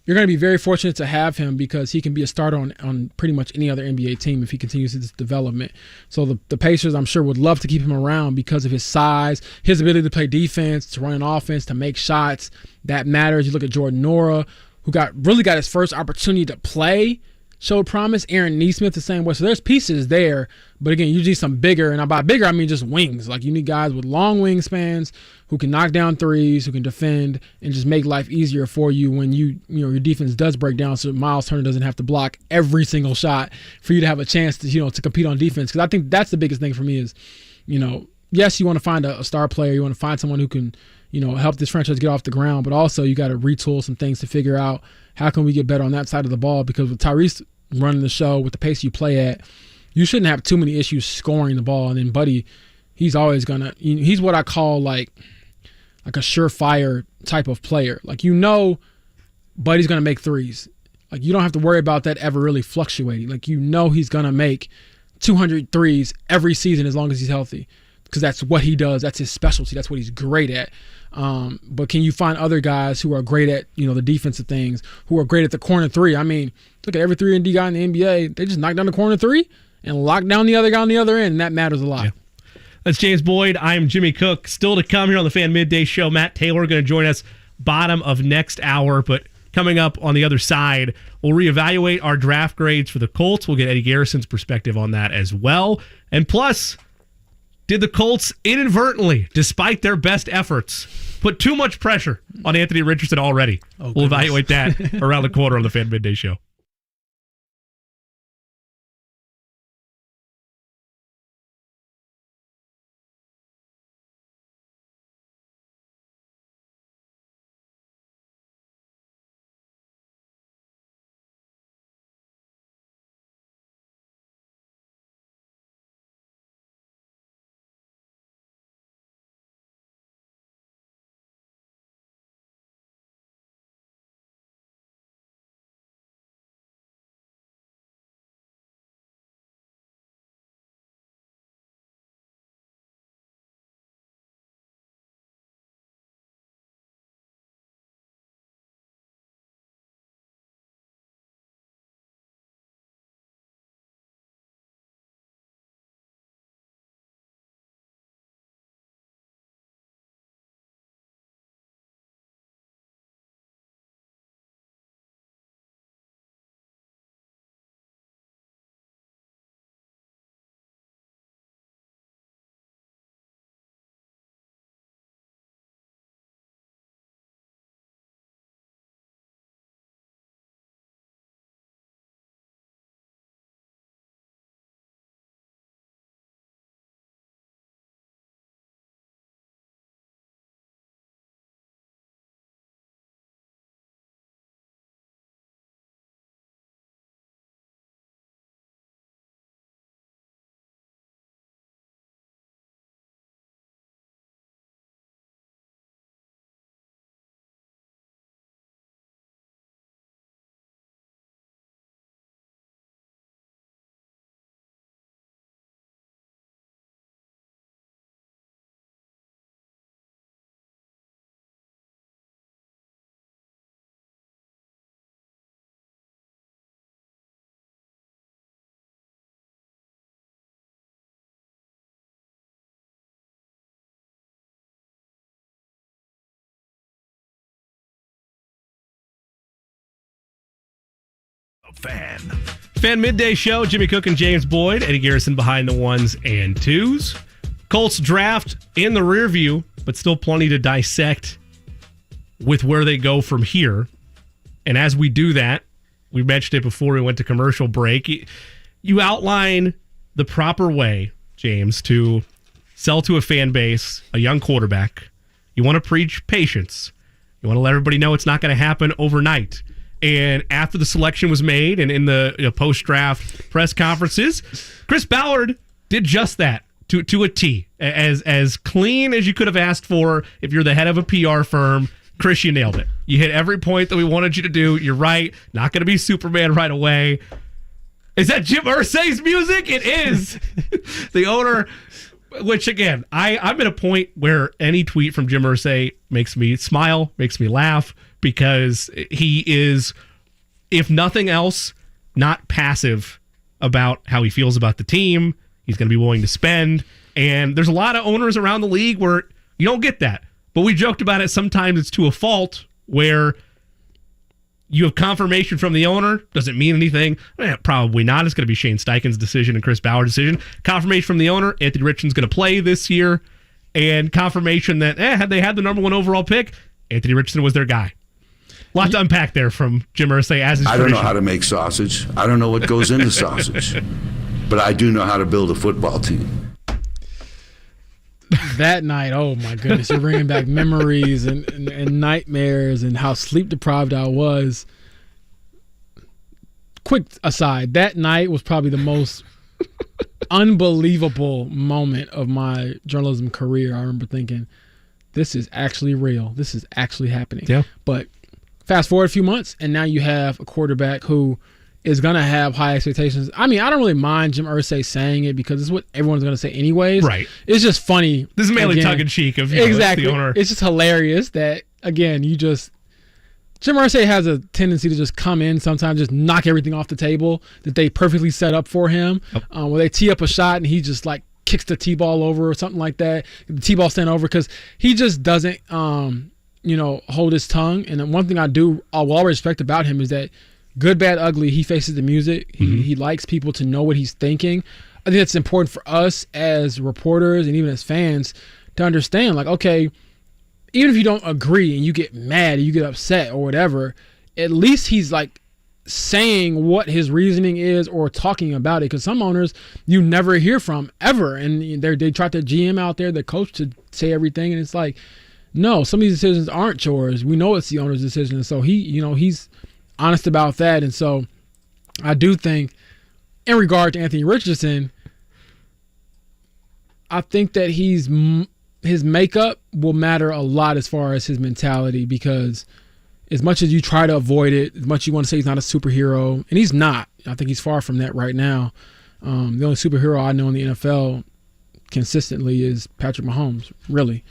you're going to be very fortunate to have him, because he can be a starter on pretty much any other NBA team if he continues his development. So the Pacers, I'm sure, would love to keep him around because of his size, his ability to play defense, to run an offense, to make shots. That matters. You look at Jordan Nora, who really got his first opportunity to play, showed promise. Aaron Nesmith the same way. So there's pieces there. But again, you need some bigger, and by bigger I mean just wings. Like, you need guys with long wingspans who can knock down threes, who can defend, and just make life easier for you when your defense does break down, so Miles Turner doesn't have to block every single shot for you to have a chance to to compete on defense. Because I think that's the biggest thing for me is, yes, you want to find a star player, you want to find someone who can help this franchise get off the ground, but also you got to retool some things to figure out how can we get better on that side of the ball, because with Tyrese running the show, with the pace you play at, you shouldn't have too many issues scoring the ball. And then Buddy, he's always going to – he's what I call like a surefire type of player. Like, Buddy's going to make threes. Like, you don't have to worry about that ever really fluctuating. Like, he's going to make 200 threes every season as long as he's healthy, because that's what he does. That's his specialty. That's what he's great at. But can you find other guys who are great at, the defensive things, who are great at the corner three? I mean, look at every 3-and-D guy in the NBA. They just knock down the corner three and lock down the other guy on the other end, and that matters a lot. Yeah. That's James Boyd. I'm Jimmy Cook. Still to come here on the Fan Midday Show. Matt Taylor going to join us bottom of next hour, but coming up on the other side, we'll reevaluate our draft grades for the Colts. We'll get Eddie Garrison's perspective on that as well. And plus, did the Colts inadvertently, despite their best efforts, put too much pressure on Anthony Richardson already? We'll evaluate that around the corner on the Fan Midday Show. Fan Midday Show, Jimmy Cook and James Boyd. Eddie Garrison behind the ones and twos. Colts draft in the rear view, but still plenty to dissect with where they go from here. And as we do that, we mentioned it before we went to commercial break, you outline the proper way, James, to sell to a fan base a young quarterback. You want to preach patience. You want to let everybody know it's not going to happen overnight. And after the selection was made and in the post-draft press conferences, Chris Ballard did just that to a T. As clean as you could have asked for if you're the head of a PR firm, Chris, you nailed it. You hit every point that we wanted you to do. You're right. Not going to be Superman right away. Is that Jim Irsay's music? It is. The owner, which again, I'm at a point where any tweet from Jim Irsay makes me smile, makes me laugh, because he is, if nothing else, not passive about how he feels about the team. He's going to be willing to spend. And there's a lot of owners around the league where you don't get that. But we joked about it. Sometimes it's to a fault where you have confirmation from the owner. Doesn't mean anything. Probably not. It's going to be Shane Steichen's decision and Chris Ballard's decision. Confirmation from the owner. Anthony Richardson's going to play this year. And confirmation that had they had the number one overall pick, Anthony Richardson was their guy. A lot to unpack there from Jim Irsay as his I don't know how to make sausage. I don't know what goes into sausage. But I do know how to build a football team. That night, oh my goodness, you're bringing back memories and nightmares and how sleep deprived I was. Quick aside, that night was probably the most unbelievable moment of my journalism career. I remember thinking, this is actually real. This is actually happening. Yeah. But fast forward a few months, and now you have a quarterback who is going to have high expectations. I mean, I don't really mind Jim Irsay saying it because it's what everyone's going to say anyways. Right. It's just funny. This is mainly tongue-in-cheek of exactly. The owner. It's just hilarious that, again, Jim Irsay has a tendency to just come in sometimes, just knock everything off the table that they perfectly set up for him. Where they tee up a shot and he just like kicks the T-ball over or something like that. The T-ball stand over because he just doesn't, hold his tongue. And then one thing I will always respect about him is that good, bad, ugly, he faces the music. He likes people to know what he's thinking. I think that's important for us as reporters and even as fans to understand, like, okay, even if you don't agree and you get mad or you get upset or whatever, at least he's like saying what his reasoning is or talking about it. Because some owners you never hear from ever. And they try to GM out there, the coach, to say everything. And it's like, no, some of these decisions aren't yours. We know it's the owner's decision. So he's honest about that. And so I do think in regard to Anthony Richardson, I think that his makeup will matter a lot as far as his mentality, because as much as you try to avoid it, as much as you want to say he's not a superhero, and he's not. I think he's far from that right now. The only superhero I know in the NFL consistently is Patrick Mahomes, really.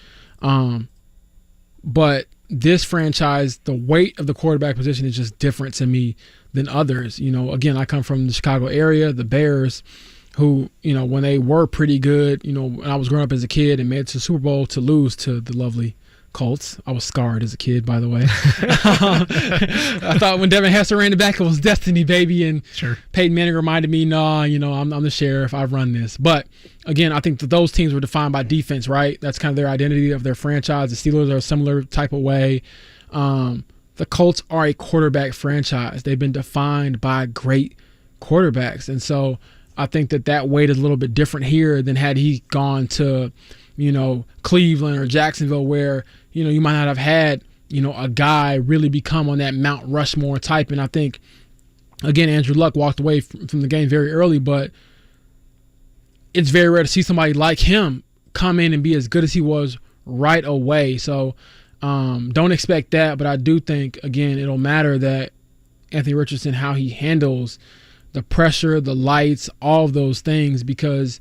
But this franchise, the weight of the quarterback position is just different to me than others. Again, I come from the Chicago area, the Bears, who, when they were pretty good, when I was growing up as a kid and made it to the Super Bowl to lose to the lovely Colts. I was scarred as a kid, by the way. I thought when Devin Hester ran it back, it was destiny, baby. And sure. Peyton Manning reminded me, I'm the sheriff. I run this. But again, I think that those teams were defined by defense, right? That's kind of their identity of their franchise. The Steelers are a similar type of way. The Colts are a quarterback franchise. They've been defined by great quarterbacks. And so I think that weight is a little bit different here than had he gone to, Cleveland or Jacksonville, where, you might not have had, a guy really become on that Mount Rushmore type. And I think, again, Andrew Luck walked away from the game very early, but it's very rare to see somebody like him come in and be as good as he was right away. So don't expect that. But I do think, again, it'll matter that Anthony Richardson, how he handles the pressure, the lights, all of those things, because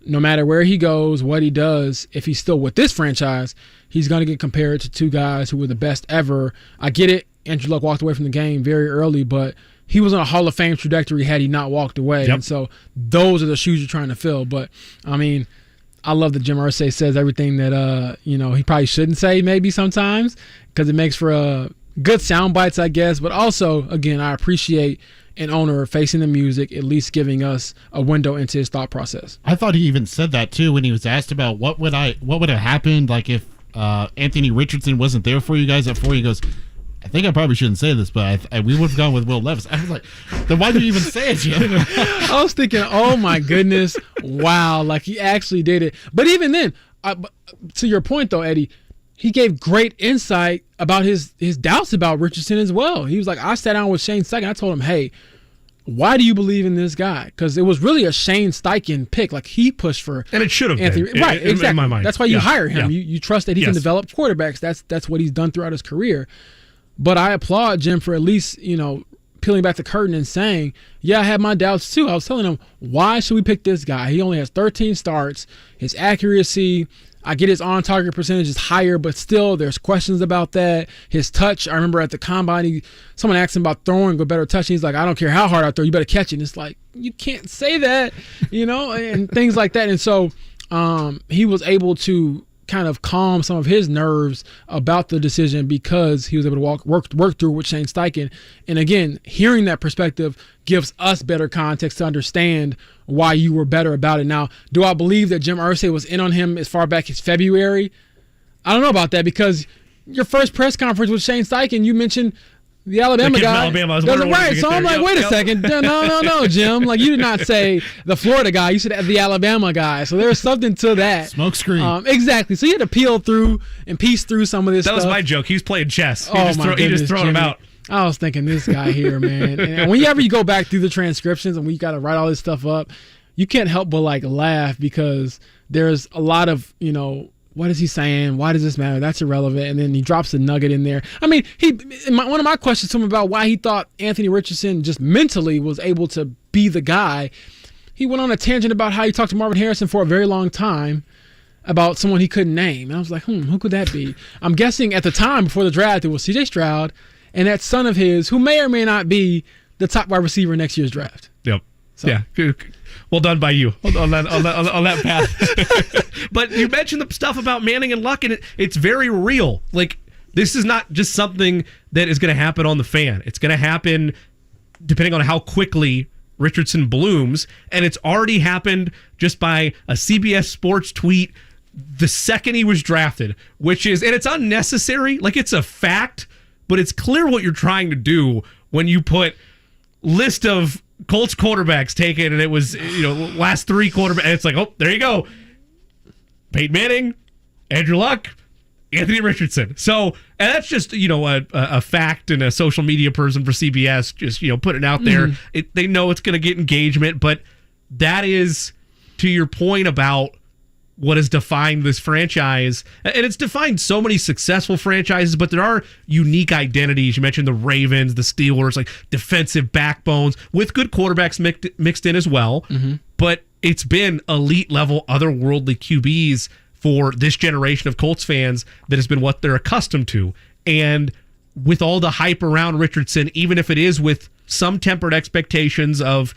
no matter where he goes, what he does, if he's still with this franchise, he's going to get compared to two guys who were the best ever. I get it. Andrew Luck walked away from the game very early, but he was on a Hall of Fame trajectory had he not walked away. Yep. And so those are the shoes you're trying to fill. But, I mean, I love that Jim Irsay says everything that, he probably shouldn't say maybe sometimes, because it makes for good sound bites, I guess. But also, again, I appreciate and owner facing the music, at least giving us a window into his thought process. I thought he even said that too when he was asked about what would have happened like if Anthony Richardson wasn't there for you guys at 4. He goes, I think I probably shouldn't say this, but we would have gone with Will Levis. I was like, then why did you even say it, Jim? I was thinking, oh my goodness, wow, like he actually did it. But even then, to your point though, Eddie, he gave great insight about his doubts about Richardson as well. He was like, I sat down with Shane Steichen. I told him, hey, why do you believe in this guy? Because it was really a Shane Steichen pick. Like he pushed for, and it should have Anthony, been right? Exactly. In my mind, that's why you hire him. You trust that he can develop quarterbacks. That's what he's done throughout his career. But I applaud Jim for at least peeling back the curtain and saying, yeah, I had my doubts too. I was telling him, why should we pick this guy? He only has 13 starts. His accuracy, I get his on-target percentage is higher, but still there's questions about that. His touch, I remember at the combine, someone asked him about throwing with better touch. And he's like, I don't care how hard I throw, you better catch it. And it's like, you can't say that, and things like that. And so he was able to kind of calm some of his nerves about the decision because he was able to work through with Shane Steichen. And again, hearing that perspective gives us better context to understand why you were better about it. Now, do I believe that Jim Irsay was in on him as far back as February? I don't know about that because your first press conference with Shane Steichen, you mentioned the Alabama guy. Alabama, right. So I'm like, wait a second. No, Jim. Like, you did not say the Florida guy. You said the Alabama guy. So there's something to that. Smoke screen. Exactly. So you had to peel through and piece through some of this stuff. That was my joke. He's playing chess. He just throwing Jimmy. him out. I was thinking this guy here, man. And whenever you go back through the transcriptions and we got to write all this stuff up, you can't help but like laugh because there's a lot of, what is he saying? Why does this matter? That's irrelevant. And then he drops a nugget in there. I mean, one of my questions to him about why he thought Anthony Richardson just mentally was able to be the guy, he went on a tangent about how he talked to Marvin Harrison for a very long time about someone he couldn't name. And I was like, who could that be? I'm guessing at the time before the draft, it was C.J. Stroud and that son of his who may or may not be the top wide receiver in next year's draft. Yep. So. Yeah. Well done by you on that path. But you mentioned the stuff about Manning and Luck, and it's very real. Like, this is not just something that is going to happen on the fan. It's going to happen depending on how quickly Richardson blooms, and it's already happened just by a CBS Sports tweet the second he was drafted, and it's unnecessary. Like, it's a fact, but it's clear what you're trying to do when you put list of Colts quarterbacks taken, and it was last 3 quarterbacks. And it's like, oh, there you go, Peyton Manning, Andrew Luck, Anthony Richardson. So, and that's just a fact, and a social media person for CBS just putting it out there. They know it's going to get engagement, but that is to your point about what has defined this franchise. And it's defined so many successful franchises, but there are unique identities. You mentioned the Ravens, the Steelers, like defensive backbones with good quarterbacks mixed in as well. Mm-hmm. But it's been elite level, otherworldly QBs for this generation of Colts fans that has been what they're accustomed to. And with all the hype around Richardson, even if it is with some tempered expectations of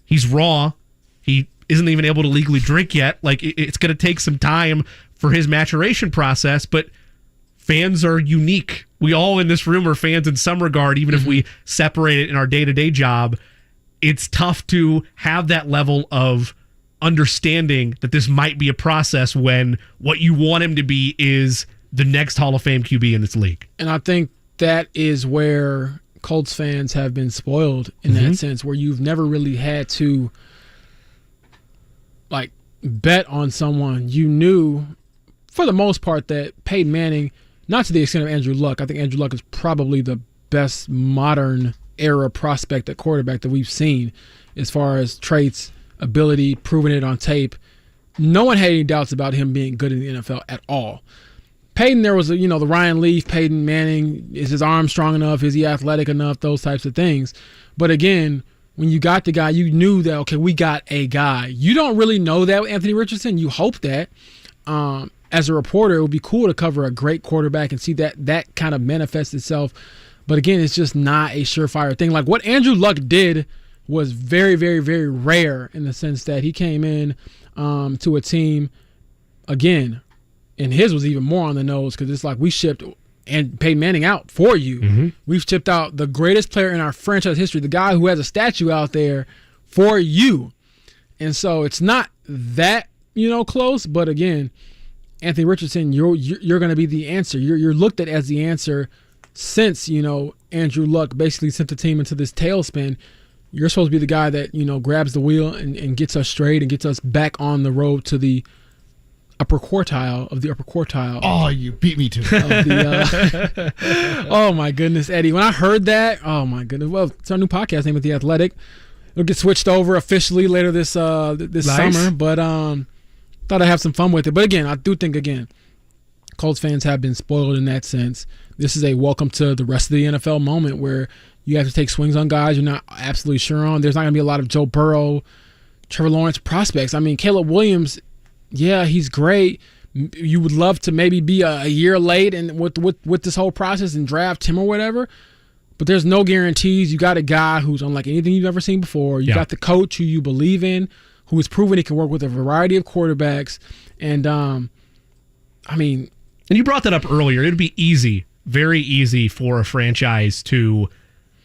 he's raw, he isn't even able to legally drink yet. Like, it's going to take some time for his maturation process, but fans are unique. We all in this room are fans in some regard, even if we separate it in our day-to-day job. It's tough to have that level of understanding that this might be a process when what you want him to be is the next Hall of Fame QB in this league. And I think that is where Colts fans have been spoiled in that sense, where you've never really had to like bet on someone. You knew for the most part that Peyton Manning, not to the extent of Andrew Luck, I think Andrew Luck is probably the best modern era prospect at quarterback that we've seen as far as traits, ability, proving it on tape. No one had any doubts about him being good in the NFL at all. Peyton, there was the Ryan Leaf, Peyton Manning, is his arm strong enough? Is he athletic enough? Those types of things. But again, when you got the guy, you knew that, okay, we got a guy. You don't really know that with Anthony Richardson. You hope that. As a reporter, it would be cool to cover a great quarterback and see that kind of manifest itself. But again, it's just not a surefire thing. Like what Andrew Luck did was very, very, very rare in the sense that he came in to a team, again, and his was even more on the nose because it's like we shipped and Peyton Manning out for you. Mm-hmm. We've chipped out the greatest player in our franchise history, the guy who has a statue out there for you. And so it's not that, close, but again, Anthony Richardson, you're going to be the answer. You're looked at as the answer since, Andrew Luck basically sent the team into this tailspin. You're supposed to be the guy that, grabs the wheel and gets us straight and gets us back on the road to the upper quartile of the upper quartile. Oh, you beat me to it. Oh, my goodness, Eddie. When I heard that, oh, my goodness. Well, it's our new podcast name at The Athletic. It'll get switched over officially later this summer, but thought I'd have some fun with it. But again, I do think, Colts fans have been spoiled in that sense. This is a welcome to the rest of the NFL moment where you have to take swings on guys you're not absolutely sure on. There's not going to be a lot of Joe Burrow, Trevor Lawrence prospects. I mean, Caleb Williams, yeah, he's great. You would love to maybe be a year late and with this whole process and draft him or whatever. But there's no guarantees. You got a guy who's unlike anything you've ever seen before. You got the coach who you believe in, who has proven he can work with a variety of quarterbacks. And, and you brought that up earlier. It'd be easy, very easy for a franchise to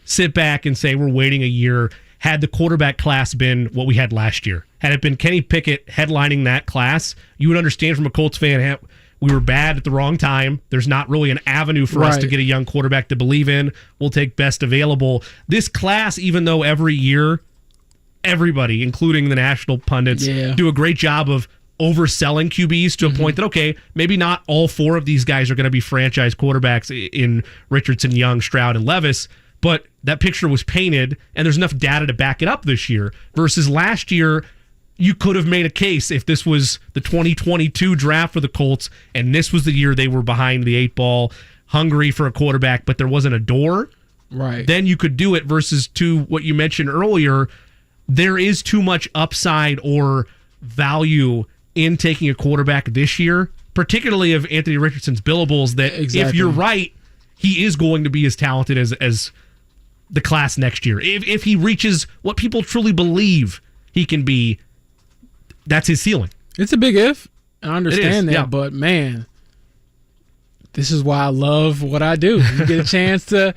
sit back and say we're waiting a year. Had the quarterback class been what we had last year, had it been Kenny Pickett headlining that class, you would understand from a Colts fan, we were bad at the wrong time. There's not really an avenue for us to get a young quarterback to believe in. We'll take best available. This class, even though every year, everybody, including the national pundits, do a great job of overselling QBs to a point that, okay, maybe not all four of these guys are going to be franchise quarterbacks in Richardson, Young, Stroud, and Levis, but that picture was painted, and there's enough data to back it up this year. Versus last year, you could have made a case if this was the 2022 draft for the Colts, and this was the year they were behind the eight ball, hungry for a quarterback, but there wasn't a door. Right. Then you could do it versus to what you mentioned earlier. There is too much upside or value in taking a quarterback this year, particularly of Anthony Richardson's billables, that if you're right, he is going to be as talented as the class next year. If he reaches what people truly believe he can be, that's his ceiling. It's a big if. I understand that, but man, this is why I love what I do. You get a chance to,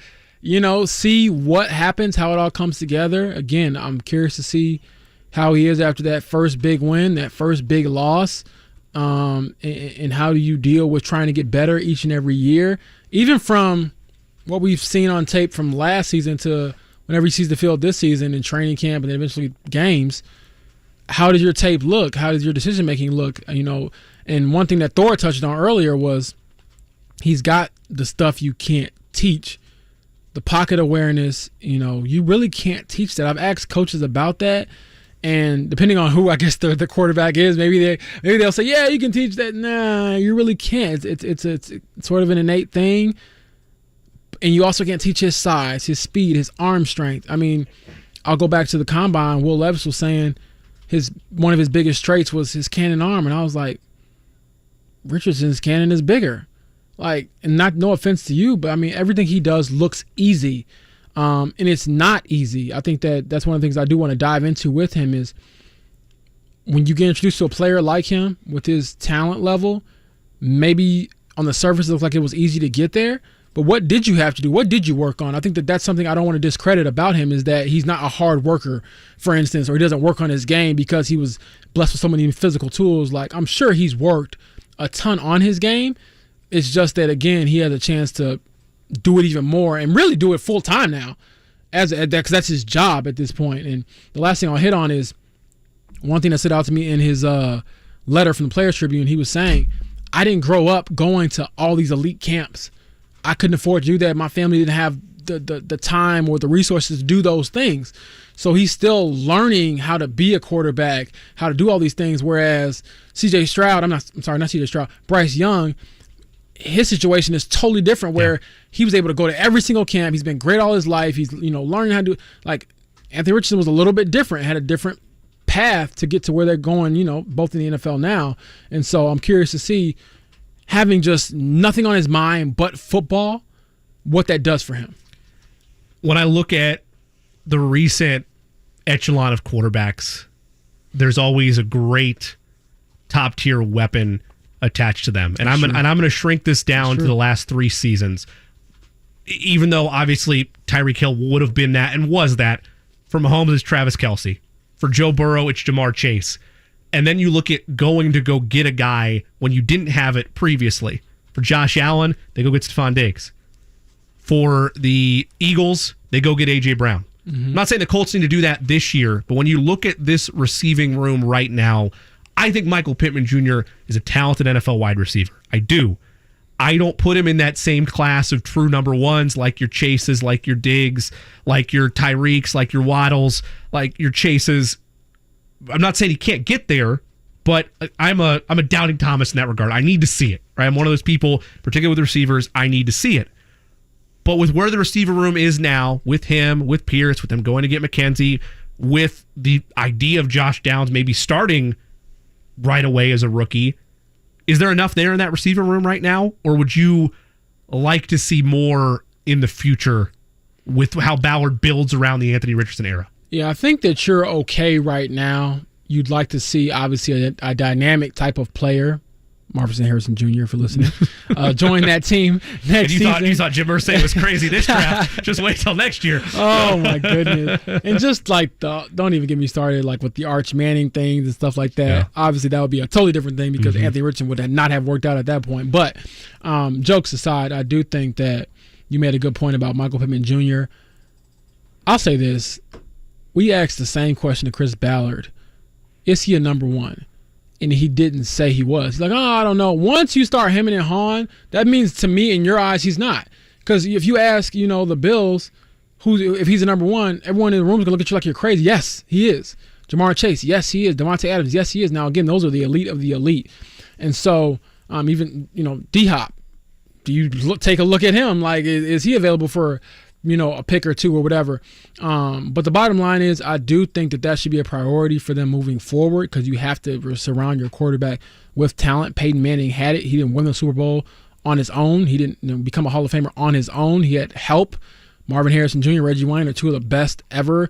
see what happens, how it all comes together. Again, I'm curious to see how he is after that first big win, that first big loss, and how do you deal with trying to get better each and every year, even from what we've seen on tape from last season to whenever he sees the field this season in training camp and then eventually games. How does your tape look? How does your decision-making look? And one thing that Thor touched on earlier was he's got the stuff you can't teach. The pocket awareness, you really can't teach that. I've asked coaches about that, and depending on who I guess the quarterback is, maybe they'll say, yeah, you can teach that. Nah, you really can't. It's sort of an innate thing. And you also can't teach his size, his speed, his arm strength. I mean, I'll go back to the combine. Will Levis was saying one of his biggest traits was his cannon arm, and I was like, Richardson's cannon is bigger. Like, and no offense to you, but I mean, everything he does looks easy, and it's not easy. I think that's one of the things I do want to dive into with him is when you get introduced to a player like him with his talent level, maybe on the surface it looks like it was easy to get there. But what did you have to do? What did you work on? I think that's something I don't want to discredit about him is that he's not a hard worker, for instance, or he doesn't work on his game because he was blessed with so many physical tools. Like, I'm sure he's worked a ton on his game. It's just that, again, he has a chance to do it even more and really do it full time now because that's his job at this point. And the last thing I'll hit on is one thing that stood out to me in his letter from the Players Tribune. He was saying, I didn't grow up going to all these elite camps. I couldn't afford to do that. My family didn't have the time or the resources to do those things. So he's still learning how to be a quarterback, how to do all these things. Whereas Bryce Young, his situation is totally different where he was able to go to every single camp. He's been great all his life. He's, learning how to do, like, Anthony Richardson was a little bit different, had a different path to get to where they're going, both in the NFL now. And so I'm curious to see, having just nothing on his mind but football, what that does for him. When I look at the recent echelon of quarterbacks, there's always a great top-tier weapon attached to them. And I'm going to shrink this down to the last 3 seasons. Even though obviously Tyreek Hill would have been that and was that. For Mahomes, it's Travis Kelce. For Joe Burrow, it's Jamar Chase. And then you look at going to go get a guy when you didn't have it previously. For Josh Allen, they go get Stephon Diggs. For the Eagles, they go get A.J. Brown. I'm not saying the Colts need to do that this year, but when you look at this receiving room right now, I think Michael Pittman Jr. is a talented NFL wide receiver. I do. I don't put him in that same class of true number ones like your Chases, like your Diggs, like your Tyreeks, like your Waddles, like your Chases. I'm not saying he can't get there, but I'm a doubting Thomas in that regard. I need to see it. Right? I'm one of those people, particularly with receivers, I need to see it. But with where the receiver room is now, with him, with Pierce, with them going to get McKenzie, with the idea of Josh Downs maybe starting right away as a rookie, is there enough there in that receiver room right now? Or would you like to see more in the future with how Ballard builds around the Anthony Richardson era? Yeah, I think that you're okay right now. You'd like to see, obviously, a dynamic type of player. Marvin Harrison Jr., for listening, join that team next season. You thought Jim Irsay was crazy this draft. Just wait till next year. Oh, my goodness. And just like, don't even get me started like with the Arch Manning things and stuff like that. Yeah. Obviously, that would be a totally different thing because Anthony Richardson would not have worked out at that point. But jokes aside, I do think that you made a good point about Michael Pittman Jr. I'll say this. We asked the same question to Chris Ballard. Is he a number one? And he didn't say he was. He's like, I don't know. Once you start hemming and hawing, that means to me, in your eyes, he's not. Because if you ask, the Bills, if he's a number one, everyone in the room is going to look at you like you're crazy. Yes, he is. Jamar Chase, yes, he is. Devontae Adams, yes, he is. Now, again, those are the elite of the elite. And so, even, D-Hop, do you take a look at him? Like, is he available for a pick or two or whatever. But the bottom line is I do think that should be a priority for them moving forward because you have to surround your quarterback with talent. Peyton Manning had it. He didn't win the Super Bowl on his own. He didn't become a Hall of Famer on his own. He had help. Marvin Harrison Jr., Reggie Wayne are two of the best ever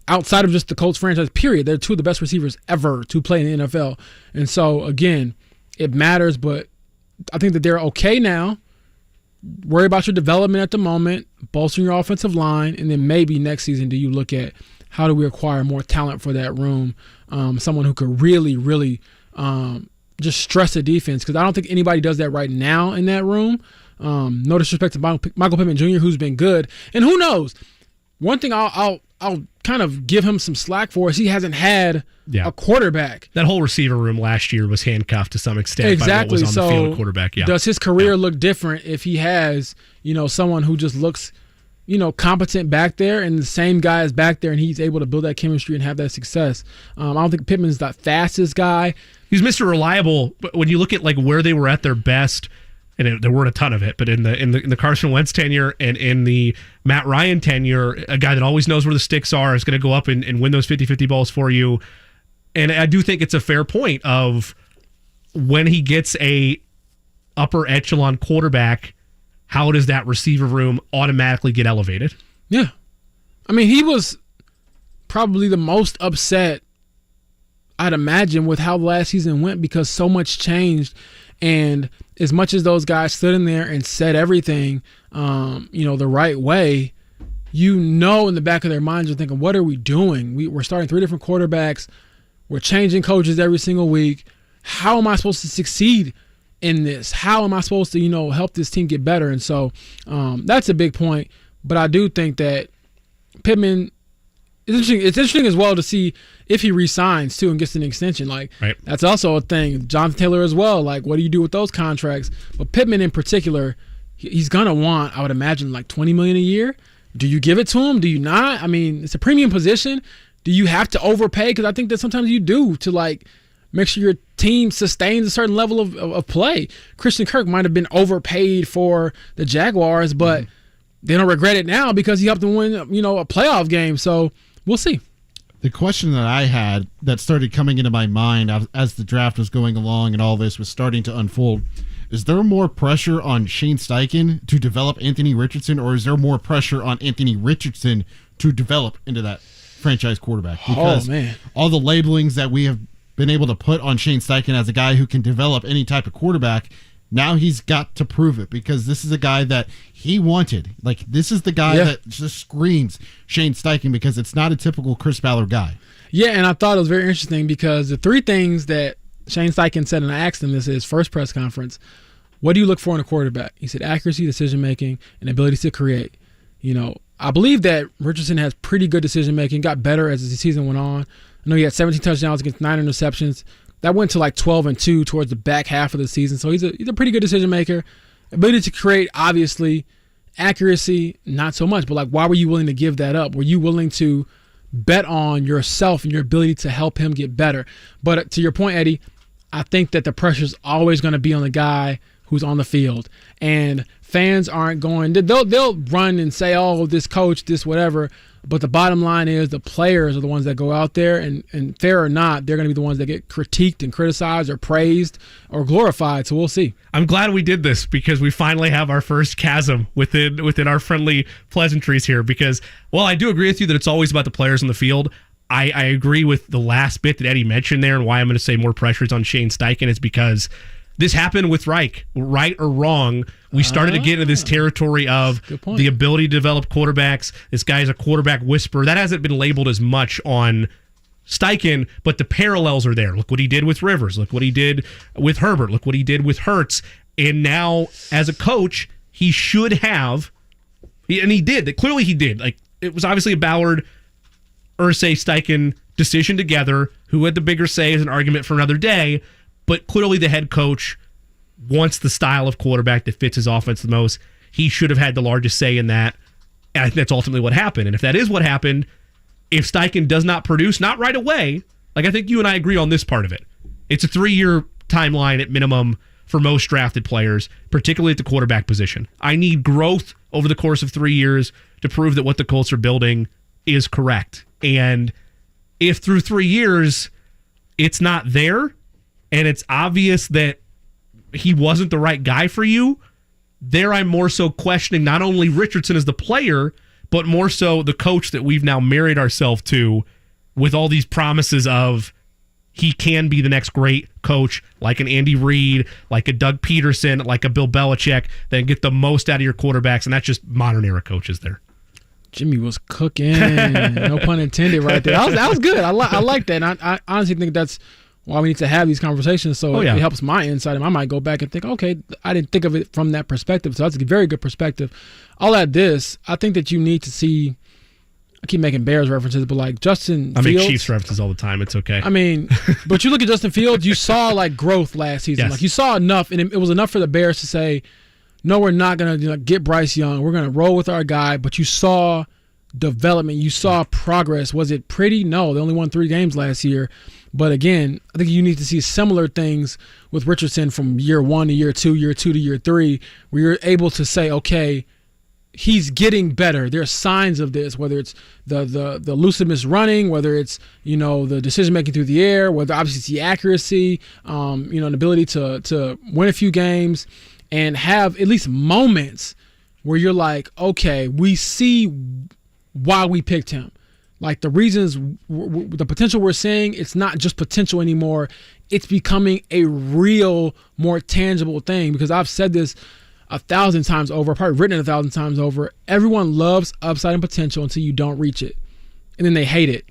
outside of just the Colts franchise, period. They're two of the best receivers ever to play in the NFL. And so, again, it matters, but I think that they're okay now. Worry about your development at the moment, bolstering your offensive line, and then maybe next season do you look at how do we acquire more talent for that room, someone who could really, really just stress the defense because I don't think anybody does that right now in that room. No disrespect to Michael Pittman Jr., who's been good. And who knows? One thing I'll kind of give him some slack for is he hasn't had a quarterback. That whole receiver room last year was handcuffed to some extent by what was on the field of quarterback. Yeah. Does his career look different if he has, someone who just looks, competent back there and the same guy is back there and he's able to build that chemistry and have that success? I don't think Pittman's the fastest guy. He's Mr. Reliable, but when you look at like where they were at their best, and there weren't a ton of it, but in the Carson Wentz tenure and in the Matt Ryan tenure, a guy that always knows where the sticks are is going to go up and win those 50-50 balls for you. And I do think it's a fair point of when he gets a upper echelon quarterback, how does that receiver room automatically get elevated? Yeah. I mean, he was probably the most upset, I'd imagine, with how last season went because so much changed. And as much as those guys stood in there and said everything, the right way, in the back of their minds are thinking, what are we doing? We're starting 3 different quarterbacks. We're changing coaches every single week. How am I supposed to succeed in this? How am I supposed to, help this team get better? And so that's a big point. But I do think that Pittman, it's interesting as well to see if he re-signs too and gets an extension. Like That's also a thing. Jonathan Taylor as well. Like, what do you do with those contracts? But Pittman in particular, he's gonna want, I would imagine, like $20 million a year. Do you give it to him? Do you not? I mean, it's a premium position. Do you have to overpay? Because I think that sometimes you do to like make sure your team sustains a certain level of play. Christian Kirk might have been overpaid for the Jaguars, but they don't regret it now because he helped them win, a playoff game. So we'll see. The question that I had that started coming into my mind as the draft was going along and all this was starting to unfold, is there more pressure on Shane Steichen to develop Anthony Richardson, or is there more pressure on Anthony Richardson to develop into that franchise quarterback? Because all the labelings that we have been able to put on Shane Steichen as a guy who can develop any type of quarterback. Now he's got to prove it, because this is a guy that he wanted. Like, this is the guy that just screams Shane Steichen, because it's not a typical Chris Ballard guy. Yeah, and I thought it was very interesting because the three things that Shane Steichen said, and I asked him this at his first press conference, what do you look for in a quarterback? He said accuracy, decision-making, and ability to create. You know, I believe that Richardson has pretty good decision-making, got better as the season went on. I know he had 17 touchdowns against 9 interceptions. That went to like 12-2 towards the back half of the season. So he's a pretty good decision maker. Ability to create, obviously. Accuracy, not so much. But like, why were you willing to give that up? Were you willing to bet on yourself and your ability to help him get better? But to your point, Eddie, I think that the pressure's always going to be on the guy who's on the field. And fans aren't going, they'll run and say, oh, this coach, this whatever. But the bottom line is the players are the ones that go out there, and fair or not, they're going to be the ones that get critiqued and criticized or praised or glorified. So we'll see. I'm glad we did this, because we finally have our first chasm within our friendly pleasantries here. Because, well, I do agree with you that it's always about the players on the field. I agree with the last bit that Eddie mentioned there, and why I'm going to say more pressure is on Shane Steichen is because this happened with Reich. Right or wrong, we started to get into this territory of the ability to develop quarterbacks. This guy's a quarterback whisperer. That hasn't been labeled as much on Steichen, but the parallels are there. Look what he did with Rivers. Look what he did with Herbert. Look what he did with Hurts. And now, as a coach, he should have, and he did. Clearly he did. Like, it was obviously a Ballard, Irsay, Steichen decision together. Who had the bigger say is an argument for another day. But clearly the head coach wants the style of quarterback that fits his offense the most. He should have had the largest say in that. And I think that's ultimately what happened. And if that is what happened, if Steichen does not produce, not right away, like I think you and I agree on this part of it. It's a 3-year timeline at minimum for most drafted players, particularly at the quarterback position. I need growth over the course of 3 years to prove that what the Colts are building is correct. And if through 3 years it's not there, and it's obvious that he wasn't the right guy for you, there I'm more so questioning not only Richardson as the player, but more so the coach that we've now married ourselves to, with all these promises of he can be the next great coach, like an Andy Reid, like a Doug Peterson, like a Bill Belichick, that get the most out of your quarterbacks, and that's just modern era coaches there. Jimmy was cooking, no pun intended right there. That was good. I like that. And I honestly think that's why we need to have these conversations, so it helps my insight, and I might go back and think, okay, I didn't think of it from that perspective, so that's a very good perspective. I'll add this. I think that you need to see, I keep making Bears references, but like Justin Fields. I make Chiefs references all the time. It's okay. I mean, but you look at Justin Fields, you saw like growth last season. Yes. Like you saw enough, and it was enough for the Bears to say, no, we're not going to get Bryce Young. We're going to roll with our guy, but you saw development. You saw progress. Was it pretty? No, they only won 3 games last year. But again, I think you need to see similar things with Richardson from year 1 to year 2, year 2 to year 3, where you're able to say, okay, he's getting better. There are signs of this, whether it's the elusiveness running, whether it's, the decision making through the air, whether obviously it's the accuracy, an ability to win a few games and have at least moments where you're like, okay, we see why we picked him. Like the reasons, the potential we're seeing, it's not just potential anymore. It's becoming a real, more tangible thing, because I've said this 1,000 times over, probably written it 1,000 times over. Everyone loves upside and potential until you don't reach it. And then they hate it.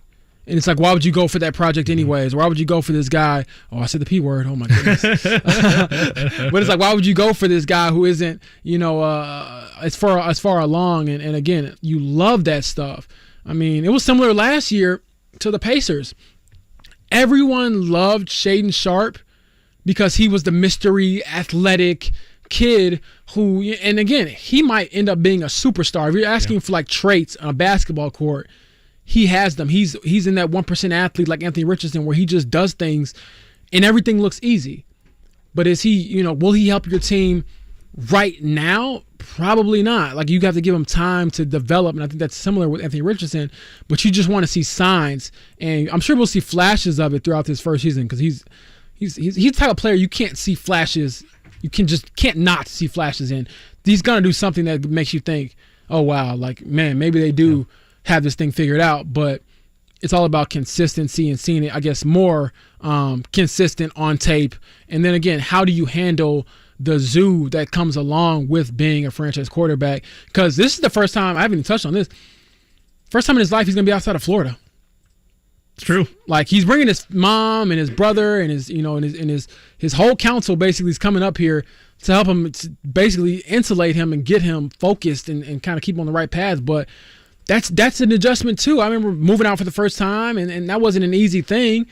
And it's like, why would you go for that project anyways? Why would you go for this guy? Oh, I said the P word. Oh my goodness. But it's like, why would you go for this guy who isn't, as far along? And again, you love that stuff. I mean, it was similar last year to the Pacers. Everyone loved Shaden Sharp because he was the mystery athletic kid who, and again, he might end up being a superstar. If you're asking for like traits on a basketball court, he has them. He's in that 1% athlete like Anthony Richardson, where he just does things and everything looks easy. But is he, will he help your team right now? Probably not. Like, you have to give him time to develop, and I think that's similar with Anthony Richardson. But you just want to see signs, and I'm sure we'll see flashes of it throughout this first season, because he's the type of player you can't see flashes. You can't not see flashes in. He's gonna do something that makes you think, oh wow, like man, maybe they do have this thing figured out. But it's all about consistency and seeing it, I guess, more consistent on tape. And then again, how do you handle the zoo that comes along with being a franchise quarterback? Because this is the first time, I haven't even touched on this, first time in his life he's going to be outside of Florida. It's true. Like, he's bringing his mom and his brother and his, his whole council basically is coming up here to help him, to basically insulate him and get him focused and kind of keep him on the right path. But that's an adjustment too. I remember moving out for the first time, and that wasn't an easy thing.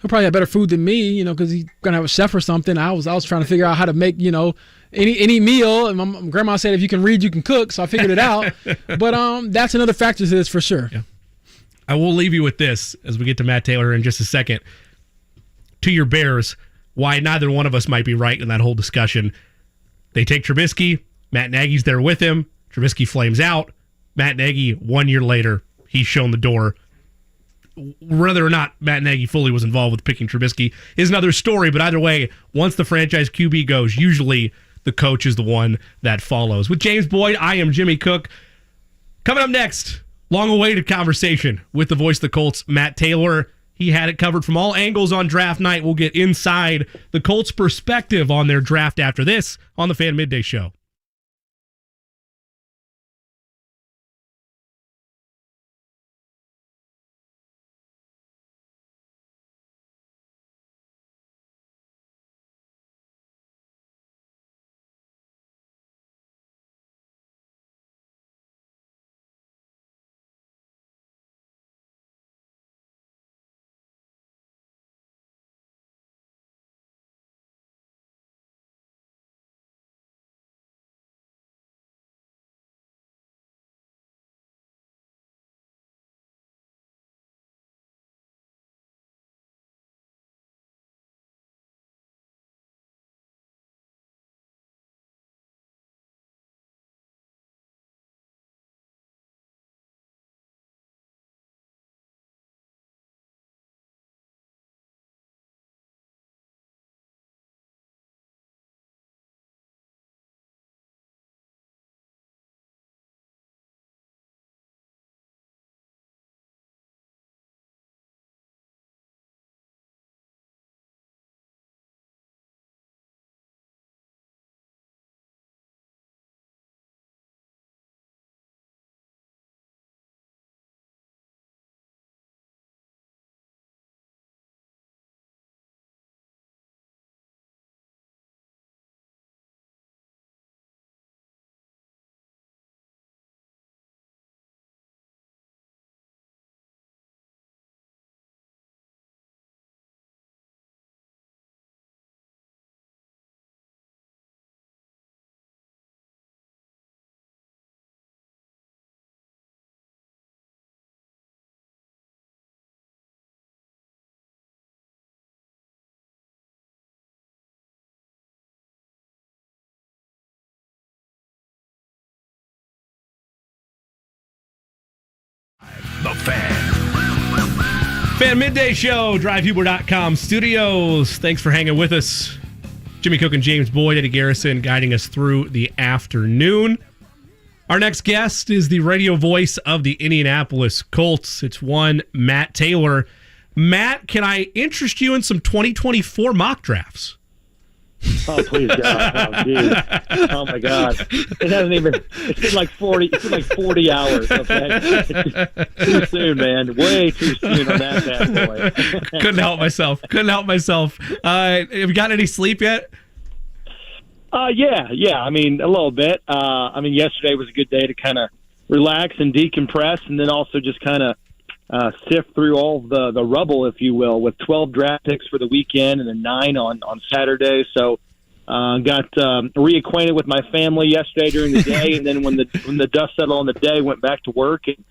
He'll probably have better food than me, because he's gonna have a chef or something. I was trying to figure out how to make, any meal. And my grandma said, if you can read, you can cook. So I figured it out. But that's another factor to this for sure. Yeah. I will leave you with this as we get to Matt Taylor in just a second. To your Bears, why neither one of us might be right in that whole discussion. They take Trubisky. Matt Nagy's there with him. Trubisky flames out. Matt Nagy, 1 year later, he's shown the door. Whether or not Matt Nagy fully was involved with picking Trubisky is another story, but either way, once the franchise QB goes, usually the coach is the one that follows. With James Boyd, I am Jimmy Cook. Coming up next, long-awaited conversation with the voice of the Colts, Matt Taylor. He had it covered from all angles on draft night. We'll get inside the Colts' perspective on their draft after this on the Fan Midday Show. The Fan. Fan Midday Show, DriveHuber.com studios. Thanks for hanging with us. Jimmy Cook and James Boyd, Eddie Garrison guiding us through the afternoon. Our next guest is the radio voice of the Indianapolis Colts. It's one Matt Taylor. Matt, can I interest you in some 2024 mock drafts? Oh, please, God. Oh, geez. Oh, my God. It hasn't even, it's been like 40 hours, okay? Too soon, man. Way too soon on that bad boy. Couldn't help myself. Have you got any sleep yet? Yeah. I mean, a little bit. Yesterday was a good day to kind of relax and decompress, and then also just kind of sift through all the rubble, if you will, with 12 draft picks for the weekend and then 9 on Saturday. So got reacquainted with my family yesterday during the day, and then when the dust settled on the day, went back to work and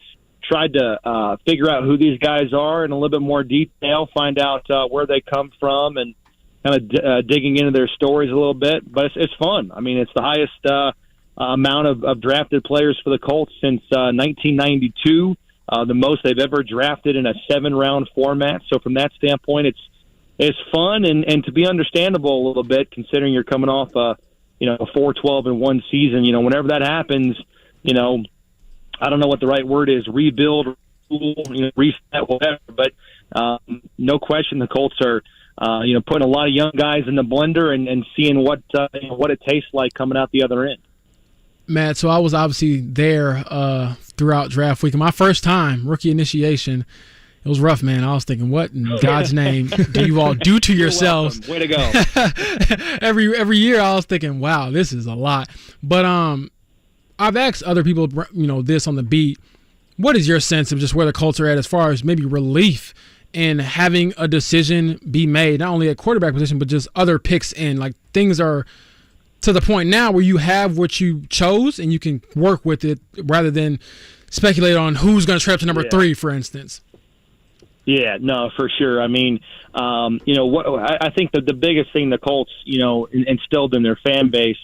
tried to figure out who these guys are in a little bit more detail, find out where they come from, and kind of digging into their stories a little bit. But it's fun. I mean, it's the highest amount of drafted players for the Colts since 1992. The most they've ever drafted in a 7-round format. So from that standpoint, it's fun and to be understandable a little bit, considering you're coming off a 4-12-1 season. Whenever that happens, I don't know what the right word is, rebuild, retool, reset, whatever. But no question, the Colts are putting a lot of young guys in the blender and seeing what it tastes like coming out the other end. Matt, so I was obviously there throughout draft week. My first time, rookie initiation, it was rough, man. I was thinking, what in God's name do you all do to yourselves? Way to go. every year I was thinking, wow, this is a lot. But I've asked other people, this on the beat. What is your sense of just where the Colts are at as far as maybe relief in having a decision be made, not only at quarterback position, but just other picks in? Like, things are to the point now where you have what you chose and you can work with it rather than speculate on who's going to trade up to number 3, for instance. Yeah, no, for sure. I mean, I think that the biggest thing the Colts, instilled in their fan base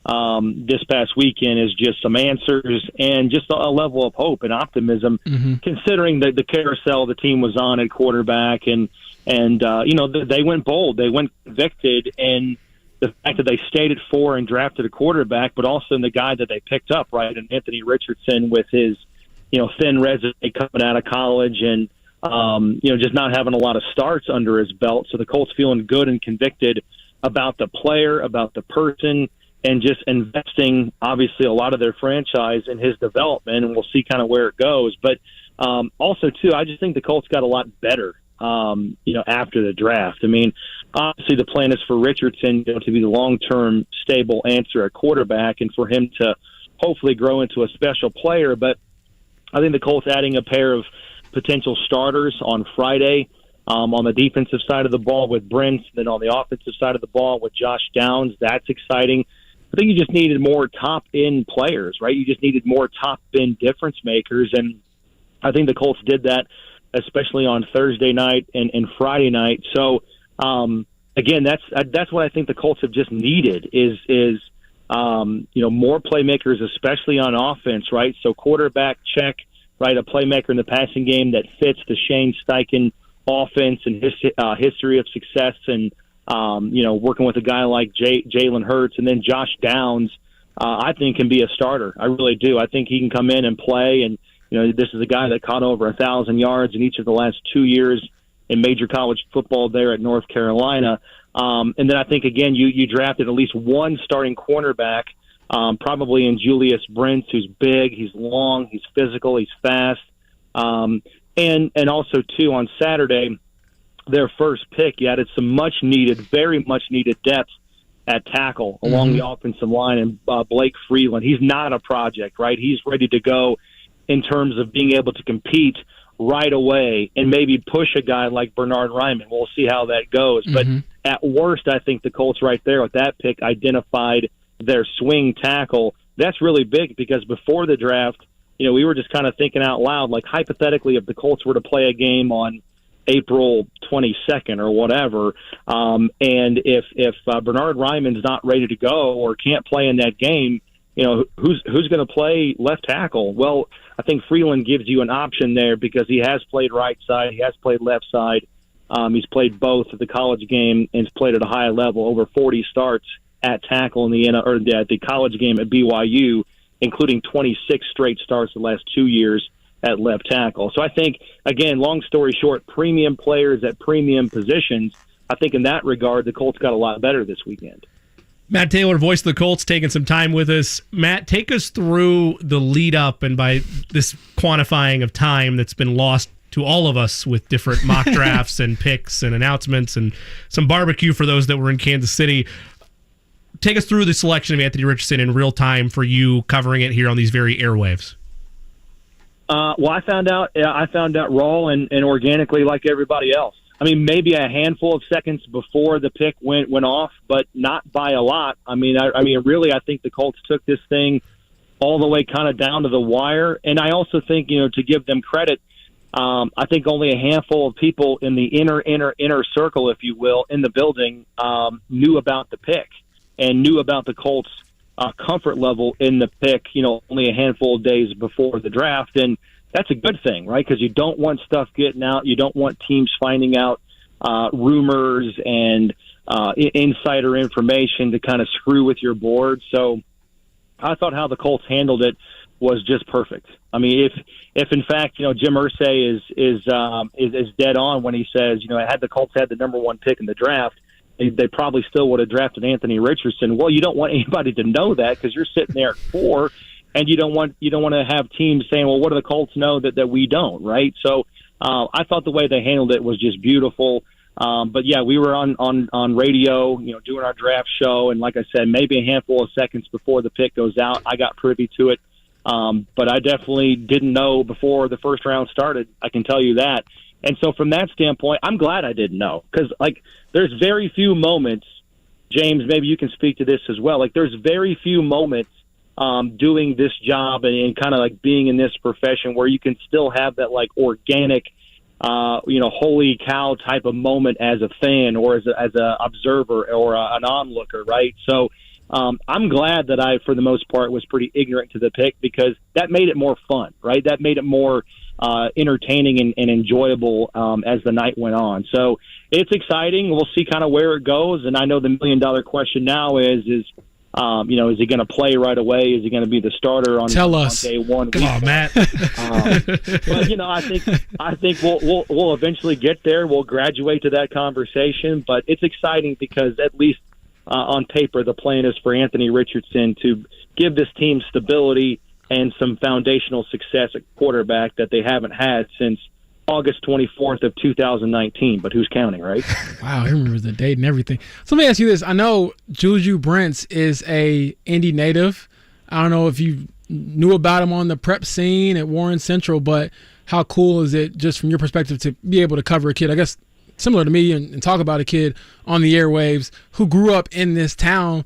this past weekend is just some answers and just a level of hope and optimism, considering the carousel the team was on at quarterback, and they went bold, they went convicted, and the fact that they stayed at 4 and drafted a quarterback, but also in the guy that they picked up, right, and Anthony Richardson with his thin resume coming out of college and just not having a lot of starts under his belt. So the Colts feeling good and convicted about the player, about the person, and just investing, obviously, a lot of their franchise in his development, and we'll see kind of where it goes. But also, too, I just think the Colts got a lot better, after the draft. I mean, obviously the plan is for Richardson to be the long-term stable answer at quarterback and for him to hopefully grow into a special player. But I think the Colts adding a pair of potential starters on Friday on the defensive side of the ball with Brents, then on the offensive side of the ball with Josh Downs. That's exciting. I think you just needed more top-end players, right? You just needed more top-end difference makers, and I think the Colts did that, especially on Thursday night and Friday night. So, again, that's what I think the Colts have just needed is more playmakers, especially on offense, right? So quarterback, check, right? A playmaker in the passing game that fits the Shane Steichen offense and his history of success, and working with a guy like Jalen Hurts, and then Josh Downs, I think can be a starter. I really do. I think he can come in and play, and this is a guy that caught over 1,000 yards in each of the last 2 years in major college football there at North Carolina. And then I think, again, you drafted at least one starting cornerback, probably in Juliuis Brents, who's big, he's long, he's physical, he's fast. And also, too, on Saturday, their first pick, you added some very much needed depth at tackle along the offensive line. And Blake Freeland, he's not a project, right? He's ready to go in terms of being able to compete right away and maybe push a guy like Bernard Ryman. We'll see how that goes. But at worst, I think the Colts right there with that pick identified their swing tackle. That's really big because before the draft, we were just kind of thinking out loud, like hypothetically, if the Colts were to play a game on April 22nd or whatever, and if Bernard Ryman's not ready to go or can't play in that game, who's going to play left tackle? Well, I think Freeland gives you an option there because he has played right side, he has played left side, he's played both at the college game and has played at a high level, over 40 starts at tackle in the college game at BYU, including 26 straight starts the last 2 years at left tackle. So I think, again, long story short, premium players at premium positions. I think in that regard, the Colts got a lot better this weekend. Matt Taylor, voice of the Colts, taking some time with us. Matt, take us through the lead up and by this quantifying of time that's been lost to all of us with different mock drafts and picks and announcements and some barbecue for those that were in Kansas City. Take us through the selection of Anthony Richardson in real time for you covering it here on these very airwaves. Well, I found out raw and organically like everybody else. I mean, maybe a handful of seconds before the pick went off, but not by a lot. I mean, really, I think the Colts took this thing all the way kind of down to the wire. And I also think, to give them credit, I think only a handful of people in the inner circle, if you will, in the building knew about the pick and knew about the Colts' comfort level in the pick, only a handful of days before the draft. And that's a good thing, right? Because you don't want stuff getting out. You don't want teams finding out rumors and insider information to kind of screw with your board. So I thought how the Colts handled it was just perfect. I mean, if in fact, Jim Irsay is dead on when he says, had the Colts had the number 1 pick in the draft, they probably still would have drafted Anthony Richardson. Well, you don't want anybody to know that because you're sitting there at 4, and you don't want to have teams saying, well, what do the Colts know that we don't, right? So I thought the way they handled it was just beautiful. But yeah, we were on radio, doing our draft show, and like I said, maybe a handful of seconds before the pick goes out, I got privy to it. But I definitely didn't know before the first round started. I can tell you that. And so from that standpoint, I'm glad I didn't know, because there's very few moments, James, maybe you can speak to this as well. There's very few moments doing this job and kind of being in this profession where you can still have that organic, holy cow type of moment as a fan or as a observer or an onlooker, right? So I'm glad that I, for the most part, was pretty ignorant to the pick, because that made it more fun, right? That made it more entertaining and enjoyable as the night went on. So it's exciting. We'll see kind of where it goes. And I know the $1 million question now is he going to play right away? Is he going to be the starter on day 1? Come on, Matt. But I think we'll eventually get there. We'll graduate to that conversation. But it's exciting because at least on paper, the plan is for Anthony Richardson to give this team stability and some foundational success at quarterback that they haven't had since August 24th of 2019. But who's counting, right? Wow, I remember the date and everything. So let me ask you this. I know Juliuis Brents is a Indy native. I don't know if you knew about him on the prep scene at Warren Central, but how cool is it just from your perspective to be able to cover a kid, I guess, similar to me and talk about a kid on the airwaves who grew up in this town,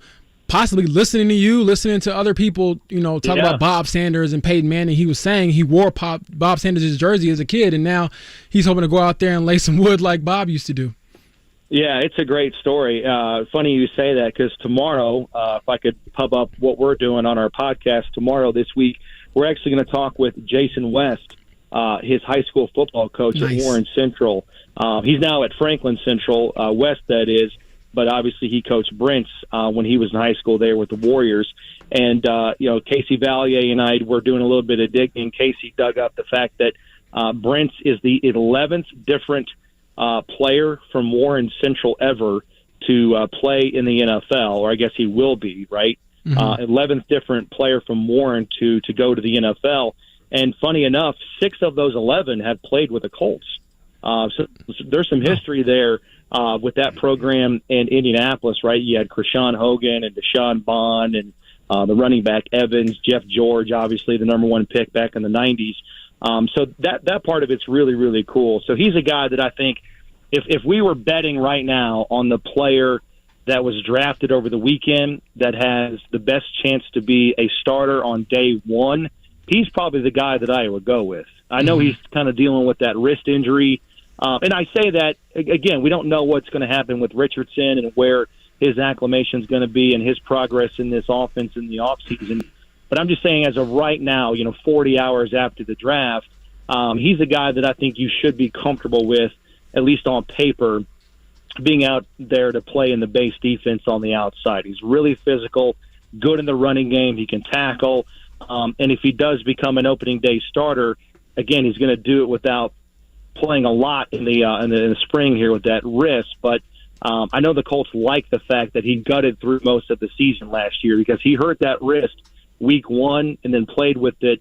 possibly listening to you, listening to other people, talk about Bob Sanders and Peyton Manning. He was saying he wore Bob Sanders' jersey as a kid, and now he's hoping to go out there and lay some wood like Bob used to do. Yeah, it's a great story. Funny you say that, because tomorrow, if I could pub up what we're doing on our podcast tomorrow this week, we're actually going to talk with Jason West, his high school football coach at Warren Central. He's now at Franklin Central, West that is, but obviously he coached Brents when he was in high school there with the Warriors. And, Casey Valier and I were doing a little bit of digging. Casey dug up the fact that Brents is the 11th different player from Warren Central ever to play in the NFL, or I guess he will be, right? 11th different player from Warren to go to the NFL. And funny enough, 6 of those 11 have played with the Colts. So there's some history there with that program in Indianapolis, right? You had Krishan Hogan and Deshaun Bond and the running back Evans, Jeff George, obviously the number 1 pick back in the 90s. So that part of it's really, really cool. So he's a guy that I think if we were betting right now on the player that was drafted over the weekend that has the best chance to be a starter on day 1, he's probably the guy that I would go with. I know he's kind of dealing with that wrist injury. And I say that, again, we don't know what's going to happen with Richardson and where his acclimation is going to be and his progress in this offense in the offseason. But I'm just saying, as of right now, 40 hours after the draft, he's a guy that I think you should be comfortable with, at least on paper, being out there to play in the base defense on the outside. He's really physical, good in the running game. He can tackle. And if he does become an opening day starter, again, he's going to do it without playing a lot in the spring here with that wrist. But I know the Colts like the fact that he gutted through most of the season last year, because he hurt that wrist week 1 and then played with it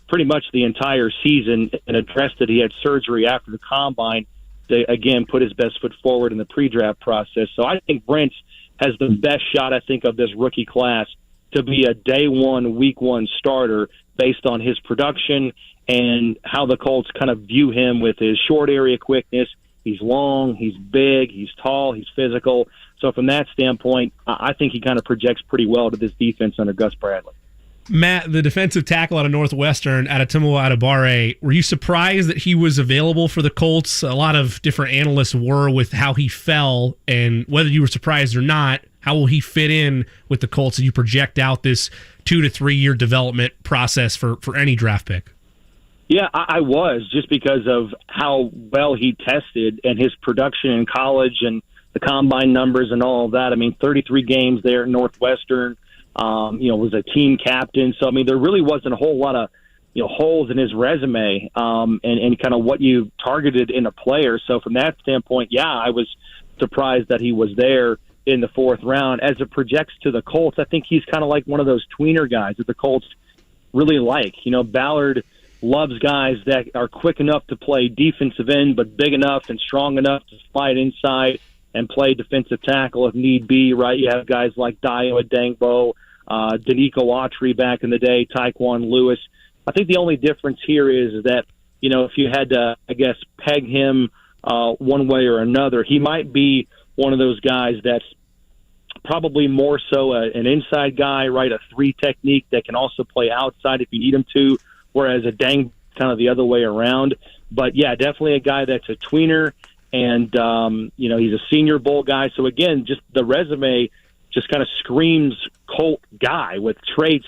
pretty much the entire season and addressed it. He had surgery after the combine to, again, put his best foot forward in the pre-draft process. So I think Brents has the best shot, I think, of this rookie class to be a day 1, week 1 starter based on his production and how the Colts kind of view him with his short area quickness. He's long, he's big, he's tall, he's physical. So from that standpoint, I think he kind of projects pretty well to this defense under Gus Bradley. Matt, the defensive tackle out of Northwestern, Adetomo Adebawore, were you surprised that he was available for the Colts? A lot of different analysts were with how he fell, and whether you were surprised or not, how will he fit in with the Colts as you project out this 2 to 3 year development process for any draft pick? Yeah, I was, just because of how well he tested and his production in college and the combine numbers and all of that. I mean, 33 games there at Northwestern. Was a team captain. So, I mean, there really wasn't a whole lot of, holes in his resume and kind of what you targeted in a player. So from that standpoint, I was surprised that he was there in the 4th round. As it projects to the Colts, I think he's kind of like one of those tweener guys that the Colts really like. Ballard loves guys that are quick enough to play defensive end, but big enough and strong enough to slide inside and play defensive tackle if need be, right? You have guys like Dio Adangbo, Danico Autry back in the day, Tyquan Lewis. I think the only difference here is that, if you had to, I guess, peg him one way or another, he might be one of those guys that's probably more so an inside guy, right? A 3 technique that can also play outside if you need him to, whereas a Dang kind of the other way around. But definitely a guy that's a tweener, and he's a Senior Bowl guy. So again, just the resume just kind of screams Colt guy with traits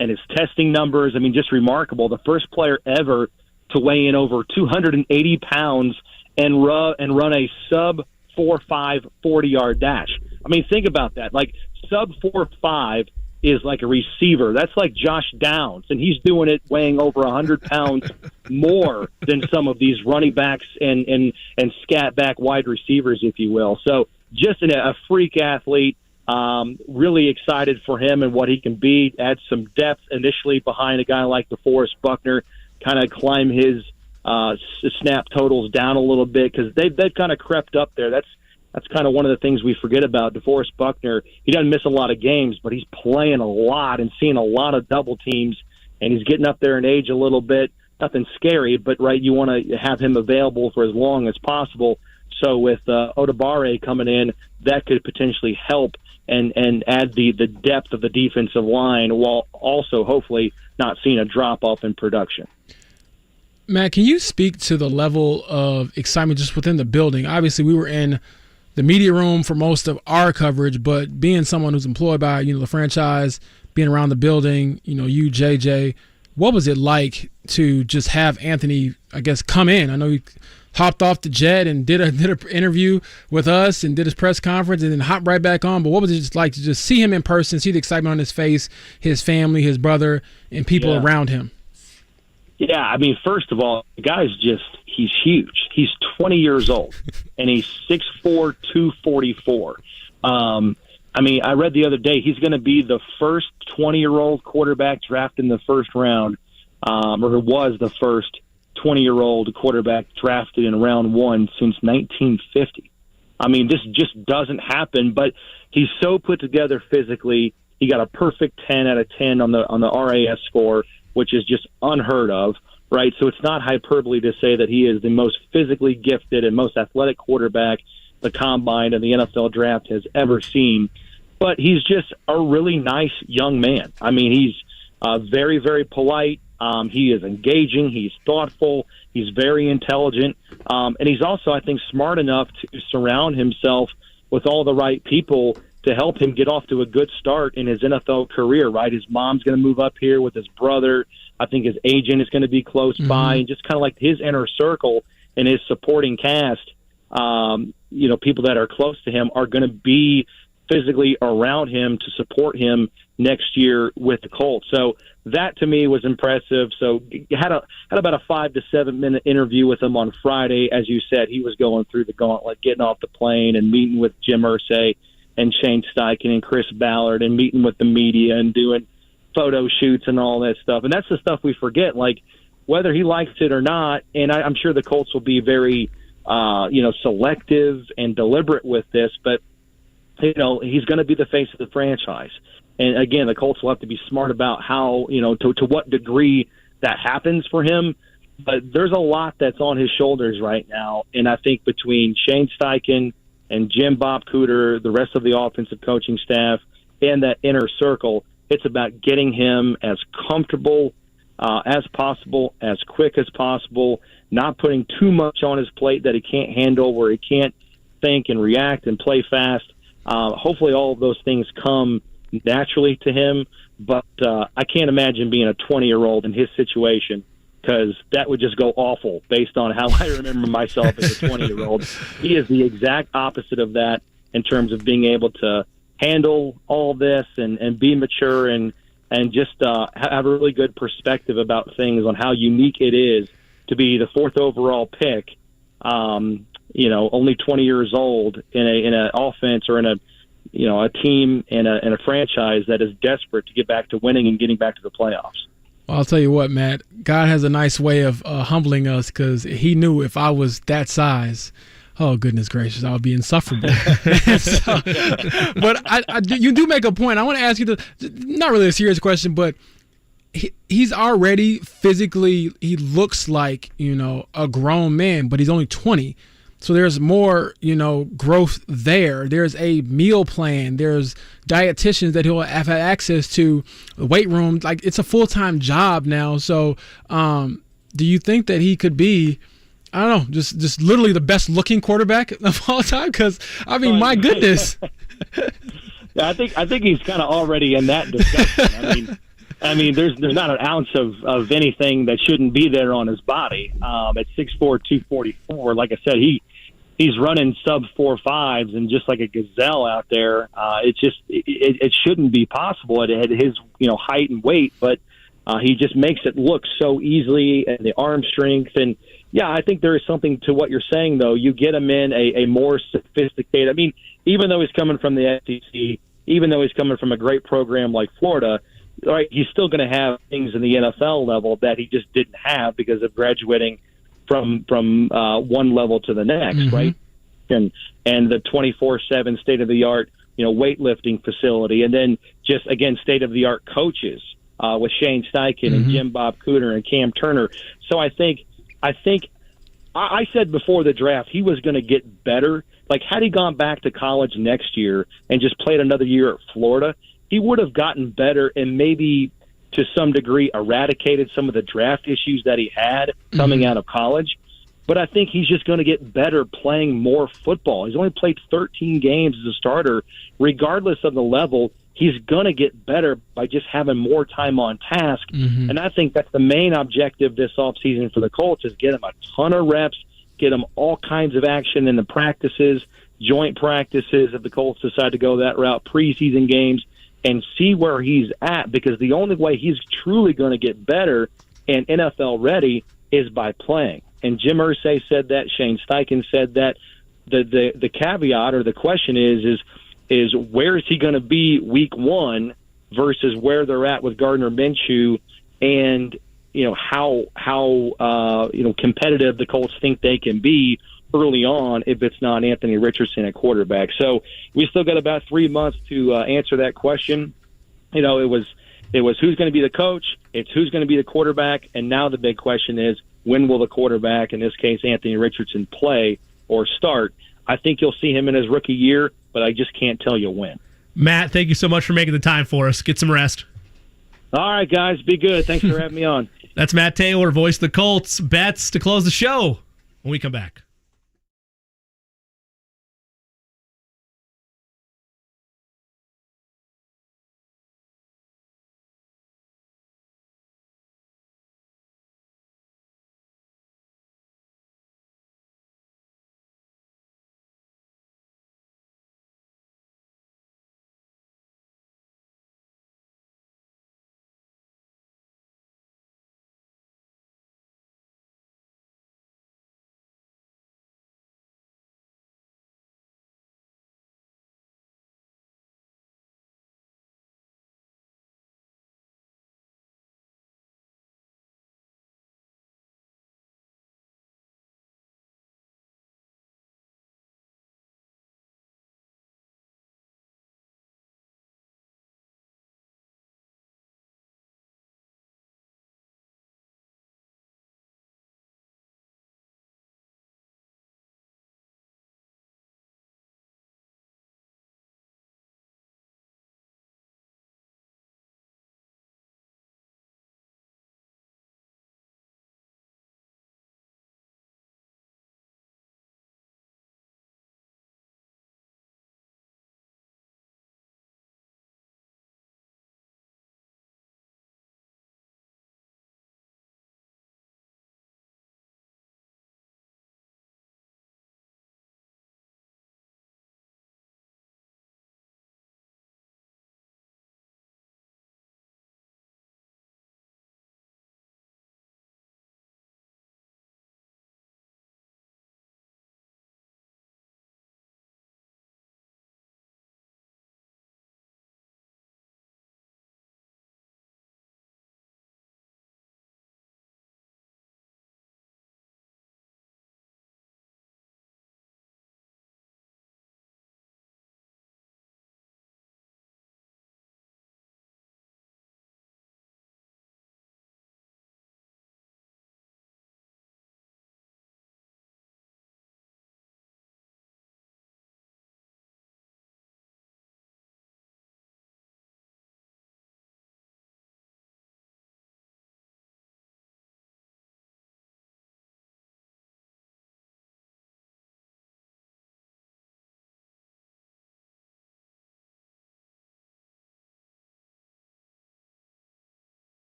and his testing numbers. I mean, just remarkable. The first player ever to weigh in over 280 pounds and run a sub 4.5 40-yard dash. I mean, think about that. Like sub 4.5 is like a receiver. That's like Josh Downs, and he's doing it weighing over 100 pounds more than some of these running backs and scat back wide receivers, if you will. So just a freak athlete. Really excited for him and what he can be. Add some depth initially behind a guy like DeForest Buckner, kind of climb his snap totals down a little bit because they've kind of crept up there. That's kind of one of the things we forget about DeForest Buckner. He doesn't miss a lot of games, but he's playing a lot and seeing a lot of double teams, and he's getting up there in age a little bit. Nothing scary, but right, you want to have him available for as long as possible. So with Odabare coming in, that could potentially help and add the depth of the defensive line while also hopefully not seeing a drop-off in production. Matt, can you speak to the level of excitement just within the building? Obviously, we were in the media room for most of our coverage, but being someone who's employed by, the franchise, being around the building, you, JJ, what was it like to just have Anthony, I guess, come in? I know he hopped off the jet and did an interview with us and did his press conference and then hopped right back on. But what was it just like to just see him in person, see the excitement on his face, his family, his brother, and people around him? Yeah, I mean, first of all, the guy's he's huge. He's 20 years old, and he's 6'4", 244. I mean, I read the other day he's going to be the first 20-year-old quarterback drafted in the first round, or was the first 20-year-old quarterback drafted in round 1 since 1950. I mean, this just doesn't happen, but he's so put together physically. He got a perfect 10 out of 10 on the RAS score, which is just unheard of, right? So it's not hyperbole to say that he is the most physically gifted and most athletic quarterback the Combine and the NFL Draft has ever seen. But he's just a really nice young man. I mean, he's very, very polite. He is engaging. He's thoughtful. He's very intelligent. And he's also, I think, smart enough to surround himself with all the right people to help him get off to a good start in his NFL career, right? His mom's going to move up here with his brother. I think his agent is going to be close by. And just kind of like his inner circle and his supporting cast, people that are close to him are going to be physically around him to support him next year with the Colts. So that to me was impressive. So had about a 5 to 7 minute interview with him on Friday. As you said, he was going through the gauntlet, getting off the plane and meeting with Jim Irsay and Shane Steichen and Chris Ballard and meeting with the media and doing photo shoots and all that stuff. And that's the stuff we forget, like whether he likes it or not. And I'm sure the Colts will be very, selective and deliberate with this, but he's going to be the face of the franchise. And again, the Colts will have to be smart about how, to what degree that happens for him. But there's a lot that's on his shoulders right now. And I think between Shane Steichen and Jim Bob Cooter, the rest of the offensive coaching staff, and that inner circle, it's about getting him as comfortable as possible, as quick as possible, not putting too much on his plate that he can't handle, where he can't think and react and play fast. Hopefully all of those things come naturally to him, but I can't imagine being a 20-year-old in his situation, because that would just go awful based on how I remember myself as a 20-year-old. He is the exact opposite of that in terms of being able to handle all this and be mature and just have a really good perspective about things on how unique it is to be the 4th overall pick, only 20 years old in an offense or in a team and a franchise that is desperate to get back to winning and getting back to the playoffs. Well, I'll tell you what, Matt, God has a nice way of humbling us, because he knew if I was that size, oh, goodness gracious, I would be insufferable. But you do make a point. I want to ask you not really a serious question, but he's already physically, he looks like, a grown man, but he's only 20. So there's more, growth there. There's a meal plan. There's dietitians that he'll have access to, the weight room. Like, it's a full-time job now. So do you think that he could be, I don't know, just literally the best-looking quarterback of all time? Because, I mean, my goodness. Yeah, I think he's kind of already in that discussion. I mean, there's not an ounce of anything that shouldn't be there on his body. At 6'4", 244, like I said, he's running sub 4.5s and just like a gazelle out there. It shouldn't be possible at his height and weight, but he just makes it look so easily, and the arm strength. And yeah, I think there is something to what you're saying, though. You get him in a more sophisticated. I mean, even though he's coming from the SEC, even though he's coming from a great program like Florida, right, he's still going to have things in the NFL level that he just didn't have because of graduating from one level to the next, mm-hmm. right? And the 24/7 state of the art, weightlifting facility, and then just again state of the art coaches with Shane Steichen mm-hmm. and Jim Bob Cooter and Cam Turner. So I said before the draft he was going to get better. Like, had he gone back to college next year and just played another year at Florida, he would have gotten better and maybe to some degree eradicated some of the draft issues that he had coming mm-hmm. out of college. But I think he's just going to get better playing more football. He's only played 13 games as a starter. Regardless of the level, he's going to get better by just having more time on task. Mm-hmm. And I think that's the main objective this offseason for the Colts, is get him a ton of reps, get him all kinds of action in the practices, joint practices if the Colts decide to go that route, preseason games, and see where he's at, because the only way he's truly going to get better and NFL ready is by playing. And Jim Irsay said that. Shane Steichen said that. The caveat or the question is where is he going to be week one versus where they're at with Gardner Minshew, and how competitive the Colts think they can be early on if it's not Anthony Richardson at quarterback. So we still got about 3 months to answer that question. It was who's going to be the coach, it's who's going to be the quarterback, and now the big question is, when will the quarterback, in this case Anthony Richardson, play or start? I think you'll see him in his rookie year, but I just can't tell you when. Matt, thank you so much for making the time for us. Get some rest. All right, guys, be good. Thanks for having me on. That's Matt Taylor, voice of the Colts. Bets to close the show when we come back.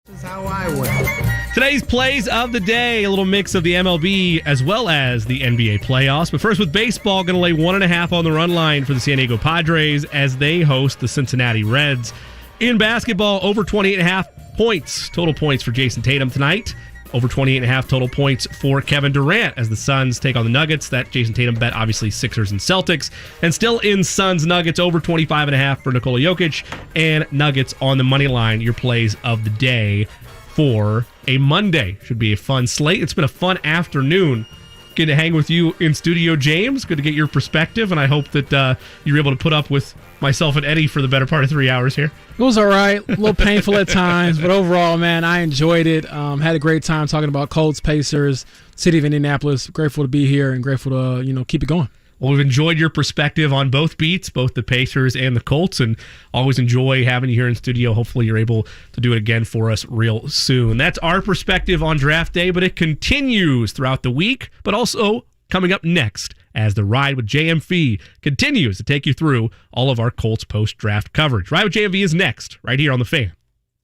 This is how I win. Today's plays of the day, a little mix of the MLB as well as the NBA playoffs. But first with baseball, going to lay 1.5 on the run line for the San Diego Padres as they host the Cincinnati Reds. In basketball, over 28.5 points. Total points for Jason Tatum tonight. Over 28.5 total points for Kevin Durant as the Suns take on the Nuggets. That Jason Tatum bet, obviously, Sixers and Celtics. And still in Suns Nuggets, over 25.5 for Nikola Jokic. And Nuggets on the money line, your plays of the day for a Monday. Should be a fun slate. It's been a fun afternoon. Good to hang with you in studio, James. Good to get your perspective, and I hope that you were able to put up with myself and Eddie for the better part of 3 hours here. It was all right. A little painful at times, but overall, man, I enjoyed it. Had a great time talking about Colts, Pacers, City of Indianapolis. Grateful to be here and grateful to keep it going. Well, we've enjoyed your perspective on both beats, both the Pacers and the Colts, and always enjoy having you here in studio. Hopefully you're able to do it again for us real soon. That's our perspective on draft day, but it continues throughout the week, but also coming up next as the Ride with JMV continues to take you through all of our Colts post-draft coverage. Ride with JMV is next, right here on The Fan.